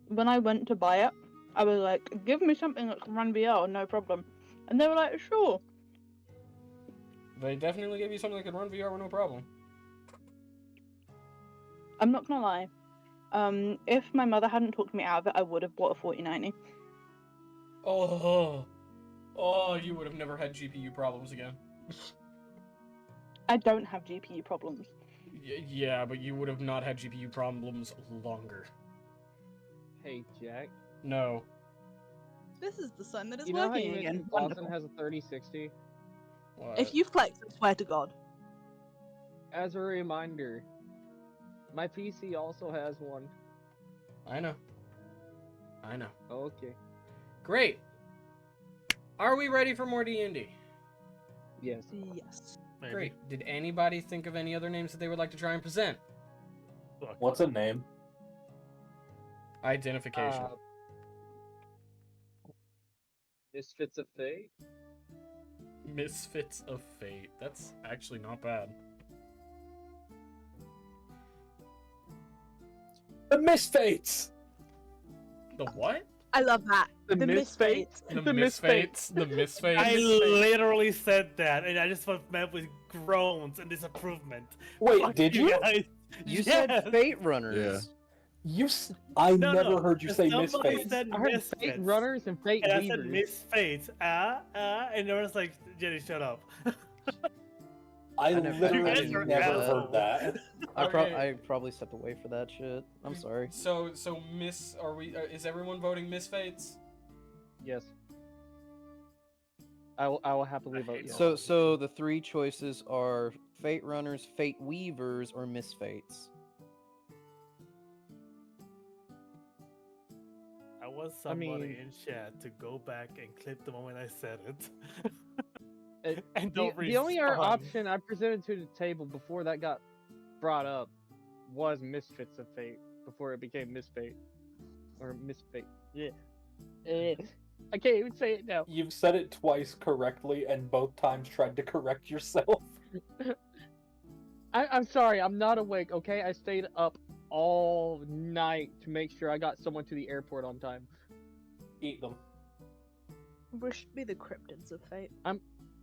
When I went to buy it, I was like, give me something that can run VR, no problem. And they were like, sure. They definitely gave you something that could run VR with no problem. I'm not gonna lie. If my mother hadn't talked me out of it, I would have bought a 4090. Oh, you would have never had GPU problems again. I don't have GPU problems. Yeah, but you would have not had GPU problems longer. Hey, Jack. No. This is the sign that is You know how working you again. mentioned Dawson Wonderful. has a 3060? What? If you flex, I swear to God. As a reminder, my PC also has one. I know. Okay. Great. Are we ready for more D&D? Yes. Yes. Maybe. Great. Did anybody think of any other names that they would like to try and present? Look, What's a name? Identification. Misfits of Fate? Misfits of Fate. That's actually not bad. The Misfates! The what? I love that. The Misfates. The Misfates. The Misfates. I literally said that, and I just was met with groans and disapproval. Wait, Fuck did you? guys. You Yes. said Fate Runners. I No, never no, heard you say somebody Misfates. said I heard Misfits. Fate Runners and Fate And I Weavers. said Misfates. And there was like, Jenny, shut up. I I never- literally You guys are never assholes. heard that. Okay. I probably stepped away for that shit. I'm sorry. So is everyone voting Misfates? Yes. I will happily vote yes. So the three choices are Fate Runners, Fate Weavers, or Misfates. I want I somebody mean- in chat to go back and clip the moment I said it. The and don't only other respond. option I presented to the table before that got brought up was Misfits of Fate before it became Misfate or Misfate. Yeah. I can't even say it now. You've said it twice correctly, and both times tried to correct yourself. I'm sorry, I'm not awake. Okay, I stayed up all night to make sure I got someone to the airport on time. Eat them. We should be the cryptids of fate.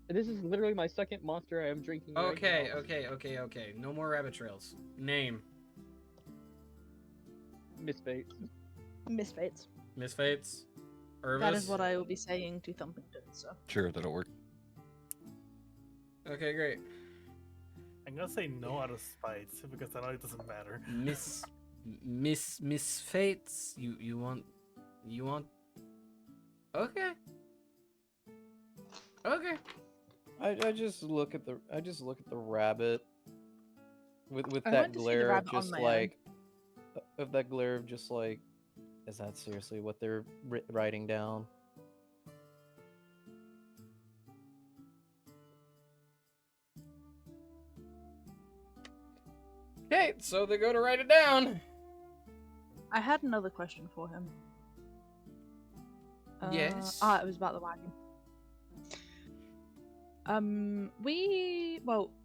This is literally my second monster I am drinking. right Okay, now. okay. No more rabbit trails. Name. Misfate. Misfates. Misfates. Irvis. That is what I will be saying to Thumpington, so. Sure, that'll work. Okay, great. I'm gonna say no out of spite because I know it doesn't matter. Misfates. You want. Okay. Okay. I just look at the rabbit with I that went to see the glare of rabbit on just my own. like of that glare of just like, is that seriously what they're writing down? Okay, so they go to write it down. I had another question for him. Yes. It was about the wagon.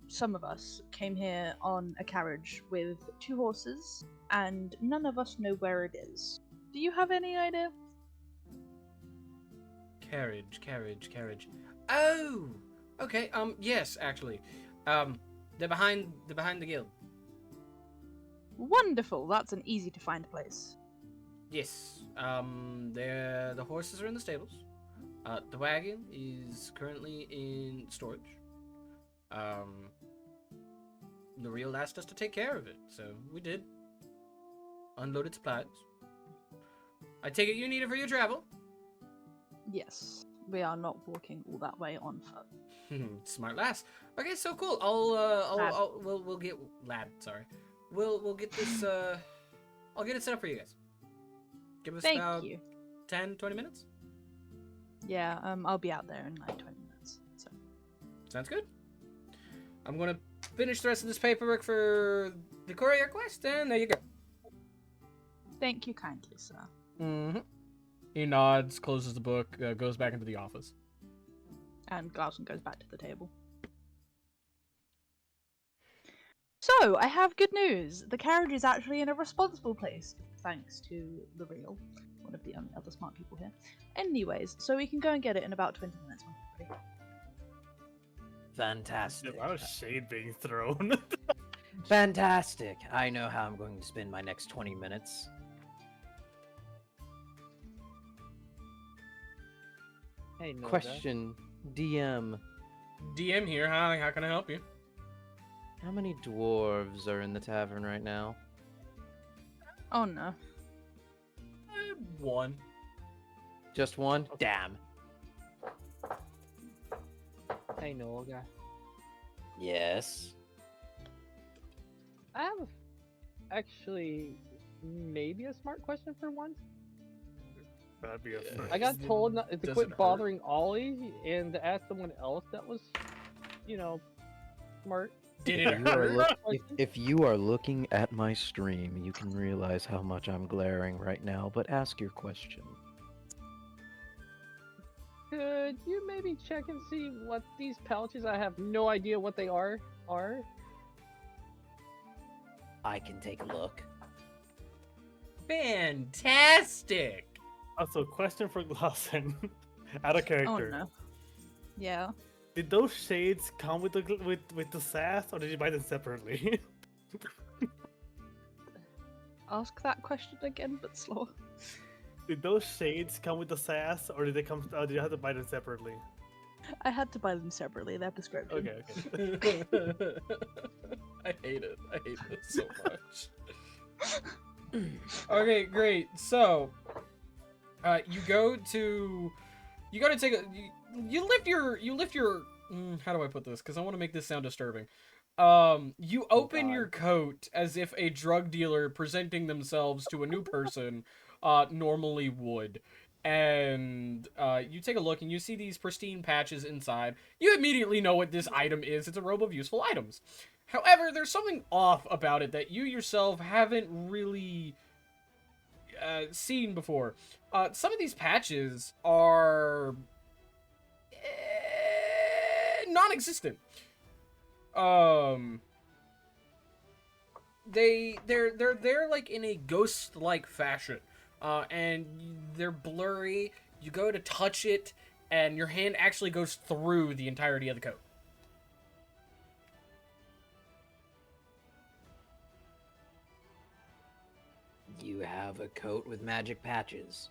Some of us came here on a carriage with 2 horses, and none of us know where it is. Do you have any idea? Carriage. Oh! Okay, yes, actually. They're behind the guild. Wonderful. That's an easy to find place. Yes. The horses are in the stables. The wagon is currently in storage. The real asked us to take care of it, so we did. Unloaded supplies. I take it you need it for your travel. Yes, we are not walking all that way on foot. Smart lass. Okay, so cool. We'll get lad. Sorry, we'll get this. I'll get it set up for you guys. Give us Thank about you. 10-20 minutes. Yeah, I'll be out there in like 20 minutes. So. Sounds good. I'm gonna finish the rest of this paperwork for the courier quest, and there you go. Thank you kindly, sir. Mm-hmm. He nods, closes the book, goes back into the office. And Garson goes back to the table. So, I have good news. The carriage is actually in a responsible place, thanks to the real, one of the other smart people here. Anyways, so we can go and get it in about 20 minutes. Fantastic. A lot of shade being thrown. Fantastic. I know how I'm going to spend my next 20 minutes. Hey, no. Question, DM. DM here. How can I help you? How many dwarves are in the tavern right now? Oh no. One. Just one? Damn. Hey, no, guy. Yes. I have actually maybe a smart question for once. That'd be a I got told not, to Doesn't quit hurt. bothering Ollie and to ask someone else that was, smart. Did it You are hurt? if you are looking at my stream, you can realize how much I'm glaring right now, but ask your question. Could you maybe check and see what these pouches, I have no idea what they are? I can take a look. Fantastic. Also, question for Glosson. Out of Oh character. no. Yeah. Did those shades come with the sass, or did you buy them separately? Ask that question again, but slower. Did those shades come with the sass, or did they come? Did you have to buy them separately? I had to buy them separately, their prescription. Okay. I hate it. I hate this so much. Okay, great. So, you go to take a you lift your how do I put this? Because I want to make this sound disturbing. You open your coat as if a drug dealer presenting themselves to a new person normally would. And you take a look and you see these pristine patches inside. You immediately know what this item is. It's a robe of useful items. However, there's something off about it that you yourself haven't really seen before. Some of these patches are non-existent. They're like in a ghost-like fashion, and they're blurry. You go to touch it, and your hand actually goes through the entirety of the coat. You have a coat with magic patches.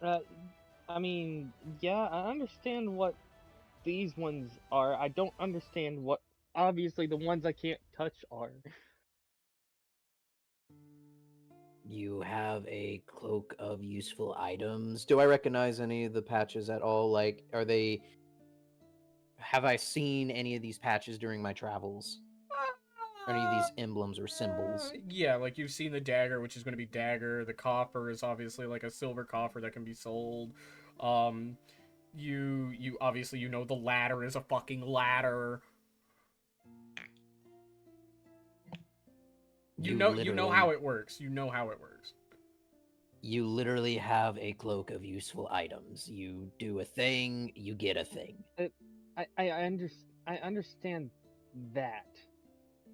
I mean, yeah, I understand what these ones are. I don't understand what, obviously, the ones I can't touch are. You have a cloak of useful items. Do I recognize any of the patches at all? Like, have I seen any of these patches during my travels? Any of these emblems or symbols? Yeah, like you've seen the dagger, which is going to be dagger. The coffer is obviously like a silver coffer that can be sold. You obviously you know the ladder is a fucking ladder. You know how it works. You know how it works. You literally have a cloak of useful items. You do a thing, you get a thing. I understand that.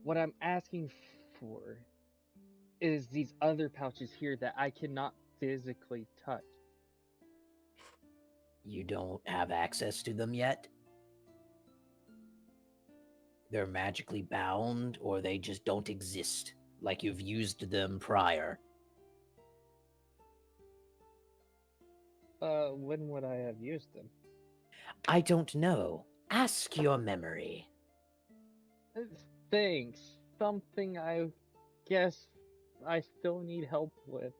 What I'm asking for is these other pouches here that I cannot physically touch. You don't have access to them yet? they're magically bound or they just don't exist, like you've used them prior. When would I have used them? I don't know. Ask your memory. Thanks. Something I guess I still need help with.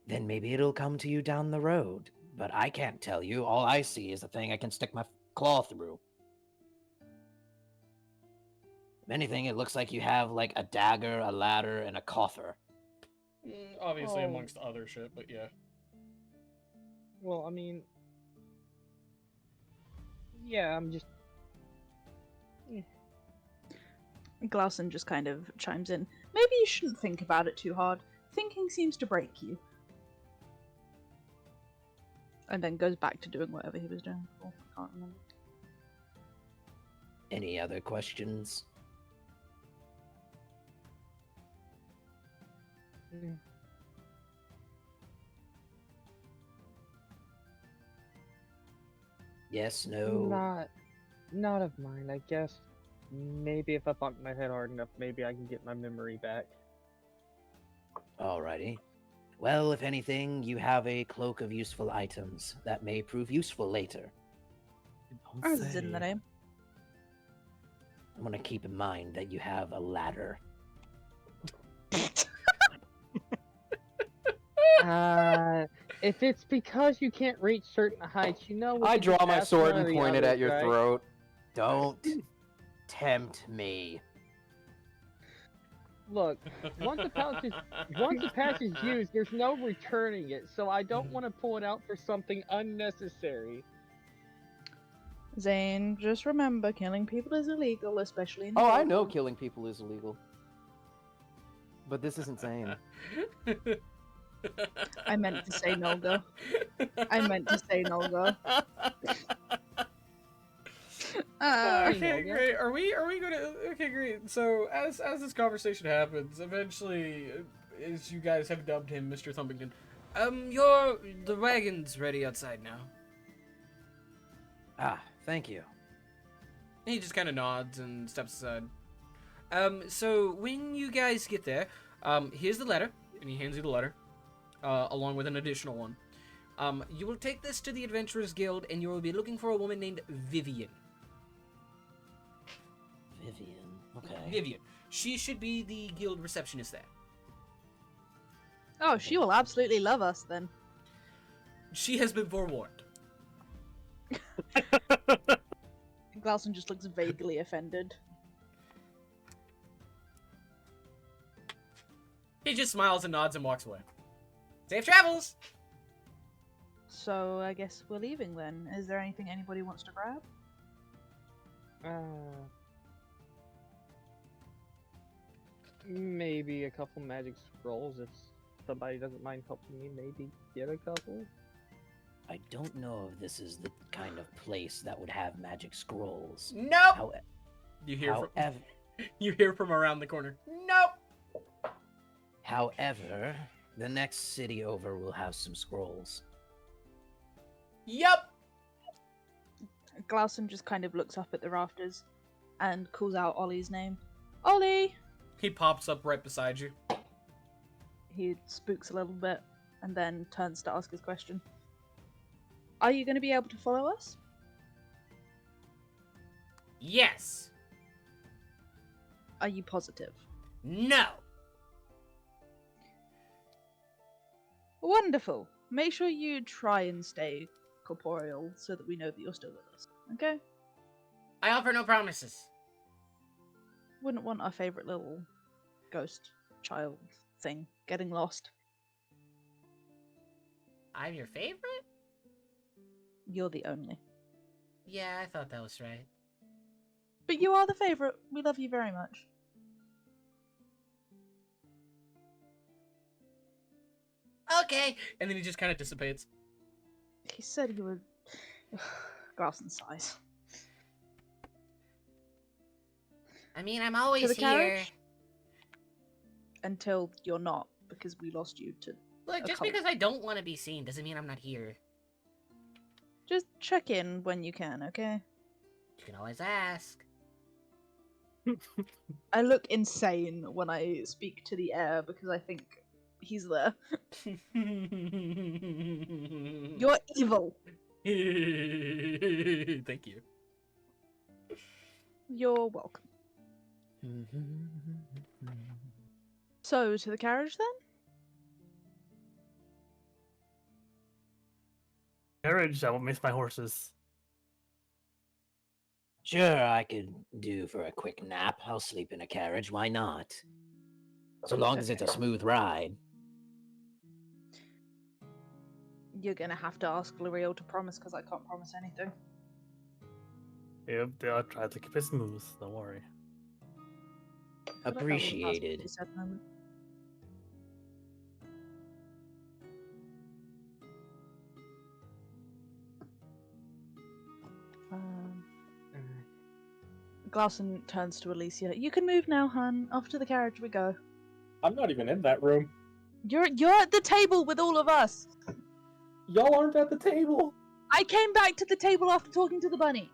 Then maybe it'll come to you down the road. But I can't tell you. All I see is a thing I can stick my claw through. If anything, it looks like you have like a dagger, a ladder, and a coffer. Obviously, Oh. amongst other shit, but yeah. Well, I mean, yeah, I'm just. Glausen just kind of chimes in. Maybe you shouldn't think about it too hard. Thinking seems to break you. And then goes back to doing whatever he was doing before. I can't remember. Any other questions? Yes, no. Not of mine. I guess maybe if I bump my head hard enough, maybe I can get my memory back. Alrighty. Well, if anything, you have a cloak of useful items that may prove useful later. As is in the name. I want to keep in mind that you have a ladder. If it's because you can't reach certain heights, you know. We I can draw just my ask sword one and of the point it others, at your right? throat. Don't tempt me. Look, once a pouch is used, there's no returning it, so I don't want to pull it out for something unnecessary. Zane, just remember, killing people is illegal, especially in the Oh, I guild know world. killing people is illegal. But this is insane. I meant to say Nolga. I meant to say Nolga. Okay, great. Are we gonna? Okay, great. So as this conversation happens, eventually, as you guys have dubbed him, Mr. Thumpington, the wagon's ready outside now. Ah, thank you. And he just kind of nods and steps aside. So when you guys get there, here's the letter, and he hands you the letter, along with an additional one. You will take this to the Adventurers Guild, and you will be looking for a woman named Vivian. Vivian, okay. Vivian. She should be the guild receptionist there. Oh, she will absolutely love us then. She has been forewarned. Glausen just looks vaguely offended. He just smiles and nods and walks away. Safe travels! So I guess we're leaving then. Is there anything anybody wants to grab? Maybe a couple magic scrolls if somebody doesn't mind helping me. Maybe get a couple. I don't know if this is the kind of place that would have magic scrolls. Nope! You hear from around the corner. Nope! However, the next city over will have some scrolls. Yup! Glausen just kind of looks up at the rafters and calls out Ollie's name. Ollie! He pops up right beside you. He spooks a little bit and then turns to ask his question. Are you going to be able to follow us? Yes! Are you positive? No! Wonderful. Make sure you try and stay corporeal so that we know that you're still with us. Okay? I offer no promises. Wouldn't want our favorite little ghost child thing getting lost. I'm your favorite? You're the only. Yeah, I thought that was right. But you are the favorite. We love you very much. Okay! And then he just kind of dissipates. He said he would. Glausen sighs. I mean, I'm To always the here. carriage? Until you're not, because we lost you to. Look, a just cult. because I don't want to be seen doesn't mean I'm not here. Just check in when you can, okay? You can always ask. I look insane when I speak to the air because I think he's there. You're evil. Thank you. You're welcome. So, to the carriage then? Carriage, I will miss my horses. Sure, I could do for a quick nap. I'll sleep in a carriage. Why not? So long as it's a smooth ride. You're gonna have to ask L'Oreal to promise because I can't promise anything. Yep, I'll try to keep it smooth. Don't worry. I feel like that wouldn't pass what Appreciated. you said, moment. Glausen turns to Alicia. You can move now, hun. Off to the carriage we go. I'm not even in that room. You're at the table with all of us. Y'all aren't at the table. I came back to the table after talking to the bunny.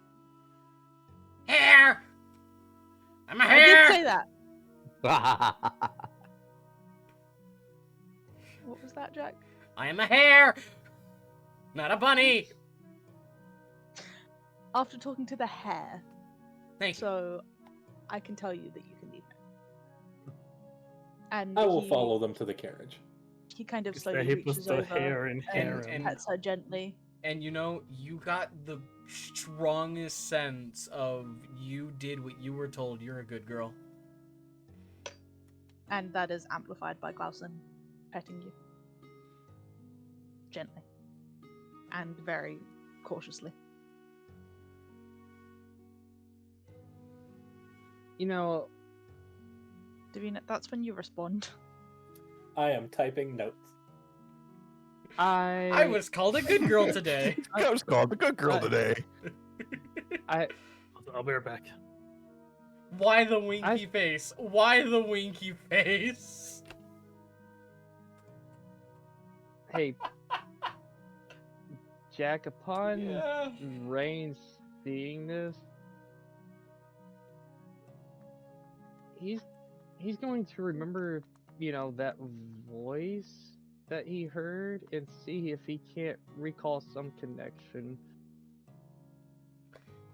Hair! I'm a I hare! did say that. What was that, Jack? I am a hare! Not a bunny! After talking to the hare. Thank you. So, I can tell you that you can leave now. And I will follow them to the carriage. He kind of He slowly puts reaches the over hair in hair. and pets her gently. And you know, you got the strongest sense of you did what you were told. You're a good girl. And that is amplified by Glausen petting you. Gently. And very cautiously. You know, Davina, that's when you respond. I am typing notes. I was called a good girl today. I was called the good girl today. I'll be right back. Why the winky face? Why the winky face? Hey, Jack, upon Rain seeing this, he's going to remember, you know, that voice that he heard and see if he can't recall some connection.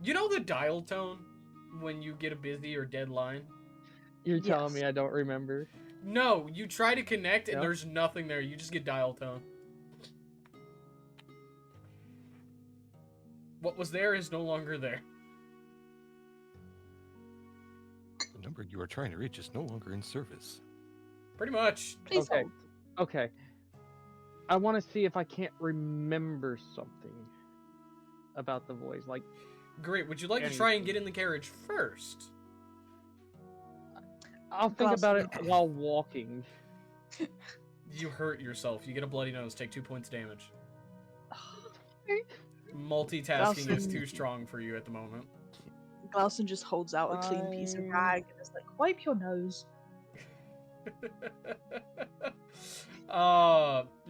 You know the dial tone when you get a busy or deadline? You're telling me I don't remember? No, you try to connect and Yep. there's nothing there. You just get dial tone. What was there is no longer there. The number you are trying to reach is no longer in service. Pretty much. Please Okay. hold. Okay. I want to see if I can't remember something about the voice. Like, great. Would you like to try and get in the carriage first? I'll think about it while walking. You hurt yourself. You get a bloody nose. Take 2 points damage. Multitasking is too strong for you at the moment. Glausen just holds out a clean piece of rag and is like, wipe your nose.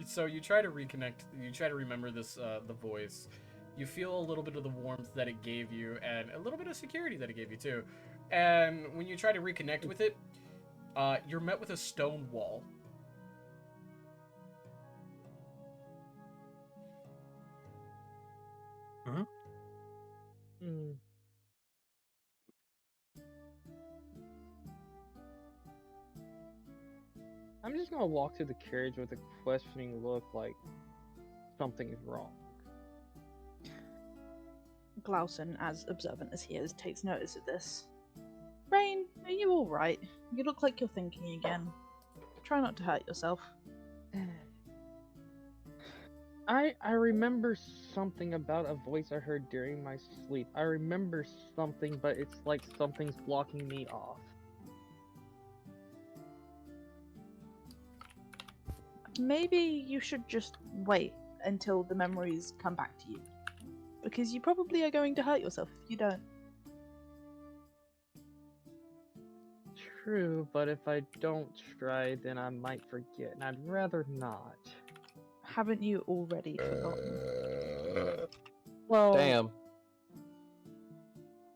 So you try to reconnect. You try to remember this, the voice. You feel a little bit of the warmth that it gave you, and a little bit of security that it gave you too. And when you try to reconnect with it, you're met with a stone wall. I'm just gonna walk to the carriage with a questioning look, like something's wrong. Glausen, as observant as he is, takes notice of this. Rain, are you alright? You look like you're thinking again. Try not to hurt yourself. I remember something about a voice I heard during my sleep. I remember something, but it's like something's blocking me off. Maybe you should just wait until the memories come back to you. Because you probably are going to hurt yourself if you don't. True, but if I don't try, then I might forget, and I'd rather not. Haven't you already forgotten? Well, Damn.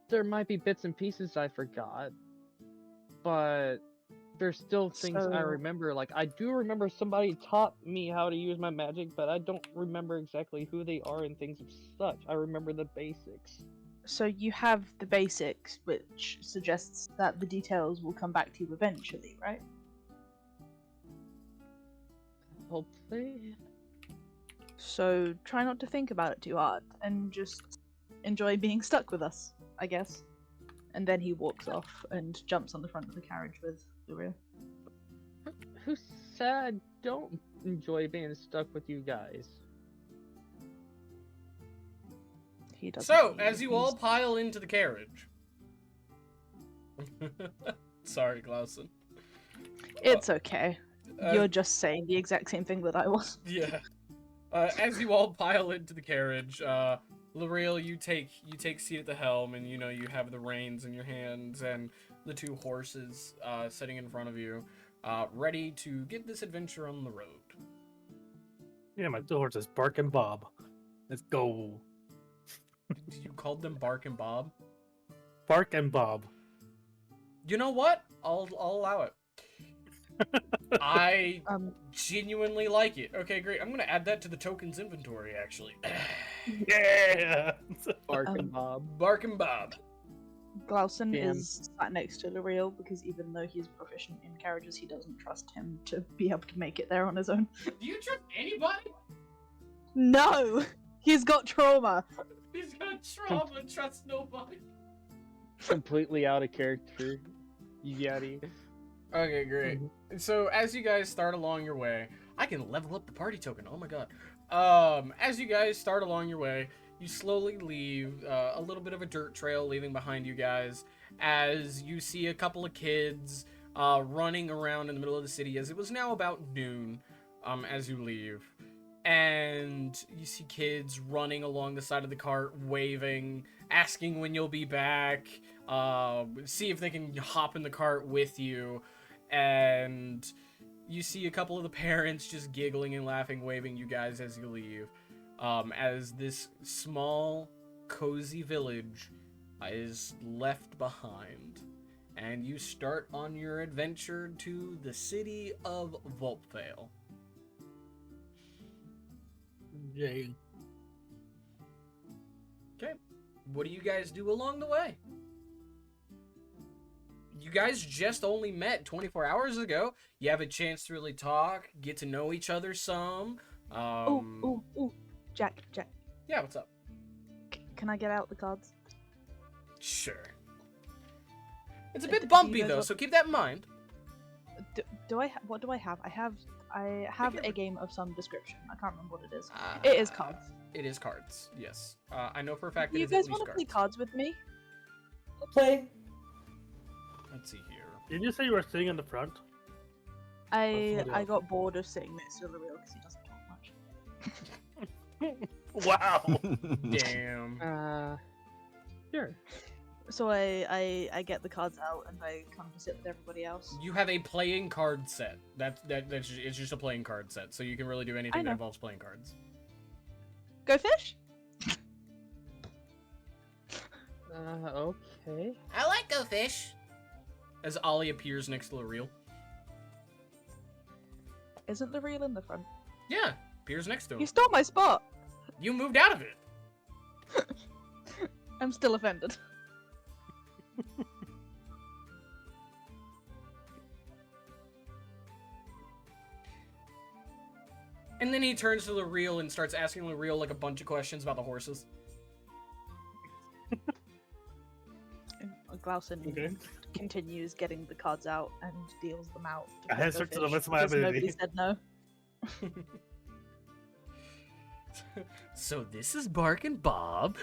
there might be bits and pieces I forgot, but there's still things I So- remember. Like, I do remember somebody taught me how to use my magic, but I don't remember exactly who they are and things of such. I remember the basics. So you have the basics, which suggests that the details will come back to you eventually, right? Hopefully. So try not to think about it too hard and just enjoy being stuck with us, I guess. And then he walks off and jumps on the front of the carriage with the rear. Who said I don't enjoy being stuck with you guys? He doesn't. So, hear as you all He's- pile into the carriage. Sorry, Glausen. It's okay. Uh, You're just saying the exact same thing that I was. Yeah. As you all pile into the carriage, L'Oreal, you take seat at the helm, and you have the reins in your hands, and the two horses sitting in front of you, ready to get this adventure on the road. Yeah, my two horses, Bark and Bob. Let's go. You called them Bark and Bob? Bark and Bob. You know what? I'll allow it. I genuinely like it. Okay, great. I'm gonna add that to the tokens inventory, actually. Yeah. Bark and Bob. Bark and Bob. Glausen Damn. is sat next to L'Oreal because even though he's proficient in carriages, he doesn't trust him to be able to make it there on his own. Do you trust anybody? No! He's got trauma! He's got trauma and trusts nobody. Completely out of character. Yeti. Okay, great. So as you guys start along your way, I can level up the party token. Oh my god. As you guys start along your way, you slowly leave a little bit of a dirt trail leaving behind you guys as you see a couple of kids running around in the middle of the city as it was now about noon as you leave. And you see kids running along the side of the cart, waving, asking when you'll be back, see if they can hop in the cart with you. And you see a couple of the parents just giggling and laughing, waving you guys as you leave. As this small, cozy village is left behind. And you start on your adventure to the city of Vulpvale. Yay. Okay. What do you guys do along the way? You guys just only met 24 hours ago. You have a chance to really talk, get to know each other some. Ooh. Jack. Yeah, what's up? Can I get out the cards? Sure. It's a Do bit you bumpy guys though, want- so keep that in mind. Do I? What do I have? I have your- a game of some description. I can't remember what it is. It is cards. It is cards. Yes. I know for a fact Do it you is at guys least want to play cards. cards with me? I'll play. Let's see here. Did you say you were sitting in the front? I somebody got bored of sitting next to L'Oreal because he doesn't talk much. Wow. Damn. Sure. So I get the cards out and I come to sit with everybody else. You have a playing card set. It's just a playing card set, so you can really do anything that know. involves playing cards. Go fish. Okay. I like Go Fish. As Ollie appears next to L'Oreal. Isn't L'Oreal in the front? Yeah, appears next to him. You stole my spot. You moved out of it. I'm still offended. And then he turns to L'Oreal and starts asking L'Oreal like a bunch of questions about the horses. Glausen Okay. continues getting the cards out and deals them out. I play answered Go to the Fish best of my because ability. Nobody said no. So this is Bark and Bob.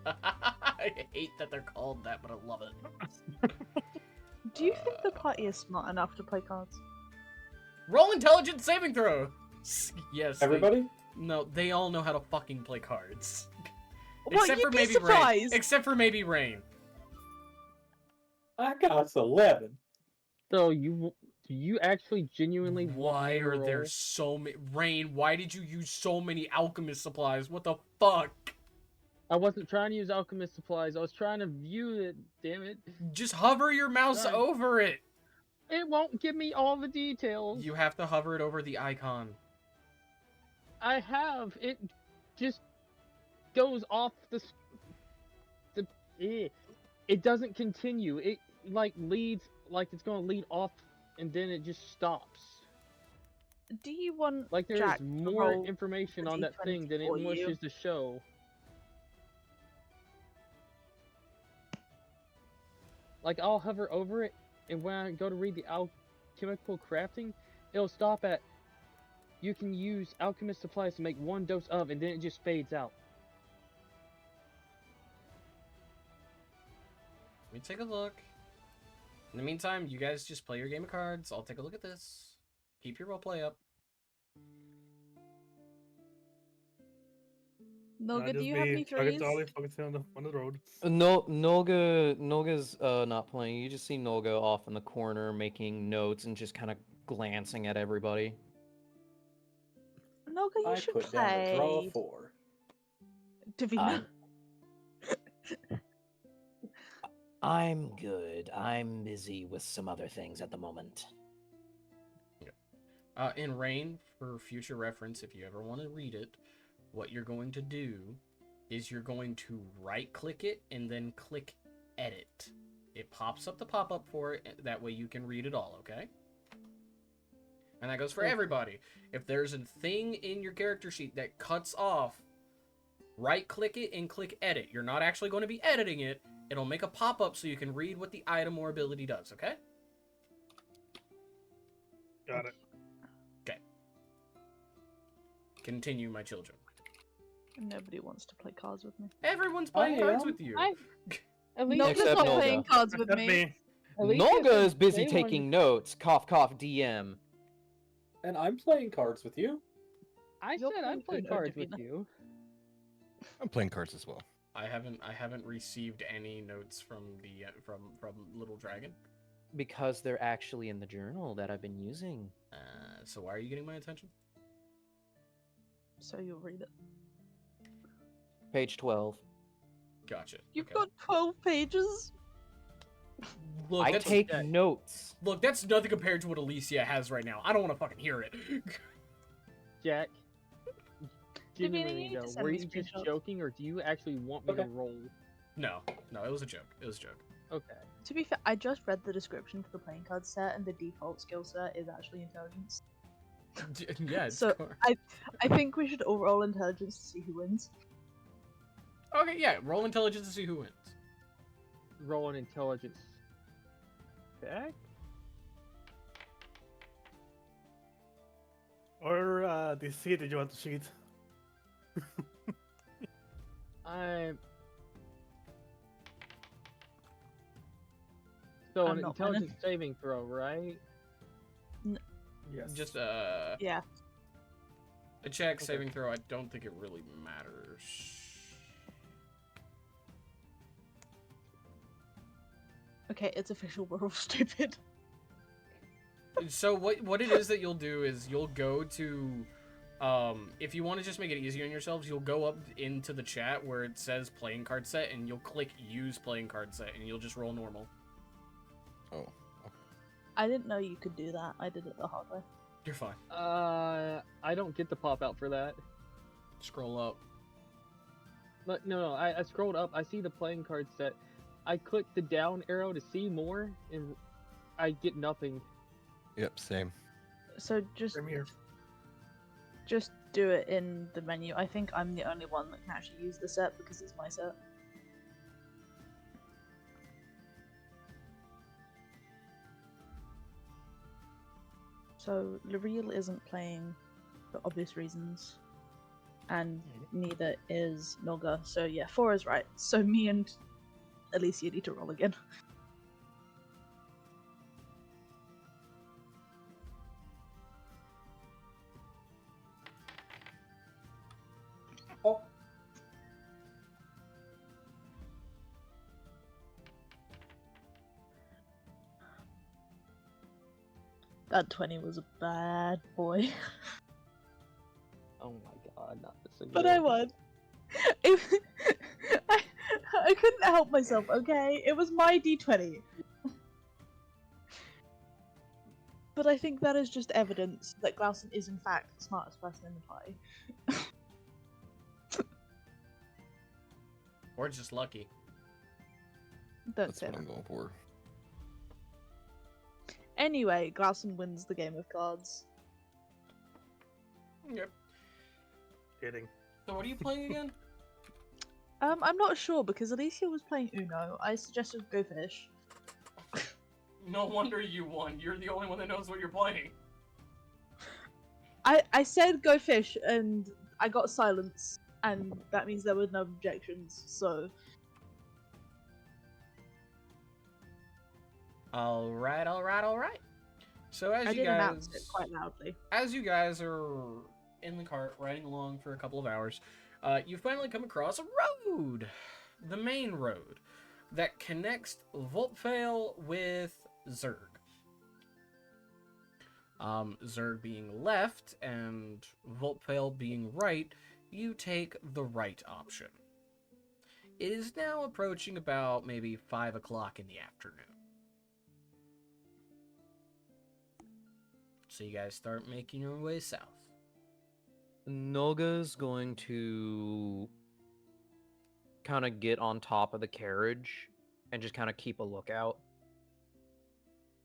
I hate that they're called that, but I love it. Do you think the party is smart enough to play cards? Roll intelligence saving throw. Yes. Everybody? No, they all know how to fucking play cards. Well, Except you'd for be maybe Rain. surprised. Except for maybe Rain. I got 11. So do you actually genuinely Why are there roll? so many? Rain, why did you use so many alchemist supplies? What the fuck? I wasn't trying to use alchemist supplies. I was trying to view it. Damn it! Just hover your mouse Done. over it. It won't give me all the details. You have to hover it over the icon. I have. It just goes off it doesn't continue. It like leads like it's gonna lead off and then it just stops. Do you want Like there's Jack to more roll information the on that D20 thing than it for you? wishes to show. Like I'll hover over it and when I go to read the alchemical crafting, it'll stop at you can use alchemist supplies to make 1 dose of, and then it just fades out. Let me take a look. In the meantime, you guys just play your game of cards. I'll take a look at this. Keep your roleplay up. Noga, do just you have be any chugging threes? Charlie, focusing on the road. No, Nolga's not playing. You just see Nolga off in the corner making notes and just kind of glancing at everybody. Noga, you I should put down a draw play. 4. Davina. I'm good. I'm busy with some other things at the moment. In Rain, for future reference, if you ever want to read it, what you're going to do is you're going to right-click it and then click Edit. It pops up the pop-up for it. That way you can read it all, okay? And that goes for everybody. If there's a thing in your character sheet that cuts off, right-click it and click Edit. You're not actually going to be editing it. It'll make a pop-up so you can read what the item or ability does, okay? Got it. Okay. Continue, my children. Nobody wants to play cards with me. Everyone's playing cards with you. At least Noga's Except not Nolga. playing cards with Except me. me. At least Nolga if is busy they taking notes. Cough, cough, DM. And I'm playing cards with you. I You're said I'd play playing cards with Davina. you. I'm playing cards as well. I haven't received any notes from the from Little Dragon. Because they're actually in the journal that I've been using. So why are you getting my attention? So you'll read it. Page 12. Gotcha. You've okay. got 12 pages. Look, I that's, take notes. Look, that's nothing compared to what Alicia has right now. I don't want to fucking hear it. Jack, Davina, you genuinely need to though, send were me you just screenshots. joking or do you actually want me to roll? No, it was a joke. It was a joke. Okay. To be fair, I just read the description for the playing card set, and the default skill set is actually intelligence. Yeah, it's So core. I think we should all roll intelligence to see who wins. Okay, yeah, roll intelligence to see who wins. Roll an intelligence check? Or the seed that you want to cheat. So I'm an not winning. intelligence saving throw, right? Yes. Just Yeah. a check saving throw. I don't think it really matters. Okay, it's official. We're all stupid. So what it is that you'll do is you'll go to if you want to just make it easier on yourselves, you'll go up into the chat where it says playing card set and you'll click use playing card set and you'll just roll normal. Oh. I didn't know you could do that. I did it the hard way. You're fine. I don't get the pop out for that. Scroll up. But no, I scrolled up. I see the playing card set. I click the down arrow to see more, and I get nothing. Yep, same. So just do it in the menu. I think I'm the only one that can actually use the set because it's my set. So L'Oreal isn't playing for obvious reasons, and neither is Noga. So yeah, 4 is right. So me and Alicia need to roll again. Oh. That 20 was a bad boy. Oh my god, not this again. But I won. I, I couldn't help myself, okay? It was my d20. But I think that is just evidence that Glauson is in fact the smartest person in the party. Or just lucky. Don't That's say what that. I'm going for. Anyway, Glauson wins the game of cards. Yep. Kidding. So what are you playing again? I'm not sure because Alicia was playing Uno. I suggested Go Fish. No wonder you won. You're the only one that knows what you're playing. I said Go Fish and I got silence, and that means there were no objections, so... Alright. So I did announce it quite loudly. as you guys are in the cart riding along for a couple of hours, you finally come across a road, the main road that connects Vulpvale with Zerg. Zerg being left and Vulpvale being right, you take the right option. It is now approaching about maybe 5 o'clock in the afternoon. So you guys start making your way south. Noga's going to kind of get on top of the carriage and just kind of keep a lookout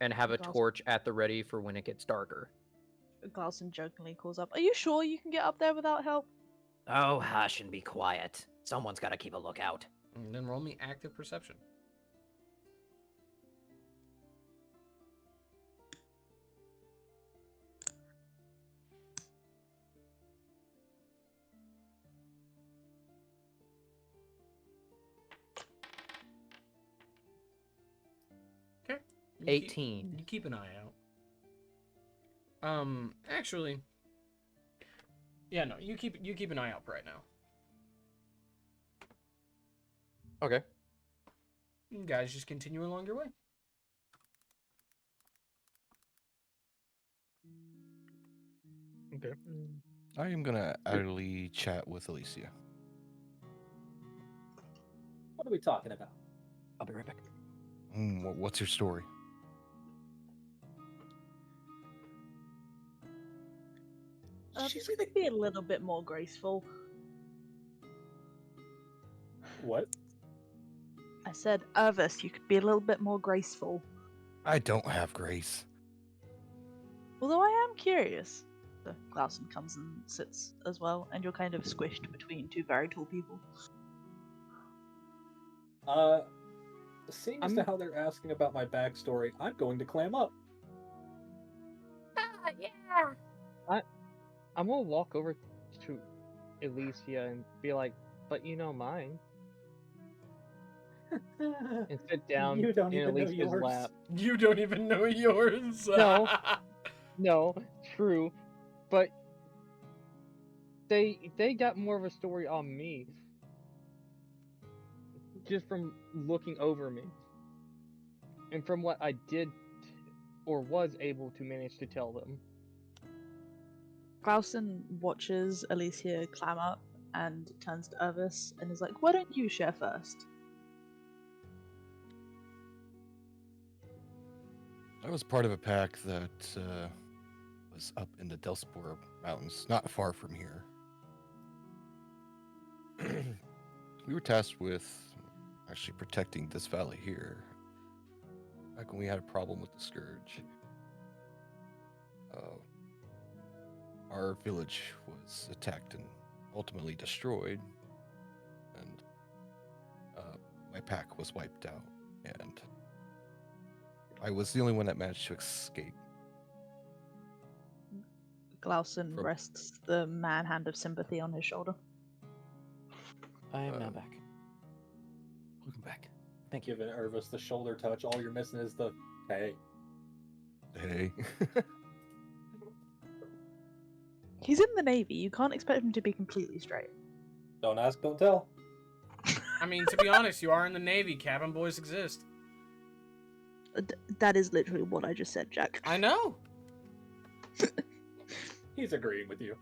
and have a torch at the ready for when it gets darker. Glauson jokingly calls up, "Are you sure you can get up there without help?" Oh, hush and be quiet. Someone's got to keep a lookout. And then roll me active perception. Okay. 18. You keep an eye out. Actually, yeah, no, you keep an eye out for right now. Okay. You guys just continue along your way. Okay. I am gonna idly chat with Alicia. What are we talking about? I'll be right back. What's your story? She's You could be a little bit more graceful. What? I said, Irvis, you could be a little bit more graceful. I don't have grace. Although I am curious. So Glauson comes and sits as well, and you're kind of squished between two very tall people. Seeing as to how they're asking about my backstory, I'm going to clam up. Yeah. I'm gonna walk over to Alicia and be like, "But you know mine," and sit down You don't in even know Alicia's yours. lap. You don't even know yours. No. No, true, but they got more of a story on me just from looking over me and from what I did or was able to manage to tell them. Glauson watches Alicia climb up and turns to Irvis and is like, "Why don't you share first?" I was part of a pack that was up in the Delspore Mountains, not far from here. We were tasked with actually protecting this valley here. Back when we had a problem with the Scourge. Our village was attacked and ultimately destroyed, and my pack was wiped out, and I was the only one that managed to escape. Glauson rests the man hand of sympathy on his shoulder. I am now back. Welcome back. Thank you. Giving Irvis the shoulder touch. All you're missing is the hey. Hey. He's in the Navy. You can't expect him to be completely straight. Don't ask, don't tell. I mean, to be honest, you are in the Navy. Cabin boys exist. That is literally what I just said, Jack. I know. He's agreeing with you.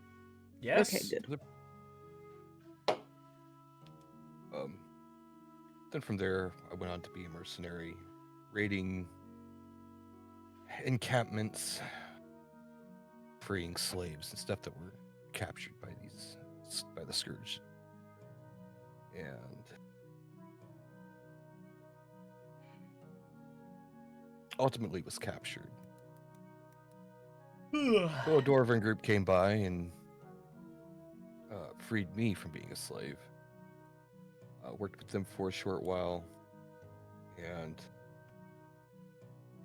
Yes. Okay, good. Then from there, I went on to be a mercenary, raiding encampments, freeing slaves and stuff that were captured by the scourge, and ultimately was captured. So a dwarven group came by and freed me from being a slave. Worked with them for a short while, and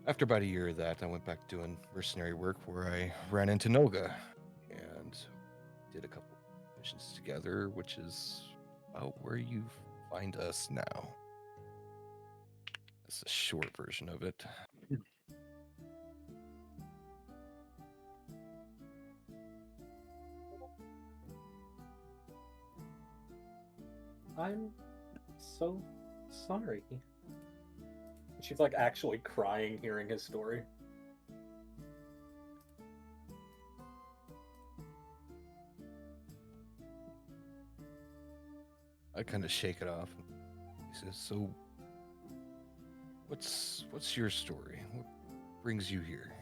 after about a year of that, I went back doing mercenary work where I ran into Noga and did a couple missions together, which is about where you find us now. That's a short version of it. I'm so sorry. She's like actually crying hearing his story. I kind of shake it off. He says, "So, what's your story? What brings you here?"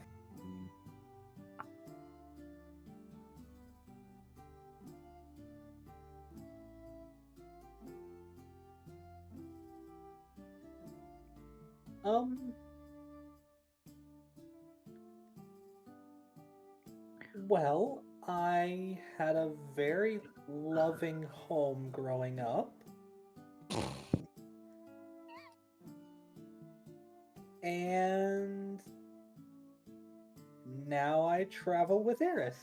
Well, I had a very loving home growing up. And now I travel with Eris.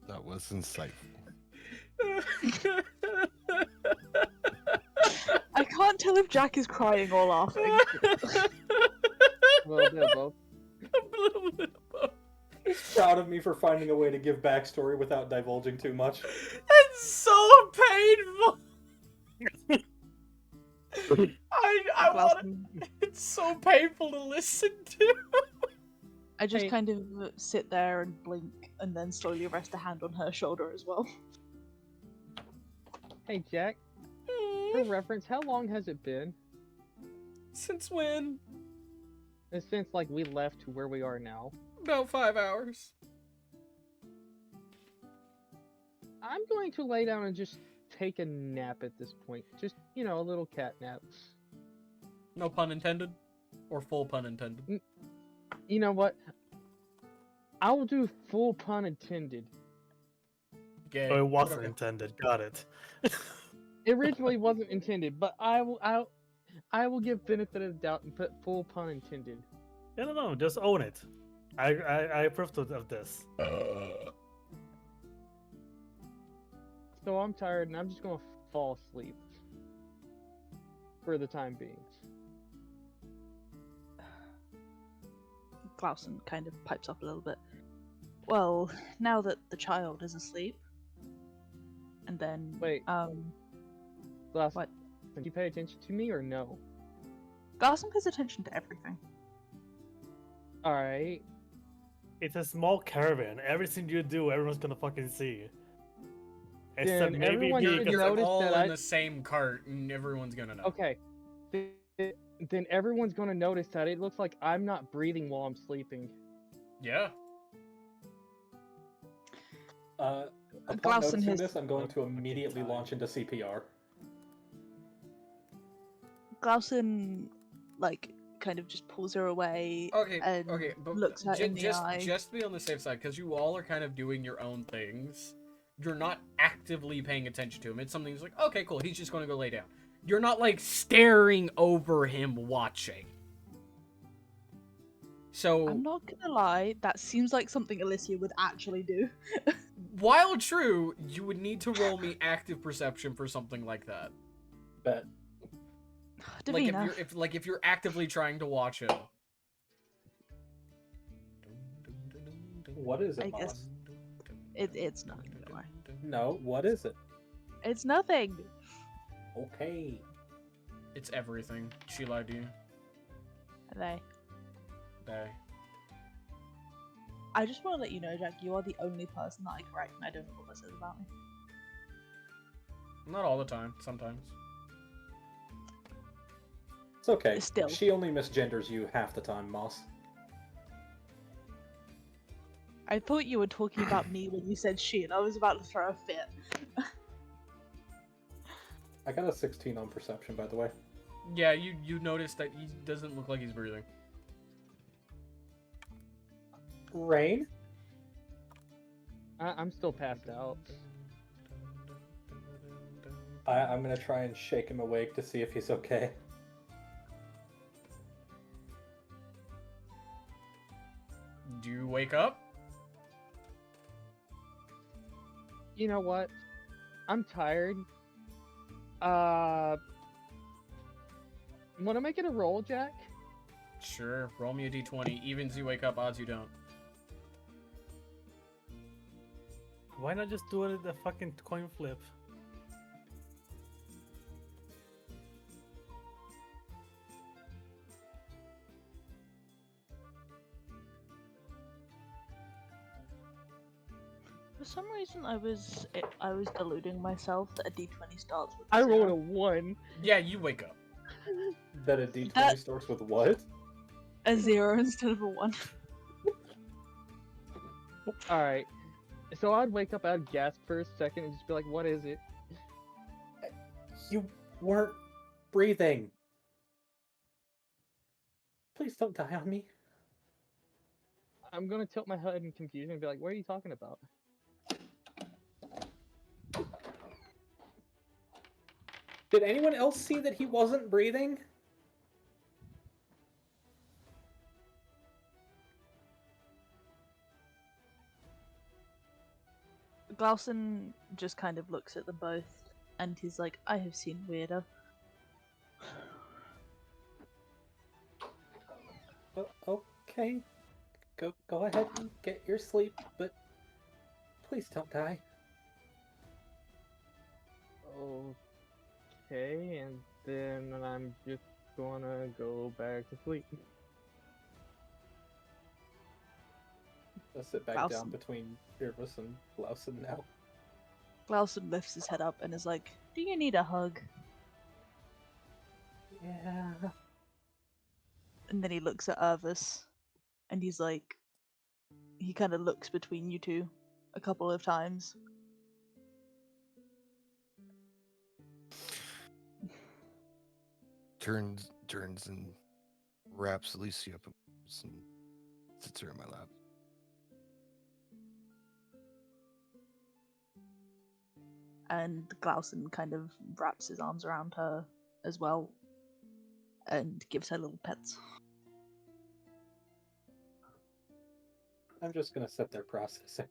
That was insightful. I can't tell if Jack is crying or laughing. Well, they're both. A little bit of both. He's proud of me for finding a way to give backstory without divulging too much. It's so painful. I want it. It's so painful to listen to. I just Hey. kind of sit there and blink and then slowly rest a hand on her shoulder as well. Hey, Jack. For reference, how long has it been? Since when? Since, like, we left to where we are now. About 5 hours. I'm going to lay down and just take a nap at this point. Just, you know, a little cat nap. No pun intended? Or full pun intended? You know what? I will do full pun intended. Gay. Oh, it wasn't Okay. intended. Got it. It originally wasn't intended, but I will give benefit of the doubt and put full pun intended. No, just own it. I approve of this. So I'm tired and I'm just gonna fall asleep. For the time being. Clausen kind of pipes up a little bit. Well, now that the child is asleep, and then Wait. Glass, what? Can you pay attention to me or no? Garson pays attention to everything. Alright. It's a small caravan. Everything you do, everyone's gonna fucking see. Except Then maybe everyone me, should because notice all that in I- the same cart, and everyone's gonna know. Okay. Then everyone's gonna notice that it looks like I'm not breathing while I'm sleeping. Yeah. Upon Glausen noticing has- this, I'm going to Okay, immediately fine. launch into CPR. Glausen, like, kind of just pulls her away Okay, and okay, but looks her in the eye. just to be on the safe side, because you all are kind of doing your own things. You're not actively paying attention to him. It's something that's like, okay, cool, he's just going to go lay down. You're not, like, staring over him watching. So, I'm not gonna lie, that seems like something Alicia would actually do. while true, you would need to roll me active perception for something like that. Bet. Davina. If you're actively trying to watch him. What is it, I Mama? guess it's nothing, don't worry. No, what is it? It's nothing. Okay. It's everything. She lied to you. They. They. I just want to let you know, Jack, you are the only person that I correct, and I don't know what that says about me. Not all the time. Sometimes. It's okay. Still. She only misgenders you half the time, Moss. I thought you were talking about me when you said she, and I was about to throw a fit. I got a 16 on perception, by the way. Yeah, you noticed that he doesn't look like he's breathing. Rain? I'm still passed out. I'm gonna try and shake him awake to see if he's okay. Do you wake up? You know what? I'm tired. Want to make it a roll, Jack? Sure. Roll me a d20. Evens you wake up, odds you don't. Why not just do it at the fucking coin flip? For some reason, I was deluding myself that a d20 starts with. I zero. rolled a 1. Yeah, you wake up. That a d20 That- starts with what? A 0 instead of a 1. Alright. So I'd wake up, I'd gasp for a second and just be like, what is it? You weren't breathing. Please don't die on me. I'm gonna tilt my head in confusion and be like, what are you talking about? Did anyone else see that he wasn't breathing? Glausen just kind of looks at them both, and he's like, I have seen weirder. Okay. Go ahead and get your sleep, but please don't die. Okay, and then I'm just gonna go back to sleep. I'll sit back down Glausen. between Irvis and Glausen now. Glausen lifts his head up and is like, do you need a hug? Yeah. And then he looks at Irvis, and he's like, he kind of looks between you two a couple of times. Turns and wraps Alicia up and sits her in my lap. And Glausen kind of wraps his arms around her as well and gives her little pets. I'm just gonna sit there processing.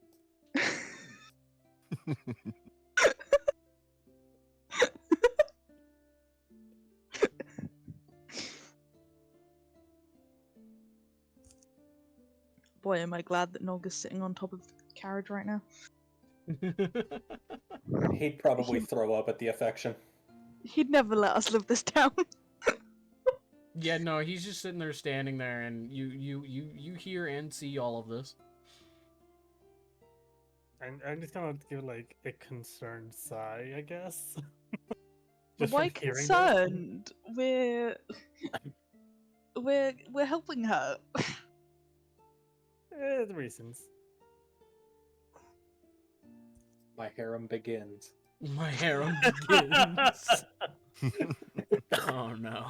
Boy, am I glad that Nolga's sitting on top of the carriage right now. He'd probably throw up at the affection. He'd never let us live this down. Yeah, no, he's just sitting there, standing there, and you hear and see all of this. And I'm just gonna give like a concerned sigh, I guess. Why from hearing this. concerned? We're helping her. The reasons. My harem begins. My harem begins. Oh no.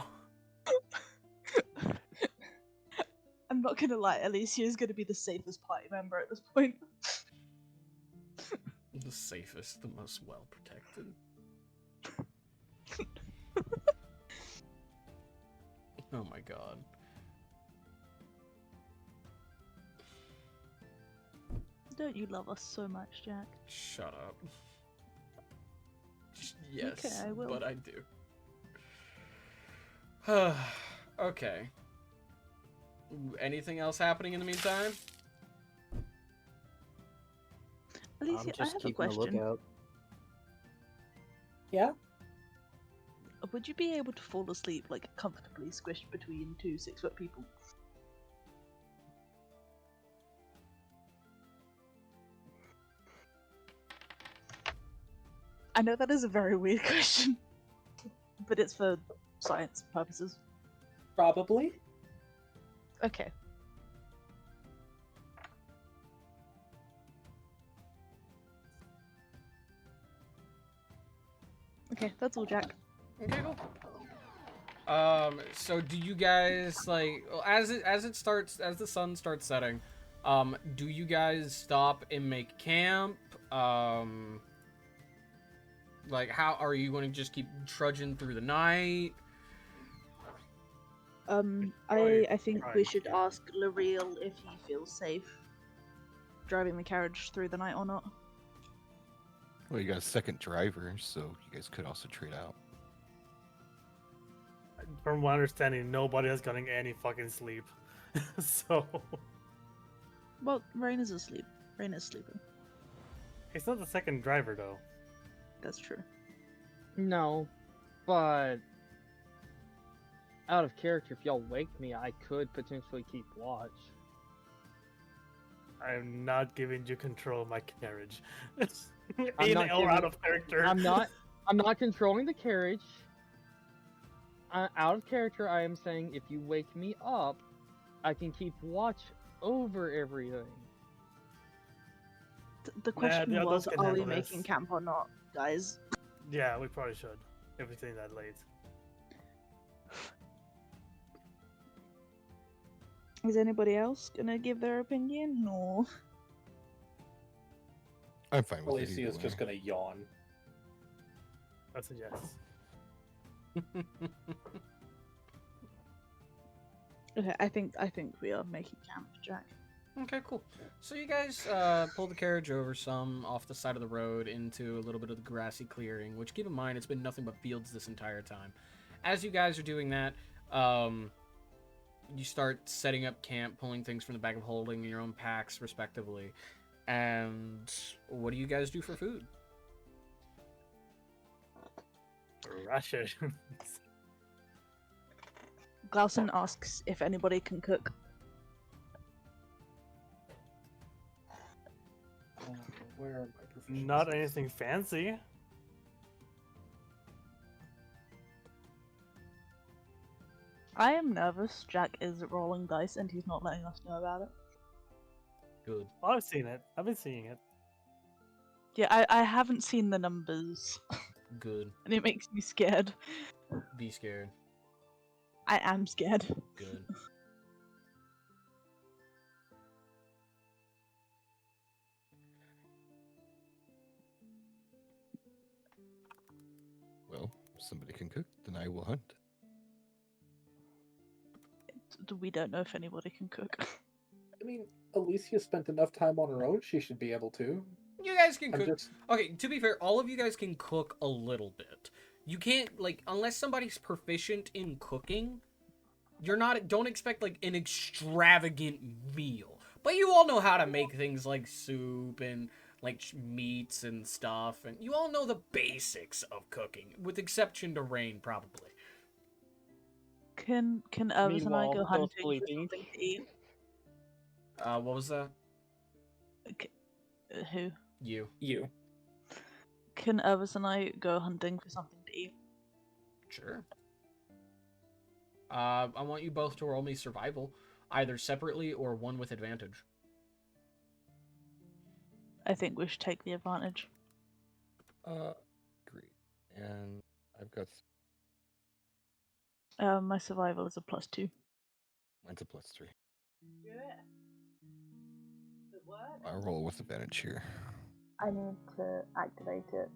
I'm not gonna lie, Alicia is gonna be the safest party member at this point. The safest, the most well protected. Oh my god. Don't you love us so much, Jack? Shut up. Yes, Okay, I will. but I do. Okay. Anything else happening in the meantime? Alicia, I'm I just have a keeping a question. lookout. Yeah? Would you be able to fall asleep, like, comfortably squished between two 6-foot people? I know that is a very weird question, but it's for science purposes. Probably. Okay. Okay, that's all, Jack. Okay, cool. So do you guys like as the sun starts setting, do you guys stop and make camp? Like how are you going to just keep trudging through the night? I think we Right, should yeah. ask L'Oreal if he feels safe driving the carriage through the night or not. Well, you got a second driver, so you guys could also trade out. From my understanding, nobody has gotten any fucking sleep. So Well, Rain is asleep. Rain is sleeping. he's not the second driver though. That's true. No, but out of character, if y'all wake me, I could potentially keep watch. I am not giving you control of my carriage. I'm In not or giving- out of character. I'm not controlling the carriage. Out of character, I am saying if you wake me up, I can keep watch over everything. The question the was, adults can are we handle making this. camp or not, guys? Yeah, we probably should. If we're staying that late. Is anybody else gonna give their opinion? No. I'm fine with it. Alicia is just gonna yawn. That's a yes. Okay, I think we are making camp, Jack. Okay, cool. So you guys pull the carriage over some off the side of the road into a little bit of the grassy clearing, which keep in mind it's been nothing but fields this entire time. As you guys are doing that, you start setting up camp, pulling things from the bag of holding in your own packs, respectively. And what do you guys do for food? Rations. Glausen asks if anybody can cook. Where are my proficiencies? Not anything fancy. I am nervous. Jack is rolling dice and he's not letting us know about it. Good. Oh, I've seen it. I've been seeing it. Yeah, I haven't seen the numbers, Good. and it makes me scared. Be scared. I am scared. Good. Well, if somebody can cook, then I will hunt. We don't know if anybody can cook. I mean, Alicia spent enough time on her own. She should be able to. You guys can I'm cook. just Okay, to be fair, all of you guys can cook a little bit. You can't, like, unless somebody's proficient in cooking, you're not, don't expect, like, an extravagant meal. But you all know how to make things like soup and, like, meats and stuff. And you all know the basics of cooking, with exception to Rain, probably. Can Irvis and I Meanwhile, go still hunting for sleeping. something to eat? What was that? Who? You. you. Can Irvis and I go hunting for something to eat? Sure. I want you both to roll me survival, either separately or one with advantage. I think we should take the advantage. Great. And I've got My survival is a +2. mine's a +3. I'll roll with advantage here. I need to activate it.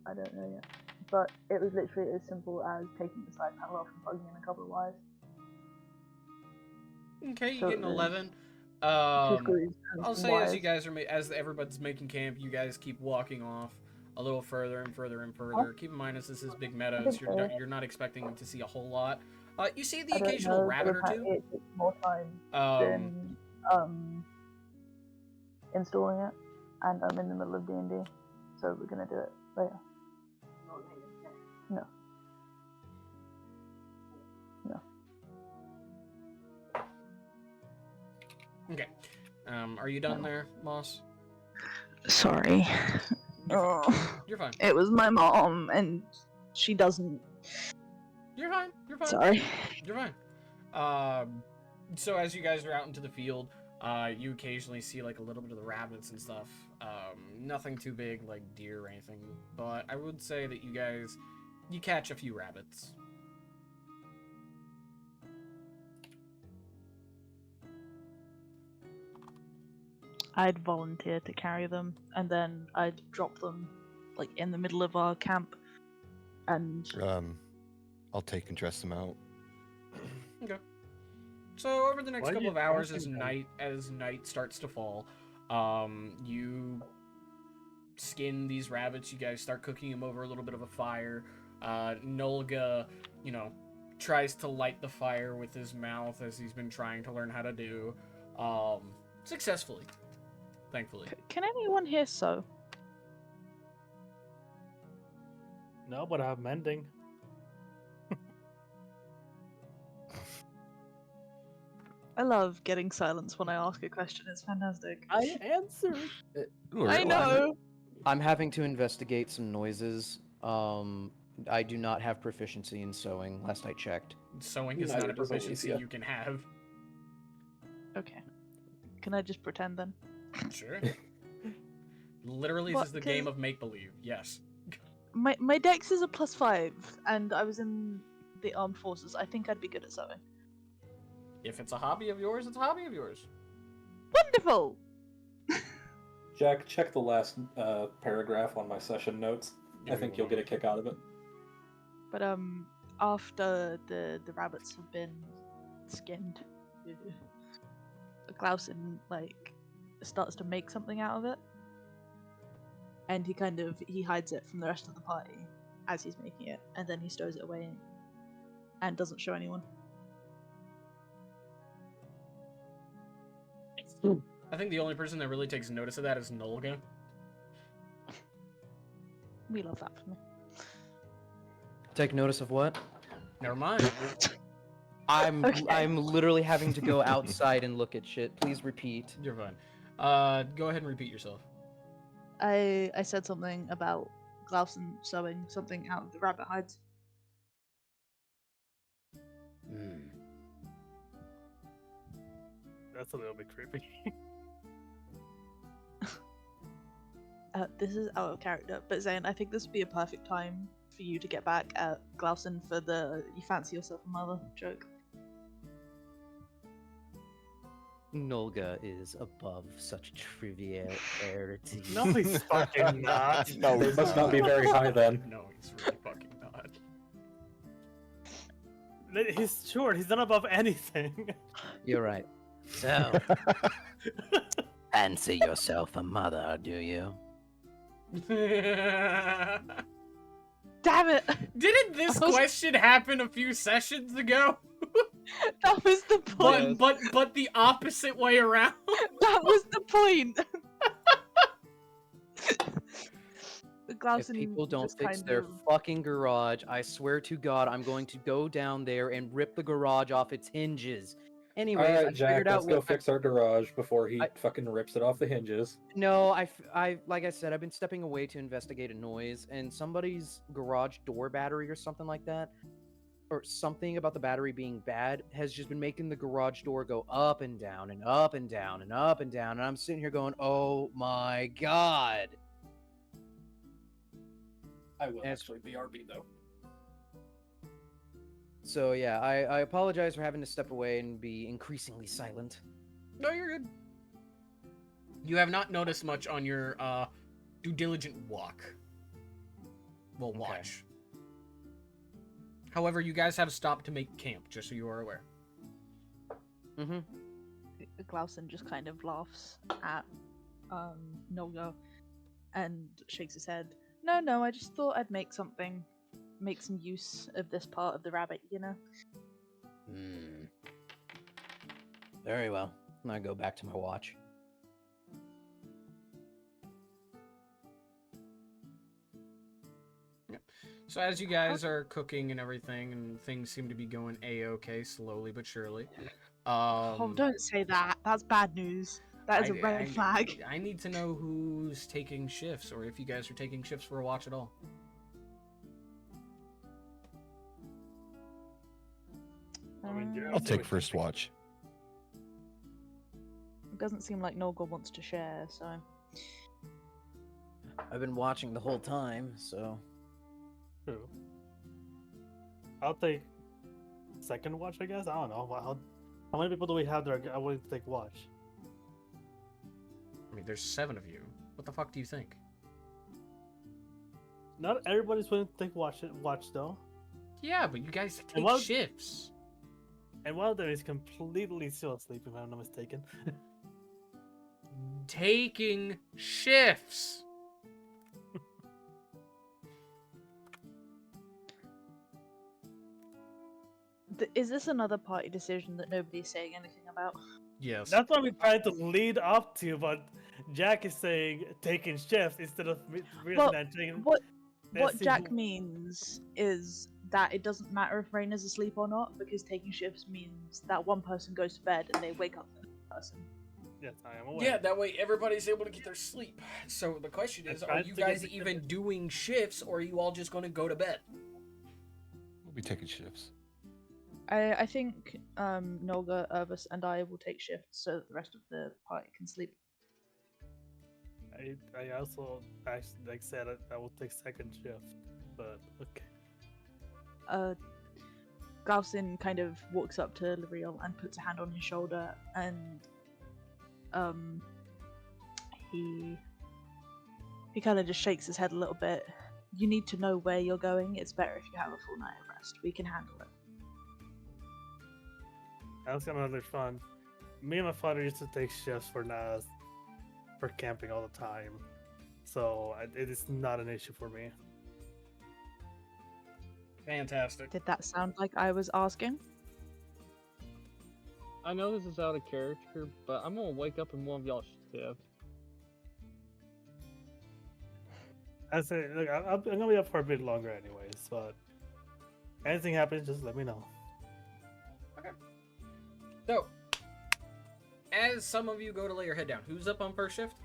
I don't know yet. But it was literally as simple as taking the side panel off and plugging in a couple of wires. Okay, you So get an there's 11. Two screws and I'll some say as wires. you guys are as everybody's making camp, you guys keep walking off a little further and further and further. Keep in mind, as this is big meadows, you're not expecting to see a whole lot. You see the I don't occasional know, rabbit but or apparently two. it takes more time than installing it, and I'm in the middle of D&D, so we're gonna do it later. No. No. Okay. Are you done there, Moss? Sorry. You're fine. It was my mom, and she doesn't. You're fine. You're fine. Sorry. You're fine. So as you guys are out into the field, you occasionally see like a little bit of the rabbits and stuff. Nothing too big like deer or anything, but I would say that you catch a few rabbits. I'd volunteer to carry them, and then I'd drop them, like, in the middle of our camp, and... I'll take and dress them out. Okay. So over the next Why are couple you of hours, dressing as night starts to fall, you skin these rabbits. You guys start cooking them over a little bit of a fire. Nolga, tries to light the fire with his mouth, as he's been trying to learn how to do, successfully, thankfully. Can anyone hear so? No, but I'm mending. I love getting silence when I ask a question. It's fantastic. I answered. I know. I'm having to investigate some noises. I do not have proficiency in sewing, last I checked. Sewing is Neither not a does proficiency Alicia. you can have. Okay. Can I just pretend then? Sure. Literally, What, this is the game 'cause- of make-believe. Yes. My dex is a +5, and I was in the armed forces. I think I'd be good at sewing. If it's a hobby of yours, it's a hobby of yours. Wonderful! Jack, check the last paragraph on my session notes. I think you'll get a kick out of it. But after the rabbits have been skinned, Glausen starts to make something out of it, and he hides it from the rest of the party as he's making it, and then he stows it away and doesn't show anyone. I think the only person that really takes notice of that is Nolga. We love that for me. Take notice of what? Never mind. I'm Okay. I'm literally having to go outside and look at shit. Please repeat. You're fine. Go ahead and repeat yourself. I said something about Glausen sewing something out of the rabbit hides. That's a little bit creepy. This is out of character, but Zane, I think this would be a perfect time for you to get back at Glausen for the "you fancy yourself a mother" joke. Nolga is above such triviality. No, he's fucking not. No, They must not be very high then. No, he's really fucking not. He's short. He's not above anything. You're right. So, fancy yourself a mother, do you? Damn it! Didn't this question happen a few sessions ago? That was the point. But the opposite way around. That was the point. The If Glausen people don't just fix kind their of- fucking garage, I swear to God, I'm going to go down there and rip the garage off its hinges. Anyways, I Alright, Jack, figured out let's go what fix our garage before he I- fucking rips it off the hinges. No, like I said, I've been stepping away to investigate a noise, and somebody's garage door battery or something like that, or something about the battery being bad, has just been making the garage door go up and down and up and down and up and down, and I'm sitting here going, oh my God. I will Yes. actually BRB though. So yeah, I apologize for having to step away and be increasingly silent. No, you're good. You have not noticed much on your due diligent walk. Well, Okay. watch. However, you guys have stopped to make camp, just so you are aware. Mm-hmm. Glausen just kind of laughs at Nolga and shakes his head. No, I just thought I'd make some use of this part of the rabbit, you know? Very well. I go back to my watch. So as you guys are cooking and everything, and things seem to be going a-okay, slowly but surely. Oh, don't say that. That's bad news. That is a red flag. I need to know who's taking shifts, or if you guys are taking shifts for a watch at all. I'll take first watch. It doesn't seem like Nolga wants to share, so. I've been watching the whole time, so. True. I'll take second watch, I guess. I don't know. How many people do we have there? I want to take watch. I mean, there's 7 of you. What the fuck do you think? Not everybody's willing to take watch though. Yeah, but you guys take shifts. And one of them is completely still asleep, if I'm not mistaken. Taking shifts. Is this another party decision that nobody's saying anything about? Yes. That's what we tried to lead up to, but Jack is saying taking shifts instead of taking. What Jack means is that it doesn't matter if Rain is asleep or not, because taking shifts means that one person goes to bed and they wake up the person. Yes, I am aware. Yeah, that way everybody's able to get their sleep. So the question is, are you guys even doing shifts, or are you all just going to go to bed? We'll be taking shifts. I think Nolga, Irvis, and I will take shifts so that the rest of the party can sleep. I also actually said I will take second shift, but okay. Galvin kind of walks up to Liriel and puts a hand on his shoulder, and he kind of just shakes his head a little bit. You need to know where you're going. It's better if you have a full night of rest. We can handle it. That's another fun. Me and my father used to take shifts for Nas for camping all the time, so it is not an issue for me. Fantastic. Did that sound like I was asking? I know this is out of character, but I'm gonna wake up in one of y'all's shift. I say, look, I'm gonna be up for a bit longer anyways, but anything happens, just let me know. Okay. So, as some of you go to lay your head down, who's up on first shift?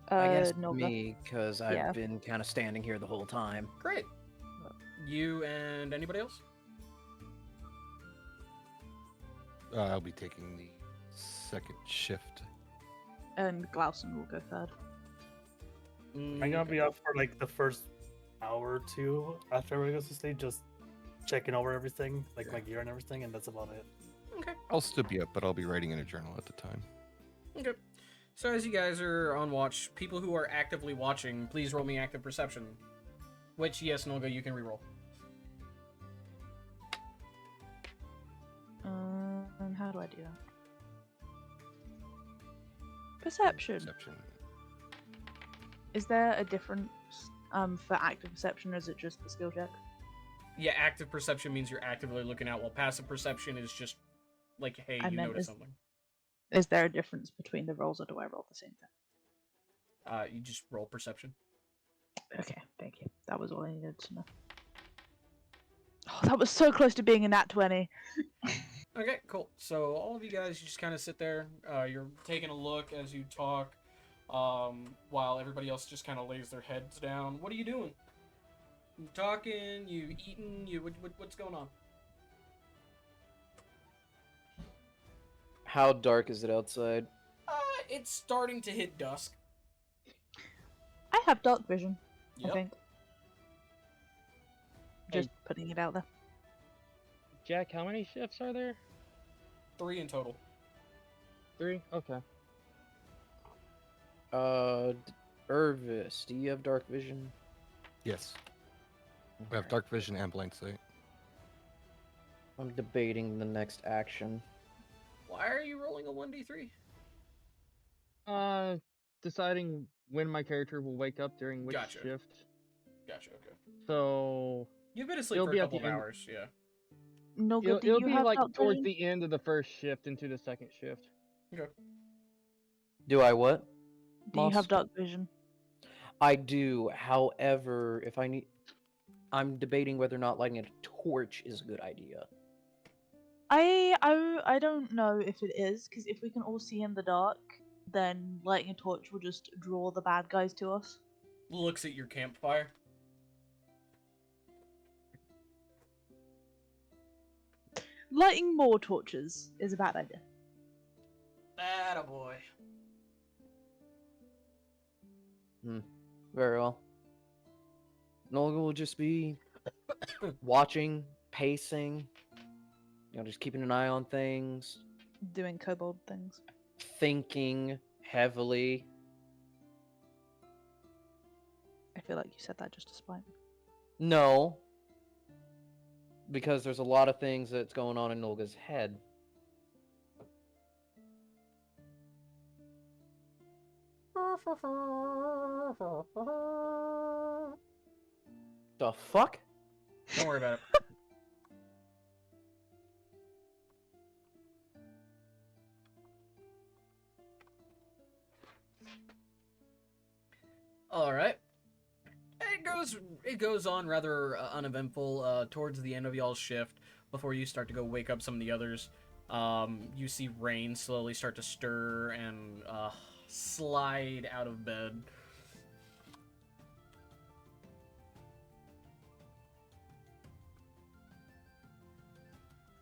I guess Nolga. me, because I've been kind of standing here the whole time. Great. You and anybody else? I'll be taking the second shift. And Glausen will go third. I'm gonna be up for like the first hour or two after everybody goes to sleep, just checking over everything, like my gear and everything, and that's about it. Okay. I'll still be up, but I'll be writing in a journal at the time. Okay. So as you guys are on watch, people who are actively watching, please roll me active perception. Which, yes, Nolga, you can reroll. How do I do that? Perception. Is there a difference for active perception, or is it just the skill check? Yeah, active perception means you're actively looking out, while passive perception is just like, hey, you notice something. Is there a difference between the rolls, or do I roll the same thing? You just roll perception. Okay, thank you. That was all I needed to know. Oh, that was so close to being a nat 20. Okay, cool. So all of you guys, you just kind of sit there. You're taking a look as you talk, while everybody else just kind of lays their heads down. What are you doing? You talking? You eating? What's going on? How dark is it outside? It's starting to hit dusk. I have dark vision, Yep. I think. Just putting it out there. Jack, how many shifts are there? 3 in total. 3? Okay. Irvis, do you have dark vision? Yes. We have dark vision and blind sight. I'm debating the next action. Why are you rolling a 1d3? Deciding when my character will wake up during which shift. Gotcha, okay. So You've been asleep for a couple of hours, yeah. No good. It'll you be have like dark towards vision? the end of the first shift into the second shift. Okay. Do I what? Do you have dark vision? I do. However, if I need, I'm debating whether or not lighting a torch is a good idea. I don't know if it is, because if we can all see in the dark, then lighting a torch will just draw the bad guys to us. Looks at your campfire. Lighting more torches is a bad idea. Attaboy. Very well. Nolga will just be watching, pacing, just keeping an eye on things, Doing kobold things. thinking heavily. I feel like you said that just to spite me. No, because there's a lot of things that's going on in Nolga's head. The fuck? Don't worry about it. All right. It goes on rather uneventful towards the end of y'all's shift before you start to go wake up some of the others. You see Rain slowly start to stir and slide out of bed.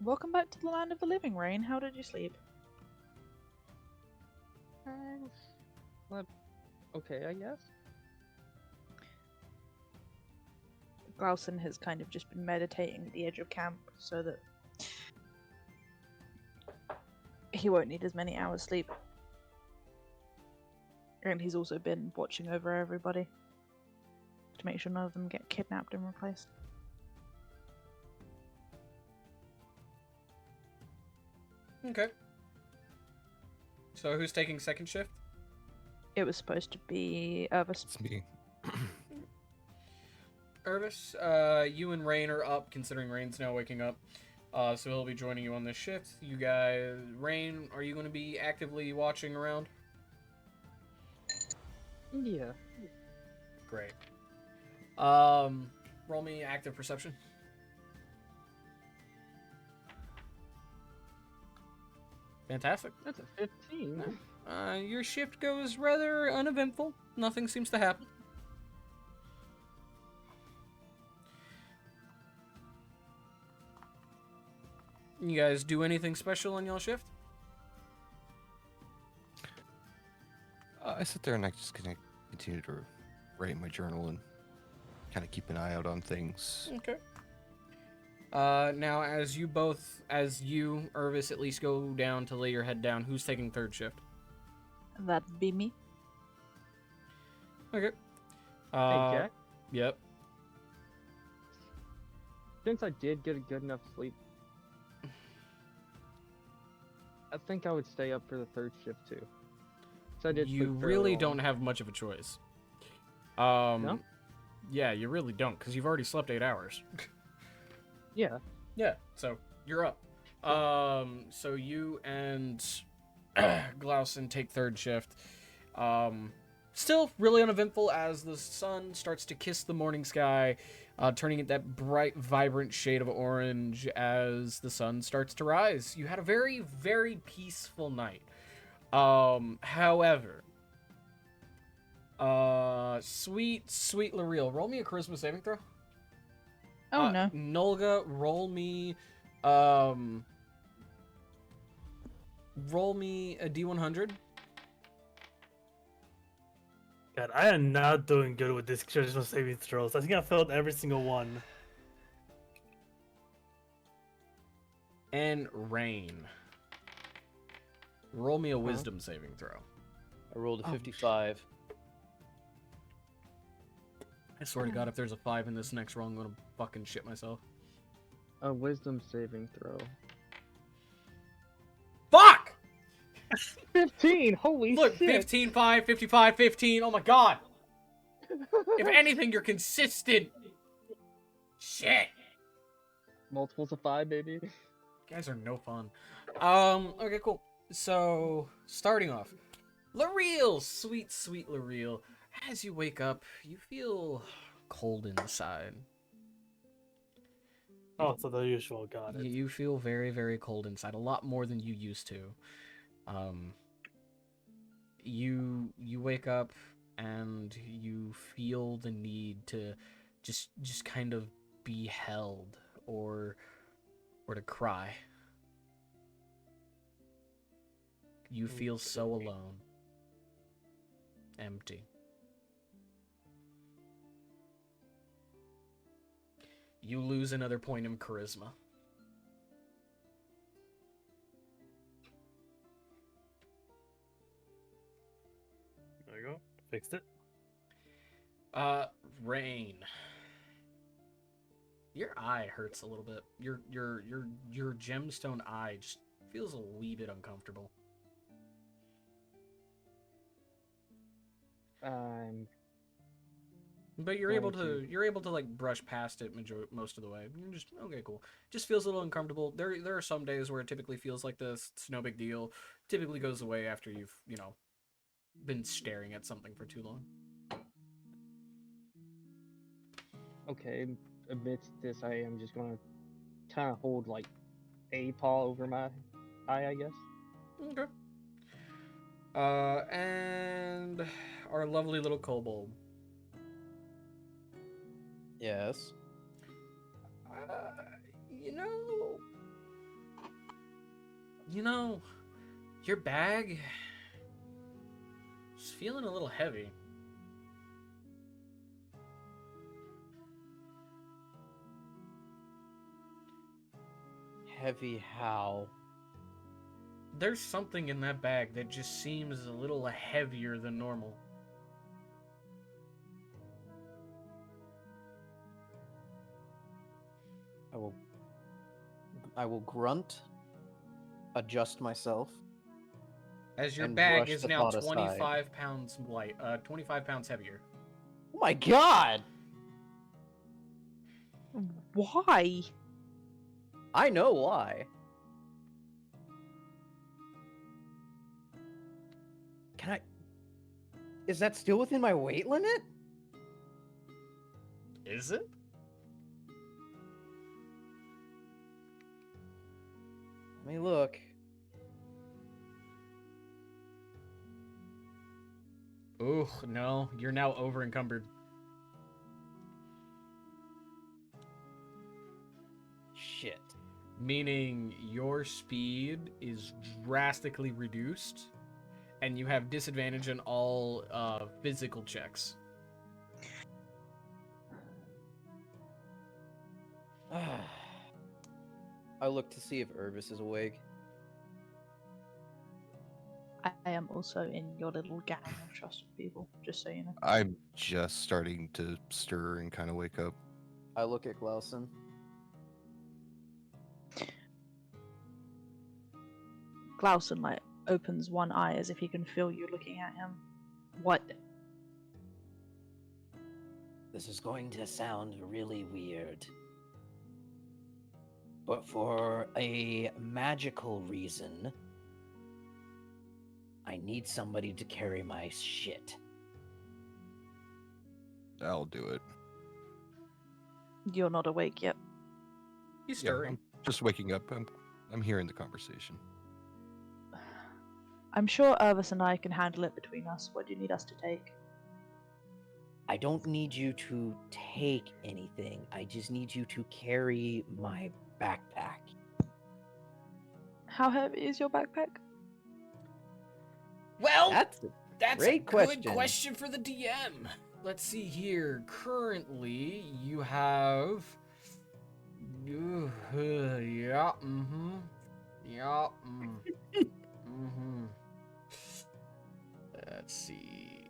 Welcome back to the land of the living, Rain. How did you sleep? Well, okay, I guess. Glausen has kind of just been meditating at the edge of camp so that he won't need as many hours sleep. And he's also been watching over everybody to make sure none of them get kidnapped and replaced. Okay. So who's taking second shift? It was supposed to be Irvis. It's me. Irvis, you and Rain are up, considering Rain's now waking up. So he'll be joining you on this shift. You guys, Rain, are you going to be actively watching around? Yeah. Great. Roll me active perception. Fantastic. That's a 15. Your shift goes rather uneventful. Nothing seems to happen. You guys do anything special on y'all shift? I sit there and I just kind of continue to write my journal and kind of keep an eye out on things. Okay. Now, as you, Irvis, at least go down to lay your head down, who's taking third shift? That'd be me. Okay. Hey, Jack. Yep. Since I did get a good enough sleep, I think I would stay up for the third shift too. So I did. You sleep fairly really long. don't have much of a choice. No? Yeah, you really don't, because you've already slept 8 hours. Yeah. Yeah, so you're up. So you and Glausen take third shift. Still really uneventful as the sun starts to kiss the morning sky, turning it that bright, vibrant shade of orange as the sun starts to rise. You had a very, very peaceful night. However, sweet L'Oreal, roll me a charisma saving throw. Oh no. Nolga, roll me a D100. God, I am not doing good with this charisma saving throws. I think I failed every single one. And Rain, roll me a wisdom saving throw. I rolled a 55. I swear to God, if there's a 5 in this next roll, I'm gonna fucking shit myself. A wisdom saving throw. Fuck! 15! Holy Look, shit! 15, 5, 55, 15. Oh my God! If anything, you're consistent. Shit. Multiples of 5, baby. You guys are no fun. Okay, cool. So, starting off, L'Oreal, sweet L'Oreal. As you wake up, you feel cold inside. Oh, so the usual. Got it. You feel very, very cold inside, a lot more than you used to. You wake up and you feel the need to just kind of be held or to cry. You feel so Okay. alone. Empty. You lose another point in charisma. There you go. Fixed it. Rain. Your eye hurts a little bit. Your gemstone eye just feels a wee bit uncomfortable. But you're able Going to like brush past it most of the way. You're just okay, cool. Just feels a little uncomfortable. There are some days where it typically feels like this. It's no big deal. Typically goes away after you've been staring at something for too long. Okay, amidst this, I am just gonna kind of hold like a paw over my eye, I guess. Okay. And our lovely little kobold. Yes. Your bag is feeling a little heavy. Heavy how? There's something in that bag that just seems a little heavier than normal. I will grunt, adjust myself. As your And bag brush is the now thought aside. 25 pounds light, 25 pounds heavier. Oh my god! Why? I know why. Can I... Is that still within my weight limit? Is it? Let me look. Ooh, no. You're now over encumbered. Shit. Meaning your speed is drastically reduced, and you have disadvantage on all physical checks. I look to see if Irvis is awake. I am also in your little gang of trusted people, just so you know. I'm just starting to stir and kind of wake up. I look at Glausen. Glausen like opens one eye as if he can feel you looking at him. What? This is going to sound really weird. But for a magical reason, I need somebody to carry my shit. I'll do it. You're not awake yet. He's stirring. I'm just waking up. I'm hearing the conversation. I'm sure Irvis and I can handle it between us. What do you need us to take? I don't need you to take anything. I just need you to carry my backpack. How heavy is your backpack? Well, That's that's a great good question. question for the DM. Let's see here. Currently, you have... Yeah, mm-hmm. Yeah, mm-hmm. Let's see.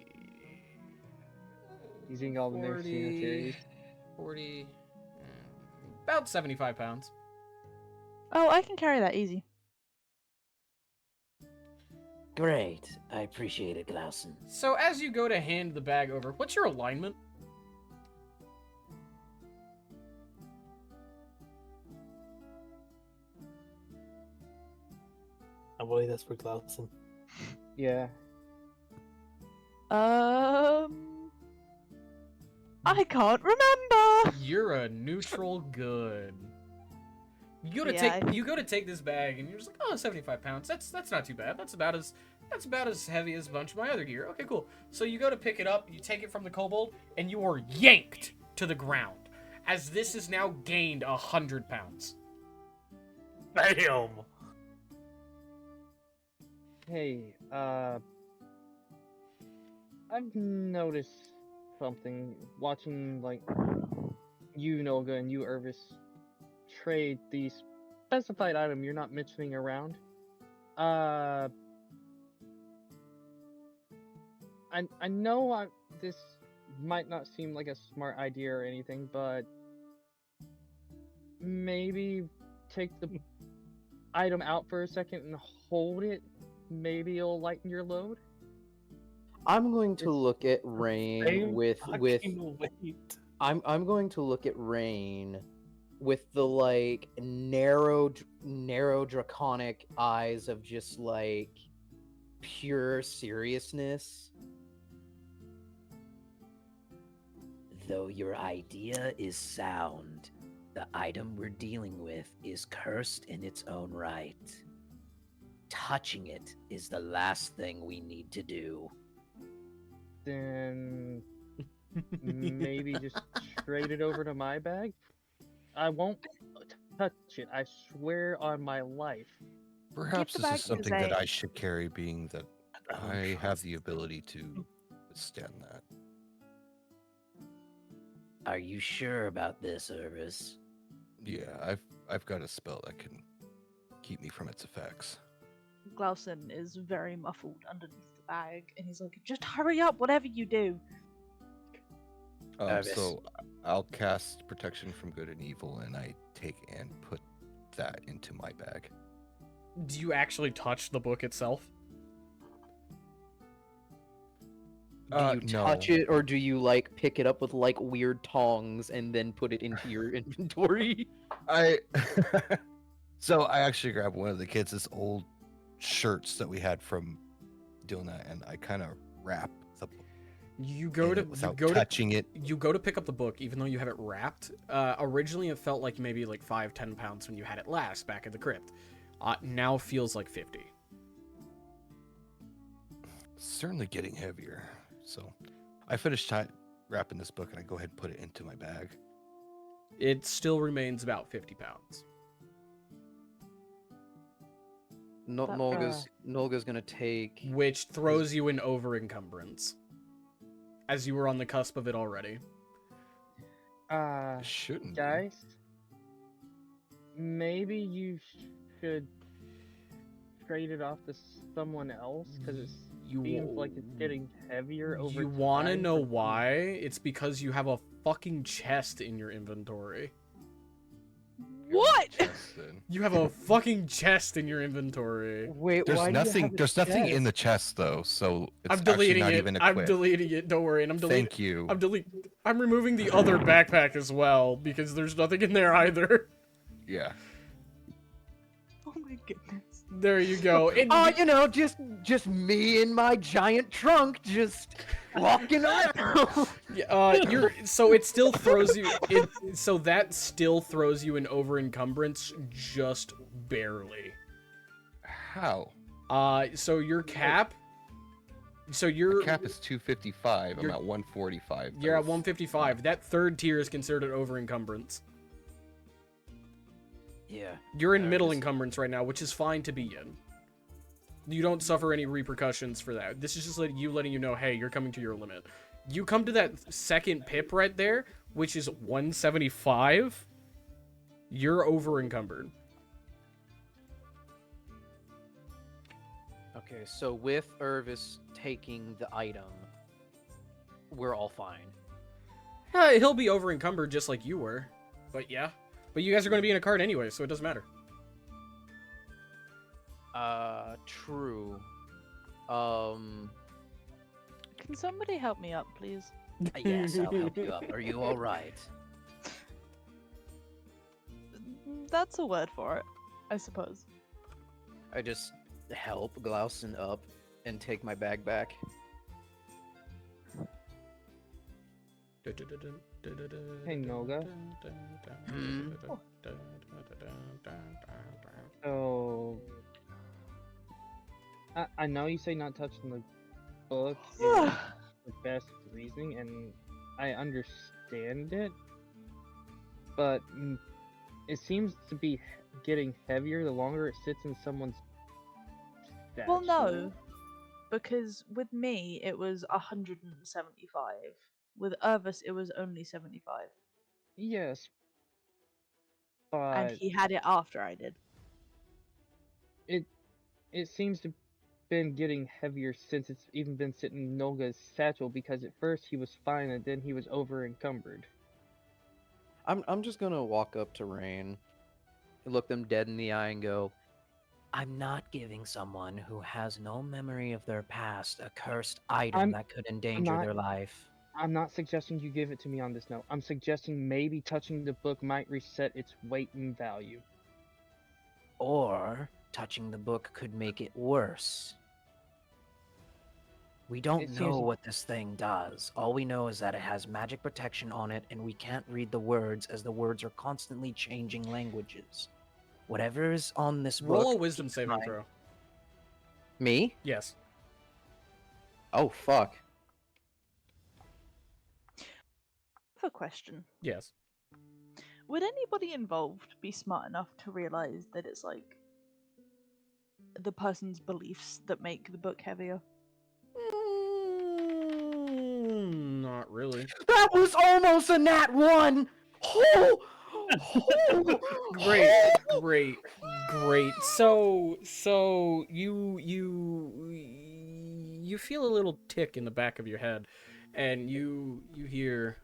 Using all the no 40, sanitaries. 40... About 75 pounds. Oh, I can carry that easy. Great. I appreciate it, Glausen. So as you go to hand the bag over, what's your alignment? I believe that's for Glausen. Yeah. I can't remember. You're a neutral good. You go to Yeah, take you go to take this bag, and you're just like, oh, 75 pounds. That's not too bad. That's about as heavy as a bunch of my other gear. Okay, cool. So you go to pick it up, you take it from the kobold, and you are yanked to the ground, as this has now gained 100 pounds. Damn. Hey, I've noticed something watching, like, you, Nolga, and you, Irvis, trade the specified item you're not mentioning around. I know this might not seem like a smart idea or anything, but maybe take the item out for a second and hold it. Maybe it'll lighten your load. I'm going to It's look at Rain Same with fucking weight. I'm going to look at Rain with the like narrow draconic eyes of just like pure seriousness. Though your idea is sound, the item we're dealing with is cursed in its own right. Touching it is the last thing we need to do. Then maybe just trade it over to my bag. I won't touch it. I swear on my life. Perhaps the this bag is something that because I should carry, being that I have the ability to withstand that. Are you sure about this, Irvis? Yeah, I've got a spell that can keep me from its effects. Glausen is very muffled underneath the bag, and he's like, "Just hurry up, whatever you do." So I'll cast protection from good and evil, and I take and put that into my bag. Do you actually touch the book itself? Do you No. touch it, or do you like pick it up with like weird tongs and then put it into your inventory? So I actually grabbed one of the kids' old shirts that we had from doing that, and I kind of wrap the book without touching it. You go to pick up the book, even though you have it wrapped. Originally, it felt like maybe like 5-10 pounds when you had it last back at the crypt. Now feels like 50. Certainly getting heavier. So I finished wrapping this book, and I go ahead and put it into my bag. It still remains about 50 pounds. Nolga's gonna take, which throws you in over encumbrance, as you were on the cusp of it already. It shouldn't, guys, maybe you should trade it off to someone else, because it seems like it's getting heavier over time. You want to know why? It's because you have a fucking chest in your inventory. What? You have a fucking chest in your inventory. Wait, There's nothing in the chest though, so it's I'm deleting actually not it. even equipped. I'm deleting it. Don't worry, and I'm deleting. Thank you. I'm removing the other backpack as well because there's nothing in there either. Yeah. Oh my goodness. There you go. Just me and my giant trunk just walking around. So it still throws you. So that still throws you in over encumbrance, just barely. How? So your cap. So your The cap is 255. I'm at 145. You're at 155. That third tier is considered an over encumbrance. Yeah. You're in middle encumbrance right now, which is fine to be in. You don't suffer any repercussions for that. This is just letting you know, hey, you're coming to your limit. You come to that second pip right there, which is 175. You're over encumbered. Okay, so with Irvis taking the item, we're all fine. He'll be over encumbered just like you were. But yeah. But you guys are going to be in a cart anyway, so it doesn't matter. True. Can somebody help me up, please? Yes, I'll help you up. Are you all right? That's a word for it, I suppose. I just help Glausen up and take my bag back. Hey, Noga. Hmm? So, I know you say not touching the book is the best reasoning, and I understand it, but it seems to be getting heavier the longer it sits in someone's statue. Well, no, because with me it was 175. With Irvis, it was only 75, Yes, and but he had it after I did. it seems to been getting heavier since it's even been sitting in Nolga's satchel, because at first he was fine and then he was over encumbered. I'm just gonna walk up to Rain, look them dead in the eye, and go, I'm not giving someone who has no memory of their past a cursed item that could endanger not- their life. I'm not suggesting you give it to me on this note. I'm suggesting maybe touching the book might reset its weight and value. Or touching the book could make it worse. We don't It know seems- what this thing does. All we know is that it has magic protection on it, and we can't read the words as the words are constantly changing languages. Whatever is on this book. Roll a wisdom keep in saving mind- throw. Me? Yes. Oh, fuck. I have a question. Yes. Would anybody involved be smart enough to realize that it's like the person's beliefs that make the book heavier? Not really. That was almost a nat 1! Great. So you feel a little tick in the back of your head, and you hear.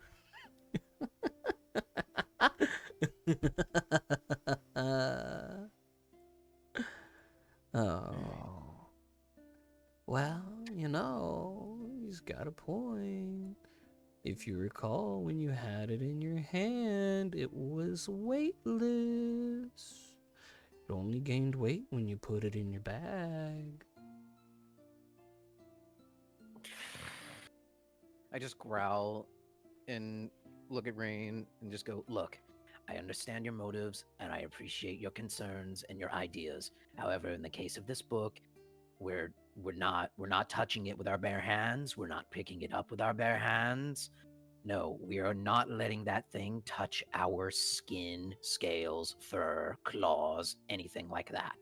Oh. Well, he's got a point. If you recall, when you had it in your hand, it was weightless. It only gained weight when you put it in your bag. I just growl and look at Rain and just go, look, I understand your motives and I appreciate your concerns and your ideas. However, in the case of this book, we're not touching it with our bare hands. We're not picking it up with our bare hands. No, we are not letting that thing touch our skin, scales, fur, claws, anything like that.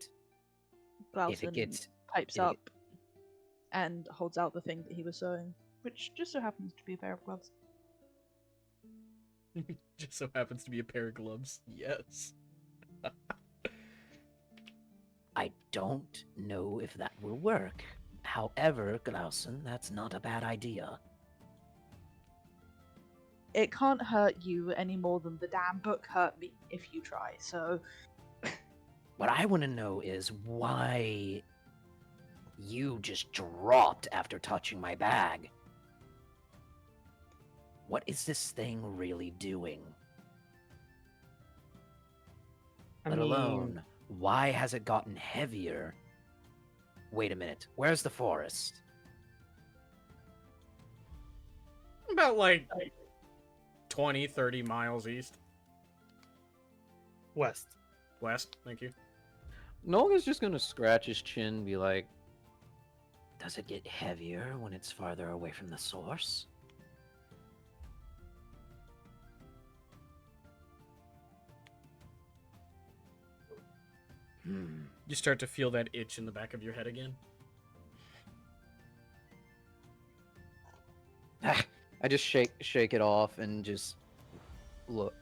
Glausen pipes up and holds out the thing that he was sewing, which just so happens to be a pair of gloves. Just so happens to be a pair of gloves. Yes. I don't know if that will work. However, Glausen, that's not a bad idea. It can't hurt you any more than the damn book hurt me if you try, so... What I want to know is why you just dropped after touching my bag. What is this thing really doing? Let alone, why has it gotten heavier? Wait a minute, where's the forest? About like 20, 30 miles east. West. West, thank you. Nolga's just gonna scratch his chin and be like, Does it get heavier when it's farther away from the source? You start to feel that itch in the back of your head again. I just shake it off and just look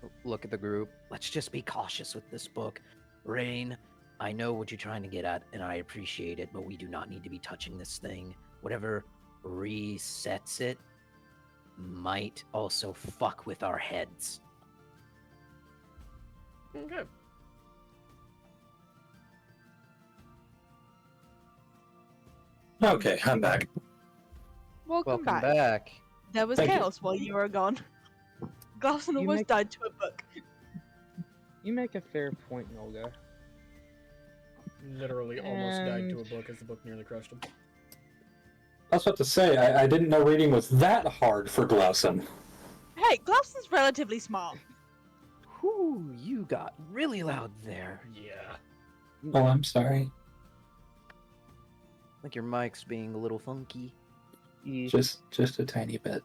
at the group. Let's just be cautious with this book. Rain, I know what you're trying to get at, and I appreciate it, but we do not need to be touching this thing. Whatever resets it might also fuck with our heads. Okay. Okay, I'm back. Welcome Welcome back. back. There was Thank you. chaos while you were gone. Glausen almost died to a book. You make a fair point, Nolga. Literally almost died to a book as the book nearly crushed him. I was about to say, I didn't know reading was that hard for Glausen. Hey, Glauson's relatively smart. Whew, you got really loud there. Yeah. Oh, I'm sorry. Like your mic's being a little funky. Just a tiny bit.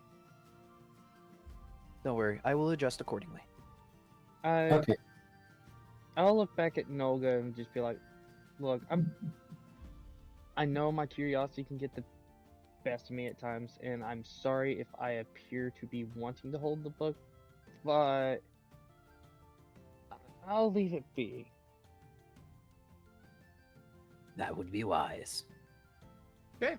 Don't worry, I will adjust accordingly. Okay. I'll look back at Nolga and just be like, look, I know my curiosity can get the best of me at times, and I'm sorry if I appear to be wanting to hold the book, but I'll leave it be. That would be wise. Okay.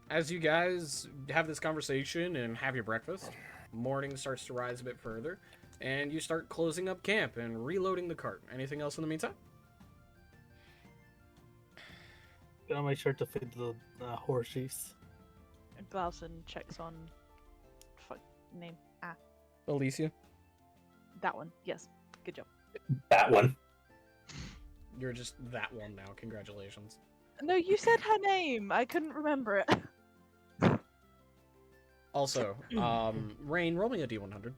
As you guys have this conversation and have your breakfast, morning starts to rise a bit further, and you start closing up camp and reloading the cart. Anything else in the meantime? Gotta make sure to feed the horses. And Glauson checks on. Fuck name. Alicia, That one. Yes. Good job. That one. you're just that one now. Congratulations. No, you said her name. I couldn't remember it. Also, Rain, roll me a D100.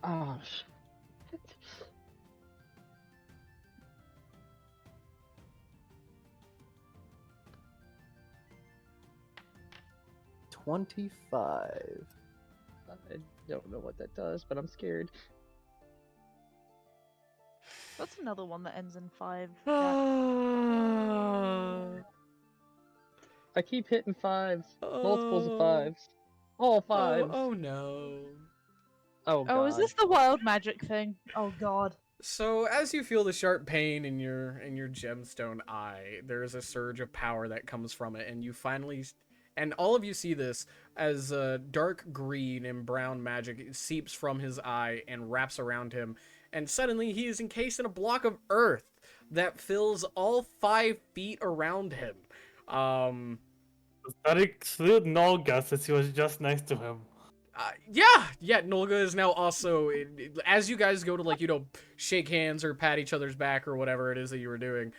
Oh, shit. 25. I don't know what that does, but I'm scared. That's another one that ends in 5. I keep hitting 5s. Multiples of 5s. All 5s. Oh no. Oh, God. Oh, is this the wild magic thing? Oh god. So as you feel the sharp pain in your gemstone eye, there is a surge of power that comes from it, and you finally, and all of you see this as dark green and brown magic seeps from his eye and wraps around him, and suddenly he is encased in a block of earth that fills all 5 feet around him. That exclude Nolga since he was just next to him. Yeah, Nolga is now also, as you guys go to, like, shake hands or pat each other's back or whatever it is that you were doing,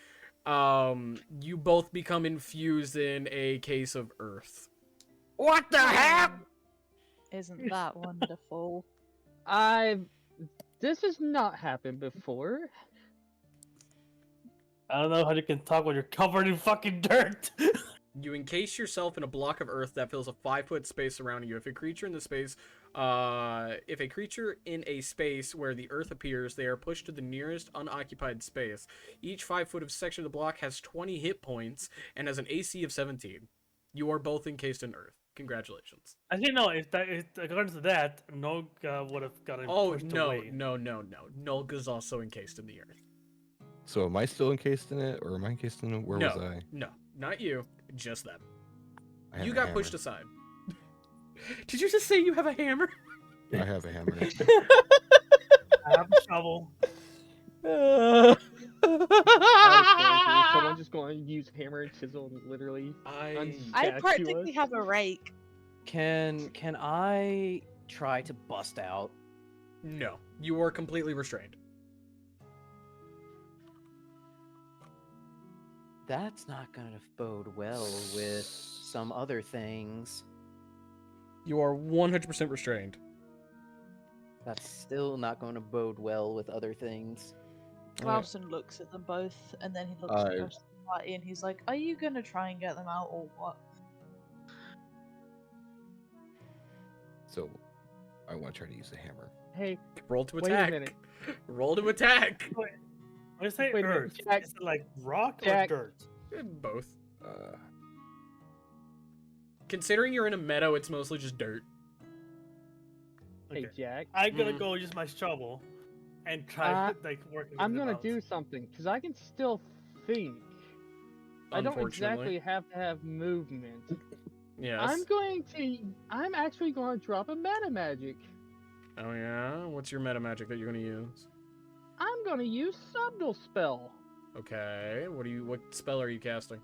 you both become infused in a case of earth. What the heck? Isn't that wonderful? This has not happened before. I don't know how you can talk when you're covered in fucking dirt. You encase yourself in a block of earth that fills a 5-foot space around you. If a creature in a space where the earth appears, they are pushed to the nearest unoccupied space. Each 5 foot of section of the block has 20 hit points and has an AC of 17. You are both encased in earth. Congratulations. Actually, no. If according to that, Nolga would have gotten pushed away. No. Nolga's also encased in the earth. So am I still encased in it, or am I encased in it? Where was I? No, not you. Just them. I have You a got hammer. pushed aside. Did you just say you have a hammer? I have a hammer. I have a shovel. Is someone just going to use hammer and chisel and literally I unstatue practically us? have a rake. Can I try to bust out? No, you are completely restrained. That's not gonna bode well with some other things. You are 100% restrained. That's still not going to bode well with other things. Glauson looks at them both, and then he looks at the rest of the party, and he's like, "Are you gonna try and get them out, or what?" So, I want to try to use the hammer. Hey, Roll to wait attack. a minute. Roll to attack. When you say Wait a minute, earth, Jack- is it like rock Jack- or dirt? Both. Uh, Considering you're in a meadow, it's mostly just dirt. Hey, Okay. Jack. I'm gonna go use my shovel and try working. I'm them gonna out. do something because I can still think. I don't Unfortunately. exactly have to have movement. Yes. I'm actually going to drop a meta magic. Oh yeah? What's your meta magic that you're gonna use? I'm going to use Subtle Spell. Okay. What spell are you casting?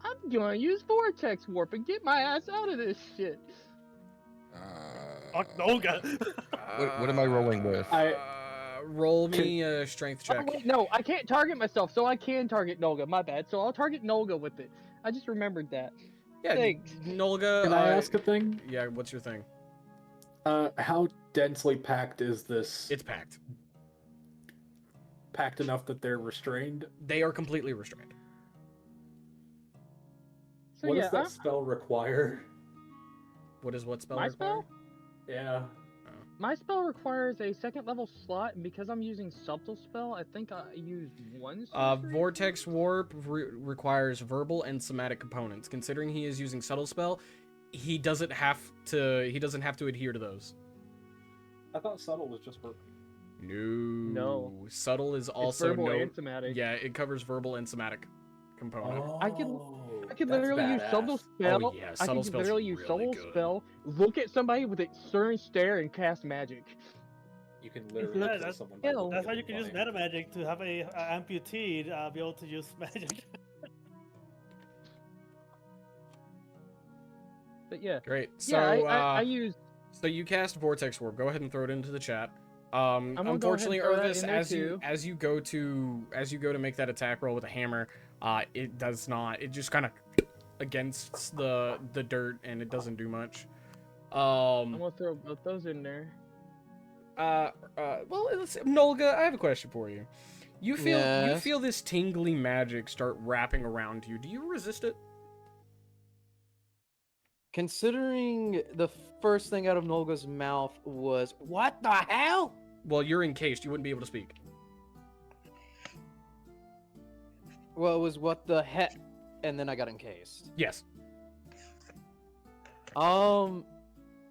I'm going to use Vortex Warp and get my ass out of this shit. Fuck Nolga. what am I rolling with? Roll me a strength check. Oh, wait, no, I can't target myself, so I can target Nolga. My bad. So I'll target Nolga with it. I just remembered that. Yeah, Thanks. Nolga. Can I ask a thing? Yeah, what's your thing? How densely packed is this? It's packed. Packed enough that they're restrained? They are completely restrained. So What yeah, does that spell require? What does what spell my require? spell? Yeah. My spell requires a second level slot, and because I'm using subtle spell, I think I used one. Vortex Warp requires verbal and somatic components. Considering he is using subtle spell, he doesn't have to adhere to those. I thought subtle was just for. No. Subtle is also verbal and somatic. Yeah, it covers verbal and somatic component. I could that's literally use subtle badass. spell. Oh, yeah, I subtle could spell's literally use really subtle good. spell, look at somebody with a stern stare, and cast magic. You can literally Yeah, kill someone by looking That's at how you them can use funny. meta magic to have a amputee be able to use magic. But yeah, Great. So, I use. So you cast Vortex Warp. Go ahead and throw it into the chat. gonna go Unfortunately, ahead and throw that Irvis, in there as you go to make that attack roll with a hammer, it does not. It just kind of against the dirt, and it doesn't do much. I'm gonna throw both those in there. Well, Nolga, I have a question for you. You Yes. feel this tingly magic start wrapping around you. Do you resist it? Considering the first thing out of Nolga's mouth was, "What the hell?" Well, you're encased. You wouldn't be able to speak. Well, it was "What the heck," and then I got encased. Yes.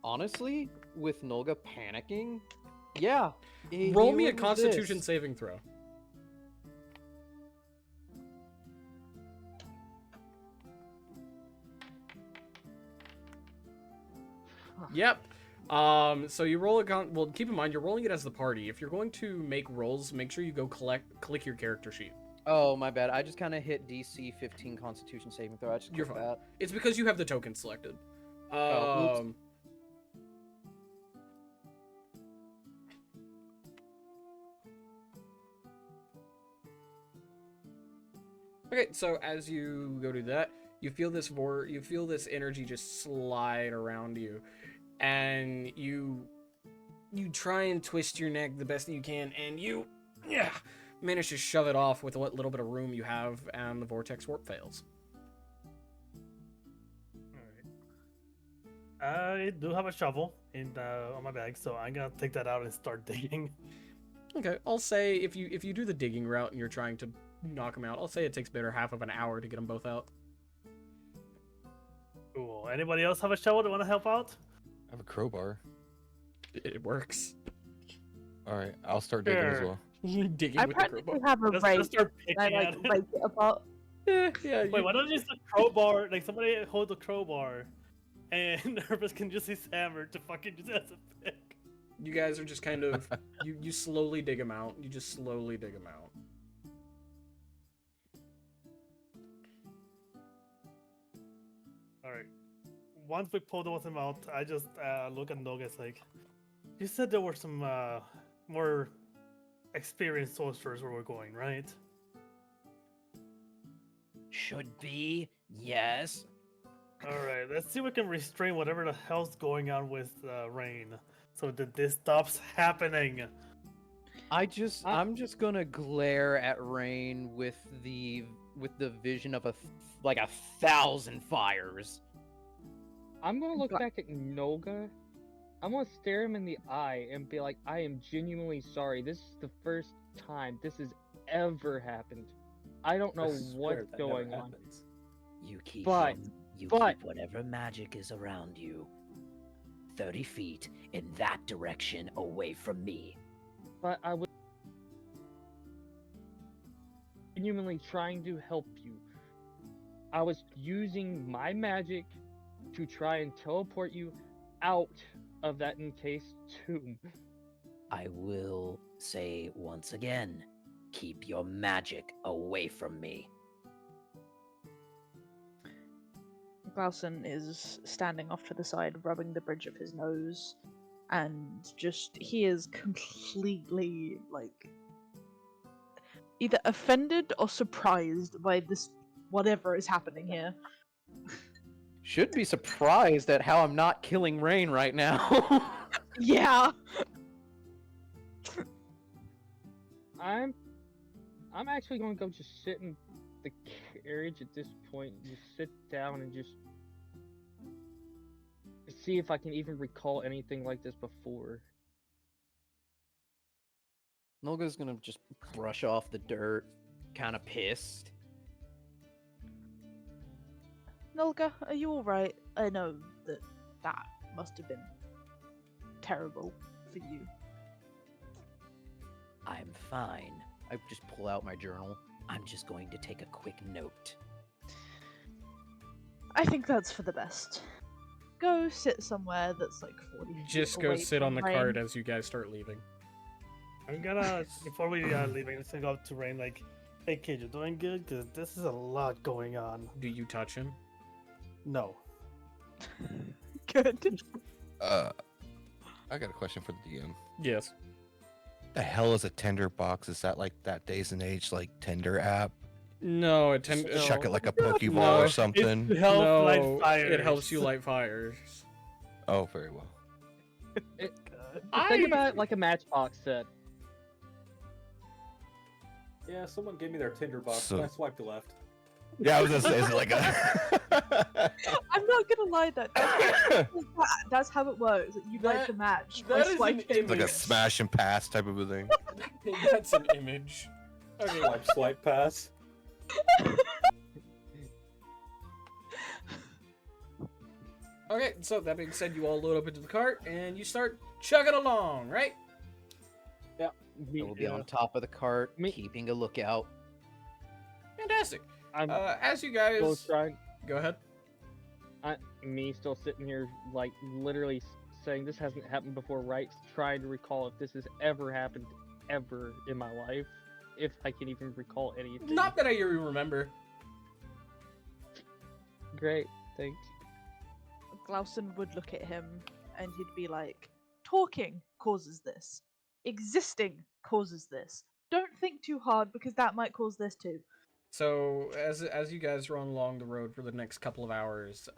Honestly, with Nolga panicking, yeah. Roll he me a would Constitution resist. saving throw. Yep. So you roll well, keep in mind you're rolling it as the party. If you're going to make rolls, make sure you go click your character sheet. Oh, my bad. I just kind of hit DC 15 Constitution saving throw. I just You're clicked fine. that. It's because you have the token selected. Oh, oops. Okay, so as you go to that, you feel this energy just slide around you, and you try and twist your neck the best that you can, and you manage to shove it off with what little bit of room you have, and the vortex warp fails. I do have a shovel on my bag, so I'm gonna take that out and start digging. Okay, I'll say if you do the digging route and you're trying to knock them out, I'll say it takes better half of an hour to get them both out. Cool. Anybody else have a shovel that want to help out? I have a crowbar. It works. All right, I'll start digging as well. Digging I with the crowbar. practically have a Let's rake. start And I picking like at it. rake it apart. Yeah. Wait, why don't you use the crowbar? Like somebody hold the crowbar, and Nervous can just use hammer to fucking use it as a pick. You guys are just kind of you slowly dig them out. You just slowly dig them out. All right. Once we pull those them out, I just look at Nogus like, you said there were some more experienced sorcerers where we're going, right? Should be, yes. All right, let's see if we can restrain whatever the hell's going on with Rain, so that this stops happening. I'm just gonna glare at Rain with the vision of a 1,000 fires. I'm gonna look back at Nolga. I'm gonna stare him in the eye and be like, I am genuinely sorry. This is the first time this has ever happened. I don't know what's going on. You keep But- keep but- whatever magic is around you 30 feet in that direction away from me. But I was genuinely trying to help you. I was using my magic to try and teleport you out of that encased tomb. I will say once again, keep your magic away from me. Glausen is standing off to the side, rubbing the bridge of his nose, and he is completely, either offended or surprised by this, whatever is happening here. should be surprised at how I'm not killing Rain right now. Yeah. I'm actually going to go just sit in the carriage at this point, and just sit down and just see if I can even recall anything like this before. Nolga's gonna just brush off the dirt, kind of pissed. Nolga, are you alright? I know that must have been terrible for you. I'm fine. I just pull out my journal. I'm just going to take a quick note. I think that's for the best. Go sit somewhere that's like 40 feet Just go away sit on from the Rain. cart as you guys start leaving. I'm gonna, before we leave, I'm just gonna go up to Rain like, hey kid, you doing good? Because this is a lot going on. Do you touch him? No. Good. I got a question for the DM. Yes. The hell is a tender box? Is that like that Days and Age like tender app? No, it Just tends. chuck it like a Pokeball No, or it's something. It helps No, light fires. it helps you light fires. Oh, very well. Think about it like a Matchbox set. Yeah, someone gave me their tinderbox, So- and I swiped left. Yeah, I was gonna say, is it like a? I'm not gonna lie, that's how it works. You like to match. that by is an swiping. image. like a smash and pass type of a thing. That's an image. Okay. Swipe pass. Okay, so that being said, you all load up into the cart and you start chugging along, right? I will be on top of the cart, keeping a lookout. Fantastic. I'm As you still guys trying. go ahead. Me still sitting here, like literally saying this hasn't happened before, right? Trying to recall if this has ever happened ever in my life, if I can even recall anything. Not that I remember. Great, thanks. Glausen would look at him and he'd be like, talking causes this. Existing causes this. Don't think too hard because that might cause this too. So as you guys run along the road for the next couple of hours,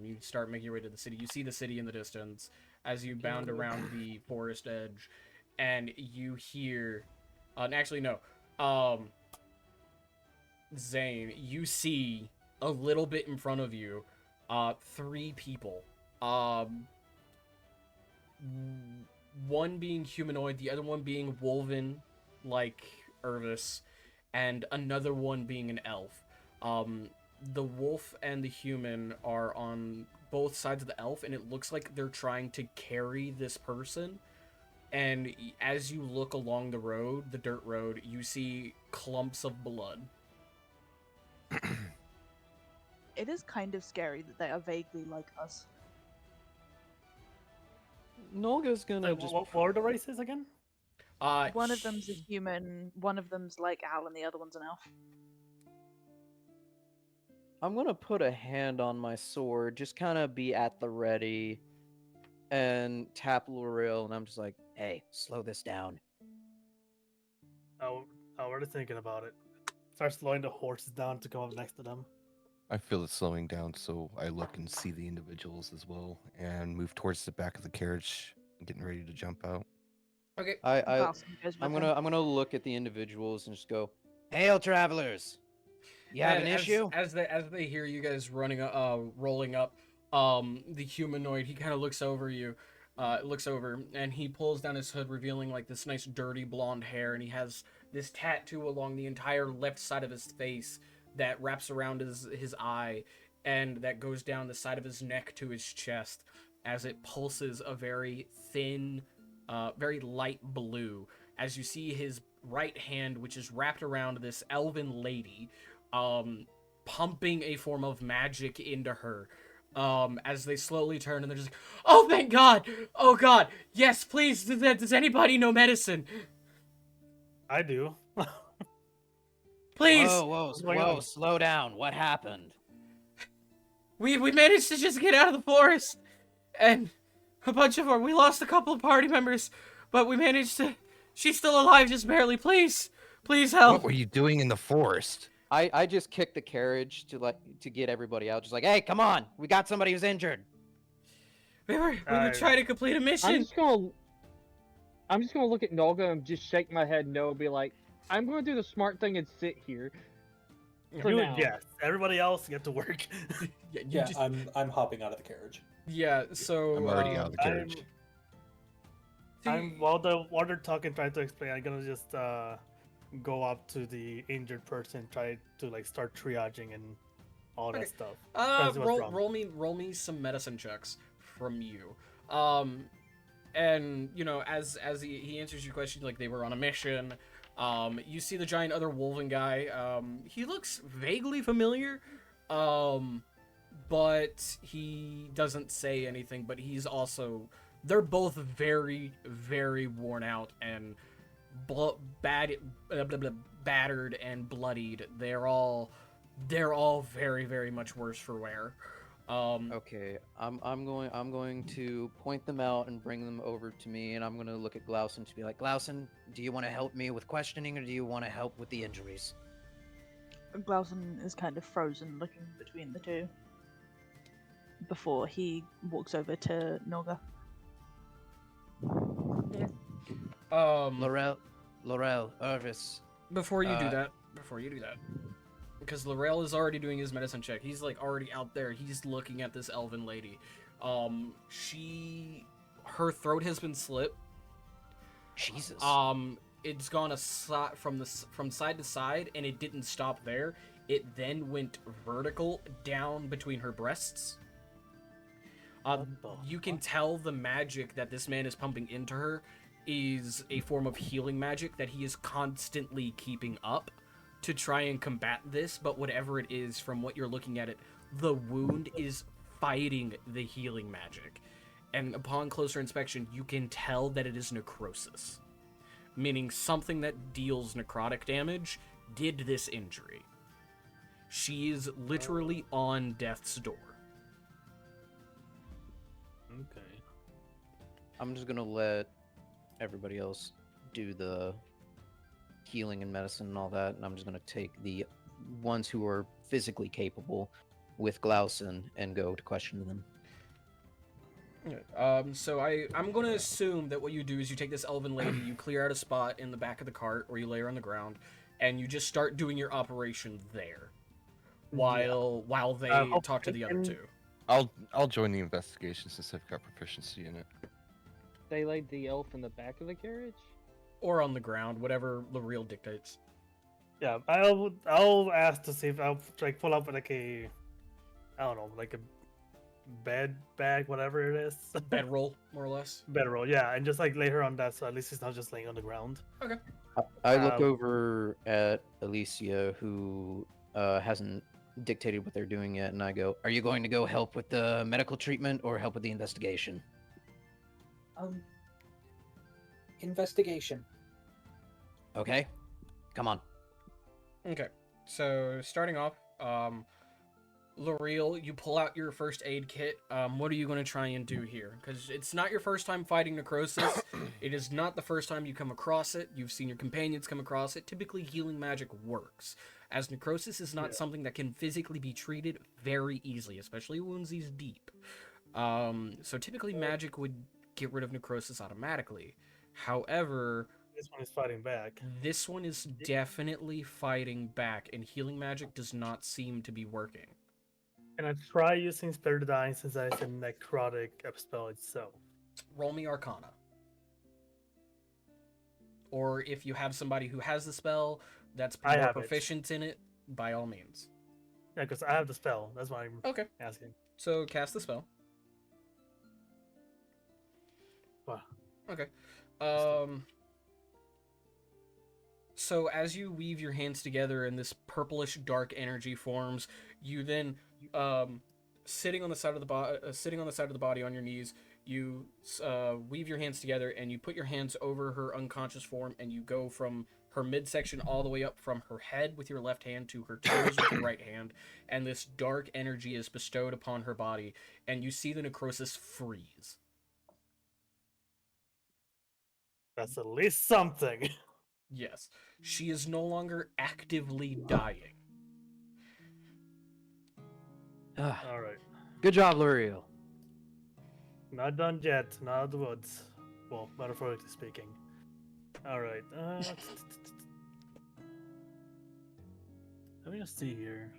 you start making your way to the city. You see the city in the distance as you bound around the forest edge, and you hear, actually no, Zane, you see a little bit in front of you, 3 people, one being humanoid, the other one being woven like Irvis, and another one being an elf. The wolf and the human are on both sides of the elf, and it looks like they're trying to carry this person. And as you look along the road, the dirt road, you see clumps of blood. It is kind of scary that they are vaguely like us. Nolga's gonna just. What were the races again? One of them's a human, one of them's like Al, and the other one's an elf. I'm gonna put a hand on my sword, just kind of be at the ready, and tap Loril, and I'm just like, Hey, slow this down. Oh, we're thinking about it. Start slowing the horses down to come up next to them. I feel it slowing down, so I look and see the individuals as well, and move towards the back of the carriage, getting ready to jump out. Okay. Glausen goes with I'm him. gonna look at the individuals and just go, Hail, travelers! You have an As- issue? As they hear you guys rolling up, the humanoid, he kind of looks over and he pulls down his hood, revealing like this nice dirty blonde hair, and he has this tattoo along the entire left side of his face that wraps around his eye, and that goes down the side of his neck to his chest as it pulses a very thin, very light blue, as you see his right hand, which is wrapped around this elven lady, pumping a form of magic into her, as they slowly turn, and they're just like, oh, thank God! Oh, God! Yes, please! Does anybody know medicine? I do. Please! Whoa, slow down. What happened? We managed to just get out of the forest, and we lost a couple of party members, but we managed to, she's still alive, just barely. Please help. What were you doing in the forest? I just kicked the carriage to get everybody out. Just like, hey, come on, we got somebody who's injured. We were trying to complete a mission. I'm just gonna look at Nolga and just shake my head no and be like, I'm gonna do the smart thing and sit here. For now. Yes. Everybody else get to work. Yeah, I'm hopping out of the carriage. Yeah, so I'm already out of the carriage. While they're talking, trying to explain, I'm gonna just go up to the injured person, try to like start triaging and all that stuff. Roll me some medicine checks from you. And you know, as he answers your question, like they were on a mission. You see the giant other wolven guy. He looks vaguely familiar, but he doesn't say anything. But he's also, they're both very, very worn out and battered and bloodied. They're all very, very much worse for wear. Okay, I'm going to point them out and bring them over to me, and I'm going to look at Glausen to be like, Glausen, do you want to help me with questioning, or do you want to help with the injuries? Glausen is kind of frozen, looking between the two before he walks over to Nolga. Laurel, Irvis. Before you do that, because Laurel is already doing his medicine check. He's like already out there. He's looking at this elven lady. Her throat has been slit. Jesus. It's gone from side to side, and it didn't stop there. It then went vertical down between her breasts. You can tell the magic that this man is pumping into her is a form of healing magic that he is constantly keeping up to try and combat this, but whatever it is, from what you're looking at it, the wound is fighting the healing magic. And upon closer inspection, you can tell that it is necrosis, meaning something that deals necrotic damage did this injury. She is literally on death's door. Okay. I'm just gonna let everybody else do the healing and medicine and all that, and I'm just gonna take the ones who are physically capable with Glausen and go to question them. So I'm going to assume that what you do is you take this elven lady, you clear out a spot in the back of the cart, or you lay her on the ground, and you just start doing your operation there, while they talk to the other two. I'll join the investigation since I've got proficiency in it. They laid the elf in the back of the carriage? Or on the ground, whatever L'Oreal dictates. Yeah, I'll ask to see if I'll like pull up like a, I don't know, like a bed bag, whatever it is. Bedroll, more or less. Bedroll, yeah, and just like lay her on that, so at least she's not just laying on the ground. Okay. I look over at Alicia, who hasn't dictated what they're doing yet, and I go, "Are you going to go help with the medical treatment or help with the investigation?" Investigation. Okay, come on. Okay, so starting off, L'Oreal, you pull out your first aid kit. What are you going to try and do here? Because it's not your first time fighting necrosis. It is not the first time you come across it. You've seen your companions come across it. Typically, healing magic works, as necrosis is not something that can physically be treated very easily, especially wounds these deep. So typically, magic would get rid of necrosis automatically. However, this one is fighting back. This one is definitely fighting back, and healing magic does not seem to be working. Can I try using Spirit Dying since it's a necrotic spell itself? Roll me Arcana. Or if you have somebody who has the spell that's more proficient in it, by all means. Yeah, because I have the spell. That's why I'm asking. So cast the spell. Wow. Okay. So as you weave your hands together and this purplish dark energy forms, you then sitting on the side of the body on your knees, you weave your hands together and you put your hands over her unconscious form, and you go from her midsection all the way up from her head with your left hand to her toes with your right hand, and this dark energy is bestowed upon her body, and you see the necrosis freeze. That's at least something. Yes. She is no longer actively dying. All right. Good job, L'Oreal. Not done yet. Not out of the woods. Well, metaphorically speaking. All right. Let me just see here.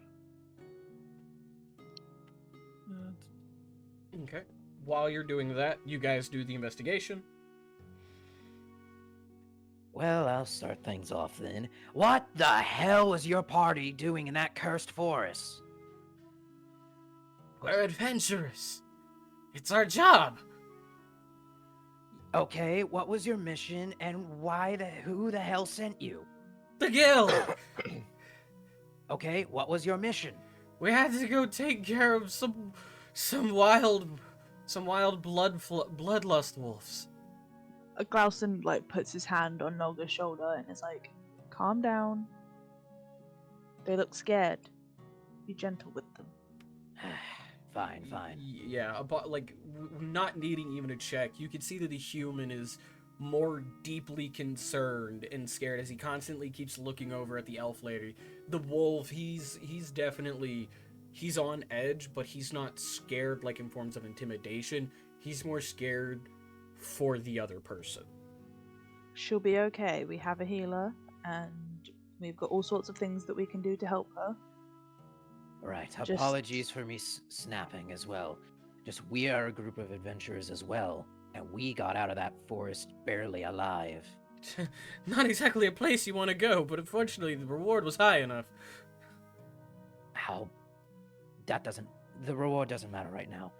Okay. While you're doing that, you guys do the investigation. Well, I'll start things off then. What the hell was your party doing in that cursed forest? We're adventurous. It's our job. Okay, what was your mission and who the hell sent you? The guild. Okay, what was your mission? We had to go take care of some wild bloodlust wolves. Glausen like puts his hand on Nolga's shoulder and is like, "Calm down. They look scared. Be gentle with them." Fine. Yeah, about not needing even a check, you can see that the human is more deeply concerned and scared as he constantly keeps looking over at the elf lady. The wolf, he's on edge, but he's not scared like in forms of intimidation. He's more scared for the other person. She'll be okay. We have a healer, and we've got all sorts of things that we can do to help her. Right, Just- apologies for me snapping as well. Just we are a group of adventurers as well, and we got out of that forest barely alive. Not exactly a place you want to go, but unfortunately the reward was high enough. The reward doesn't matter right now.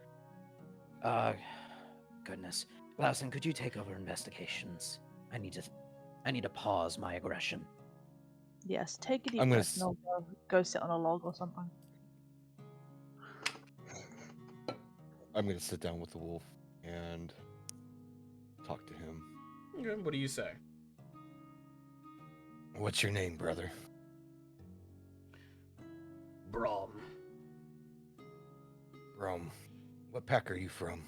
Goodness. Glausen, could you take over investigations? I need to pause my aggression. Yes, take a deep I'm gonna breath, Nolga. Go sit on a log or something. I'm gonna sit down with the wolf and talk to him. Okay, what do you say? What's your name, brother? Brom. Brom. What pack are you from?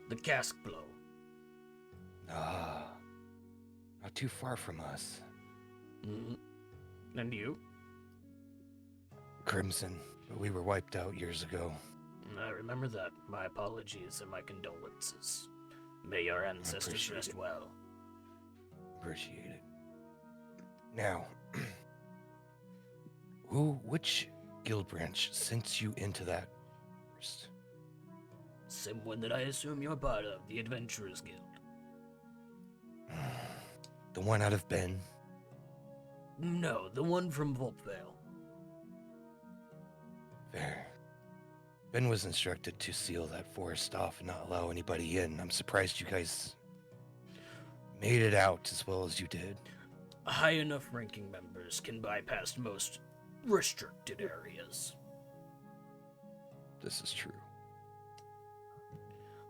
The cask blow. Ah, not too far from us. And you? Crimson, but we were wiped out years ago. I remember that. My apologies and my condolences. May your ancestors appreciate rest it. well. Appreciate it. Now, which guild branch sent you into that forest? Same one that I assume you're part of, the Adventurers Guild. The one out of Ben? No, the one from Vulpvale. Fair. Ben was instructed to seal that forest off and not allow anybody in. I'm surprised you guys made it out as well as you did. High enough ranking members can bypass most restricted areas. This is true.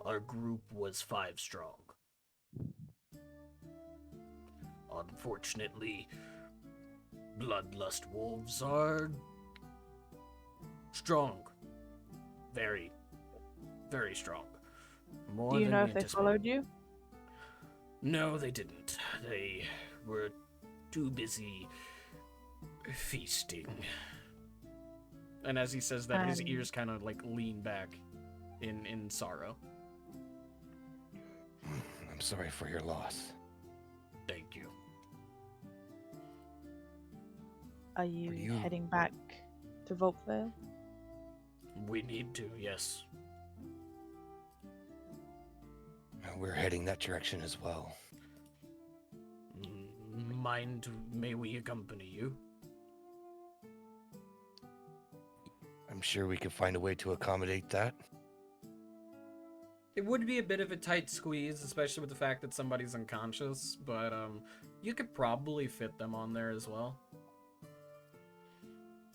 Our group was 5 strong. Unfortunately, bloodlust wolves are strong. Very, very strong. More Do you than know we if they anticipated. followed you? No, they didn't. They were too busy feasting. And as he says that, his Um, ears kind of lean back in sorrow. I'm sorry for your loss. Thank you. Are you, you- heading back to Vulpvale? We need to, yes. We're heading that direction as well. May we accompany you? I'm sure we could find a way to accommodate that. It would be a bit of a tight squeeze, especially with the fact that somebody's unconscious, but you could probably fit them on there as well.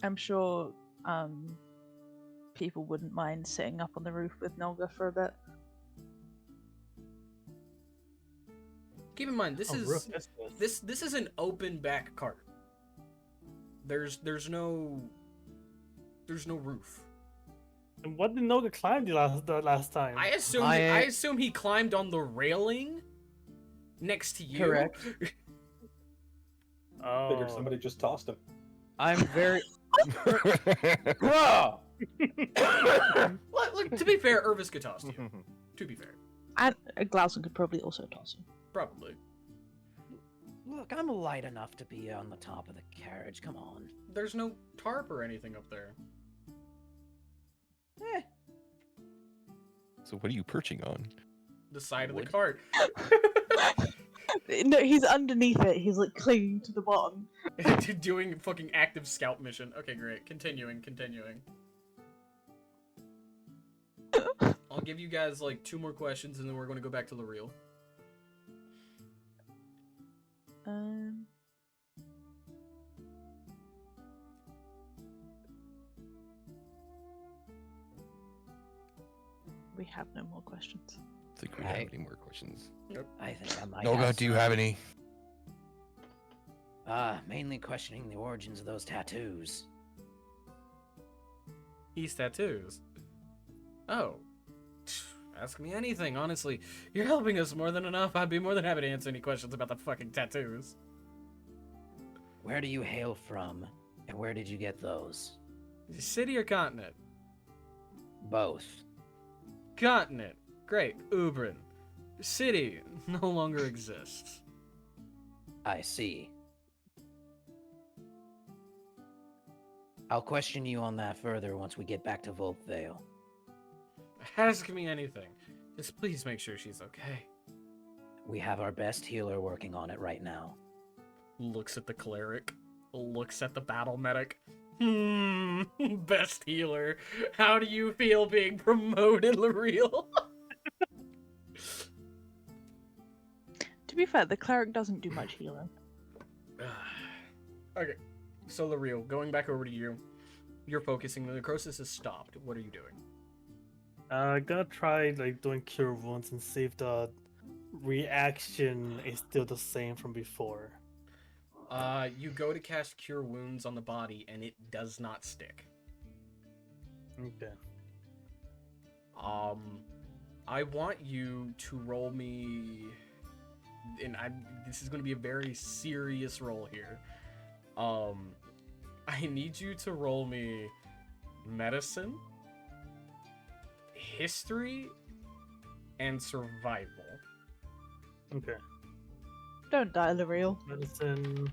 I'm sure people wouldn't mind sitting up on the roof with Nolga for a bit. Keep in mind, this Oh, is roof, that's good. this is an open back cart. There's no roof. And what did Noga climb the last time? I assume he climbed on the railing next to you. Correct. Oh. Figured somebody just tossed him. I'm very. Bro! Look, to be fair, Irvis could toss you. To be fair. And Glauson could probably also toss him. Probably. Look, I'm light enough to be on the top of the carriage. Come on. There's no tarp or anything up there. So what are you perching on? The side of the Wood. cart. No, he's underneath it. He's like clinging to the bottom. Doing fucking active scout mission. Okay, great. Continuing. I'll give you guys like 2 more questions and then we're going to go back to the reel. We have no more questions. I think we have any more questions. I think I might. Noga, do you have any? Mainly questioning the origins of those tattoos. He's tattoos. Oh. Ask me anything, honestly. You're helping us more than enough. I'd be more than happy to answer any questions about the fucking tattoos. Where do you hail from, and where did you get those? City or continent? Both. Continent. Great. Ubrin. City no longer exists. I see. I'll question you on that further once we get back to Vulpvale. Ask me anything. Just please make sure she's okay. We have our best healer working on it right now. Looks at the cleric. Looks at the battle medic. Best healer. How do you feel being promoted, L'Oreal? To be fair, the cleric doesn't do much healing. Okay, so L'Oreal, going back over to you. You're focusing. The necrosis has stopped. What are you doing? I'm gonna try like doing cure wounds and see if the reaction is still the same from before. You go to cast Cure Wounds on the body, and it does not stick. Okay. I want you to roll me, and this is going to be a very serious roll here. I need you to roll me medicine, history, and survival. Okay. Don't die, L'Oreal. Medicine.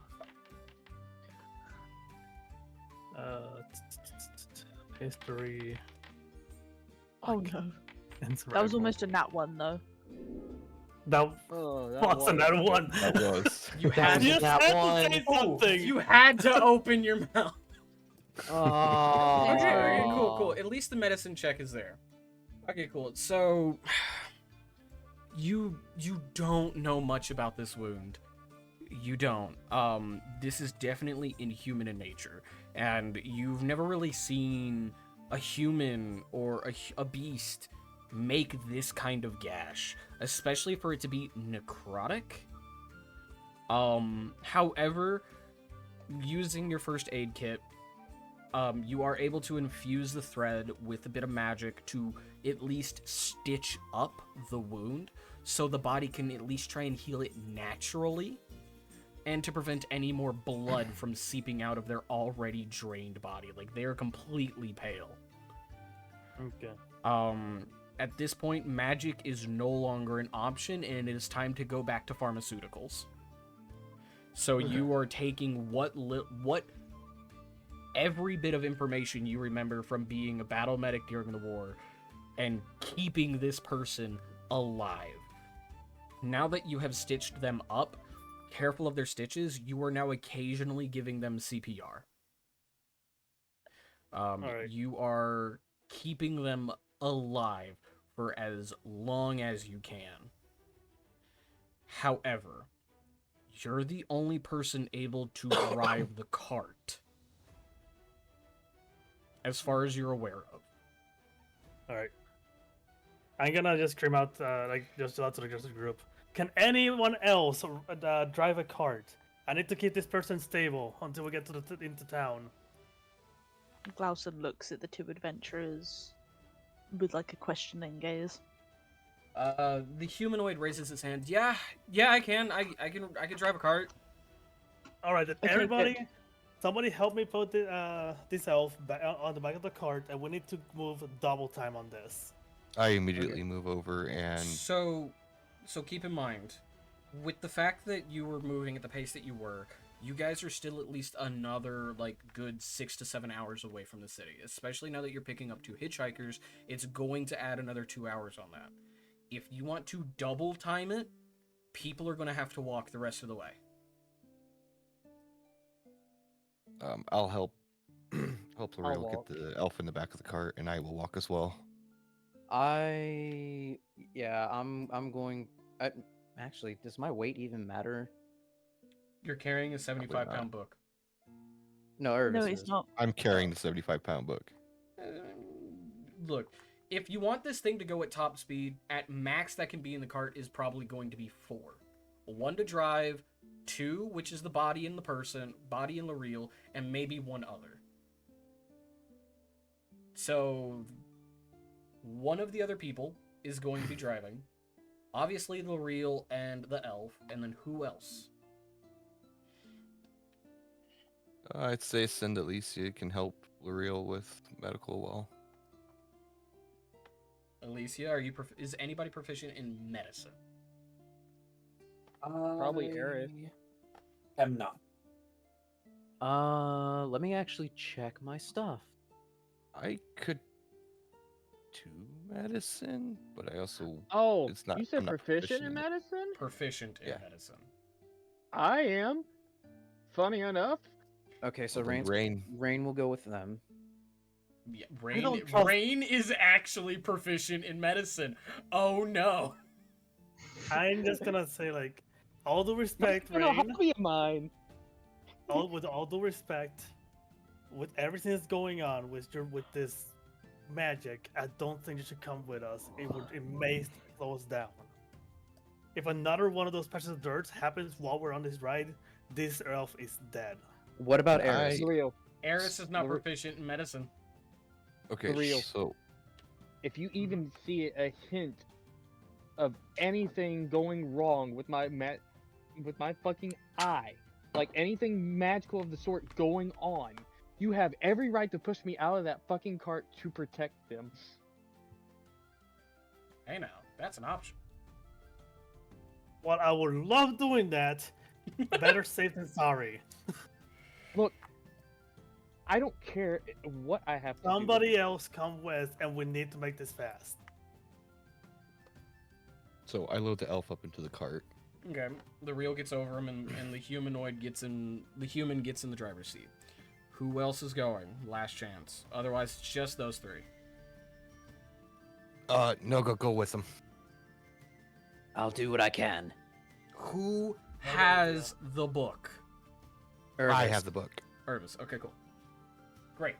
History. Oh no. And That was almost a nat 1 though. That wasn't that one. That was. You had You to, had to say something. you had to open your mouth. Oh. Okay, cool. At least the medicine check is there. Okay, cool. So you don't know much about this wound. You don't. This is definitely inhuman in nature, and you've never really seen a human or a beast make this kind of gash, especially for it to be necrotic. However, using your first aid kit, you are able to infuse the thread with a bit of magic to at least stitch up the wound, so the body can at least try and heal it naturally, and to prevent any more blood from seeping out of their already drained body. Like, they are completely pale. Okay. At this point, magic is no longer an option, and it is time to go back to pharmaceuticals. So you are taking what every bit of information you remember from being a battle medic during the war and keeping this person alive. Now that you have stitched them up, careful of their stitches, you are now occasionally giving them CPR. Alright. You are keeping them alive for as long as you can. However, you're the only person able to drive the cart, as far as you're aware of. All right. I'm gonna just scream out, just out to the rest of the group. Can anyone else drive a cart? I need to keep this person stable until we get to into town. Glauson looks at the 2 adventurers with like a questioning gaze. The humanoid raises his hand. Yeah, I can. I can drive a cart. All right, then Okay, everybody, good. somebody help me put this elf back on the back of the cart, and we need to move double time on this. I immediately move over and So keep in mind, with the fact that you were moving at the pace that you were, you guys are still at least another good 6 to 7 hours away from the city. Especially now that you're picking up 2 hitchhikers, it's going to add another 2 hours on that. If you want to double time it, people are going to have to walk the rest of the way. I'll help help I'll L'Oreal get walk. the elf in the back of the cart, and I will walk as well. I'm going. Actually, does my weight even matter? You're carrying a Probably 75-pound book. No, Irvis No, is. he's not. I'm carrying the 75-pound book. Look, if you want this thing to go at top speed, at max that can be in the cart is probably going to be 4. 1 to drive, 2, which is the body and the person, body and L'Oreal, and maybe 1 other. So, one of the other people is going to be driving. Obviously, L'Oreal and the elf, and then who else? I'd say send Alicia can help L'Oreal with medical well. Alicia, are you? Is anybody proficient in medicine? Probably Eris. I'm not. Let me actually check my stuff. I could do medicine, but I also Oh, it's not. you said I'm not proficient in it. medicine? Proficient in Yeah. medicine. I am. Funny enough. Okay, so Well, then Rain will go with them. Yeah, don't trust- Rain is actually proficient in medicine. Oh no. I'm just gonna say, like, all due respect, You know, Rain. hobby of mine. With all due respect, with everything that's going on with this magic, I don't think you should come with us. It may slow us down. If another one of those patches of dirt happens while we're on this ride, this elf is dead. What about I- Eris? Real. Eris is not L'Oreal. proficient in medicine. Okay, real. so If you even see a hint of anything going wrong with my fucking eye, like anything magical of the sort going on, you have every right to push me out of that fucking cart to protect them. Hey now, that's an option. While I would love doing that, better safe than sorry. Look, I don't care what I have to Somebody else come with, and we need to make this fast. so I load the elf up into the cart. Okay, the real gets over him, and the humanoid gets in. The human gets in the driver's seat. Who else is going? Last chance. Otherwise, it's just those 3. No, go with him. I'll do what I can. Who has the book? I Irvis. have the book. Irvis. Okay, cool. Great.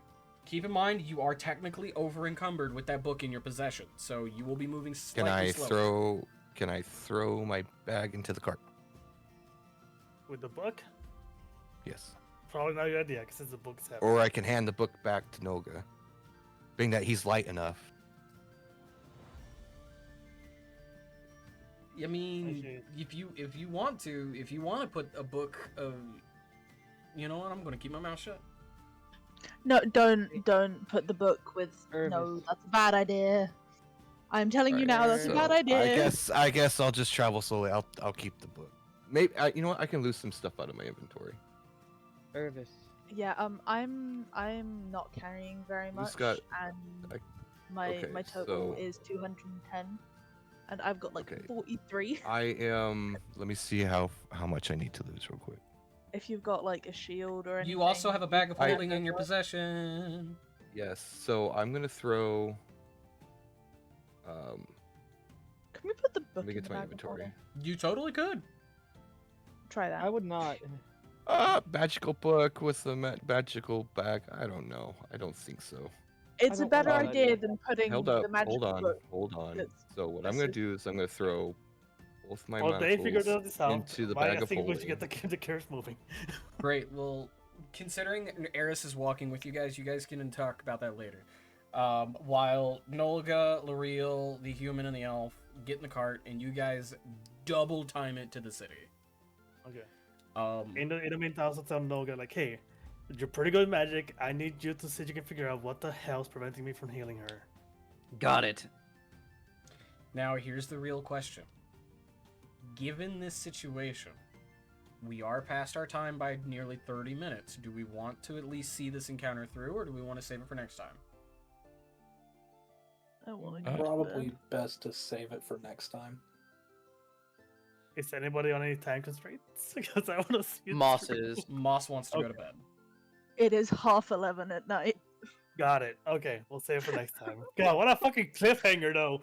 Keep in mind, you are technically over-encumbered with that book in your possession, so you will be moving slightly slower. Can I throw my bag into the cart? With the book? Yes. Probably not your idea, because the book's heavy. Or I can hand the book back to Noga, being that he's light enough. I mean, Actually- if you want to put a book of, you know what? I'm gonna keep my mouth shut. No, don't put the book with. No, Irvis. that's a bad idea. I'm telling you now, that's a bad idea. I guess I'll just travel slowly. I'll keep the book. Maybe you know what? I can lose some stuff out of my inventory. Irvis. Yeah, I'm not carrying very much, Who's got- and I- my okay, total so- is 210, and I've got like Okay. 43. I am. Let me see how much I need to lose real quick. If you've got like a shield or anything. You also have a bag of I- holding in your possession. Yes. So I'm gonna throw. Can we put the book Let me in get the to my bag of inventory. holding? You totally could. Try that. I would not. Magical book with the magical bag. I don't know. I don't think so. It's a don't better want that idea idea. than putting Hold up. the magical Hold on. book. Hold on. that's So what I'm gonna listed. do is I'm gonna throw both my Well, they figured manacles this out. into the Mike, bag I of think we holding. should get the carrots moving. Great. Well, considering that Eris is walking with you guys can talk about that later. While Nolga, L'Oreal, the human, and the elf get in the cart, and you guys double time it to the city. Okay. Um, In the meantime, I also tell Noga, like, hey, You're pretty good at magic. I need you to see if you can figure out what the hell's preventing me from healing her. Got it. Now, here's the real question. Given this situation, we are past our time by nearly 30 minutes. Do we want to at least see this encounter through, or do we want to save it for next time? I want Uh, to Probably best to save it for next time. Is anybody on any time constraints? Because I want to see it Moss through. is. Moss wants to go to Okay. bed. It is 11:30 at night. Got it. Okay, we'll save it for next time. God, what a fucking cliffhanger, though.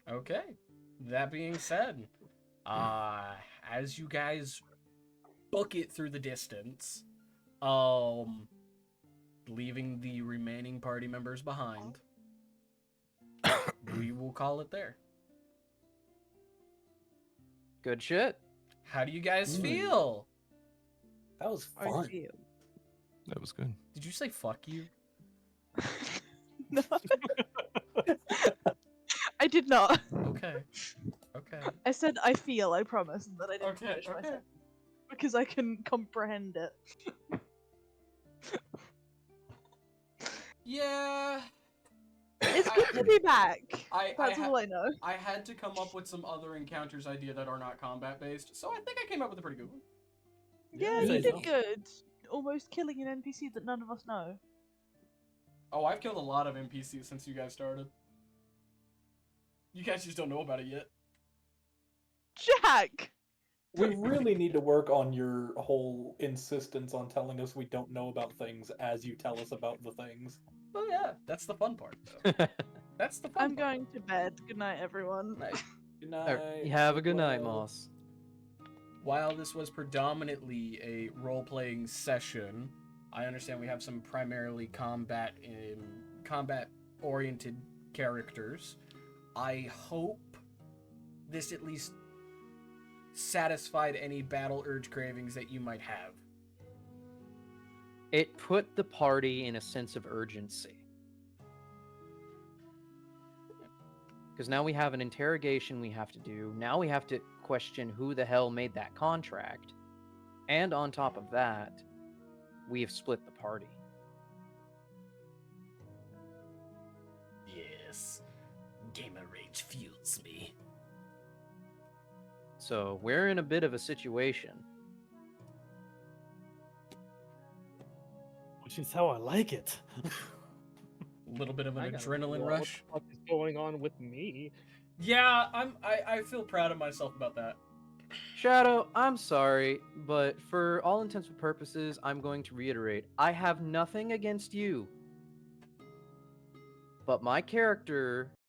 Okay. That being said, as you guys book it through the distance, leaving the remaining party members behind, we will call it there. Good shit. How do you guys feel? That was I fun. feel. That was good. Did you say fuck you? No. I did not. Okay. Okay. I said I feel, I promise, and that I didn't Okay, finish my okay. sentence. Because I can comprehend it. Yeah. It's good to be back. I That's all I know. I had to come up with some other encounters idea that are not combat based, so I think I came up with a pretty good one. Yeah, Yeah, you I did know. good. Almost killing an NPC that none of us know. Oh, I've killed a lot of NPCs since you guys started. You guys just don't know about it yet. Jack! We really need to work on your whole insistence on telling us we don't know about things as you tell us about the things. Oh yeah, that's the fun part. Though. That's the fun I'm part. going to bed. Good night, everyone. Night. Good Alright, night. you have a good night, Well, Moss. While this was predominantly a role-playing session, I understand we have some primarily combat-oriented characters. I hope this at least satisfied any battle urge cravings that you might have. It put the party in a sense of urgency. Because now we have an interrogation we have to do. Now we have to question who the hell made that contract. And on top of that, we have split the party. Yes. Gamer rage fuels me. So we're in a bit of a situation. Which is how I like it. A little bit of an I gotta adrenaline figure out rush. What the fuck is going on with me? Yeah, I feel proud of myself about that. Shadow, I'm sorry, but for all intents and purposes, I'm going to reiterate, I have nothing against you. But my character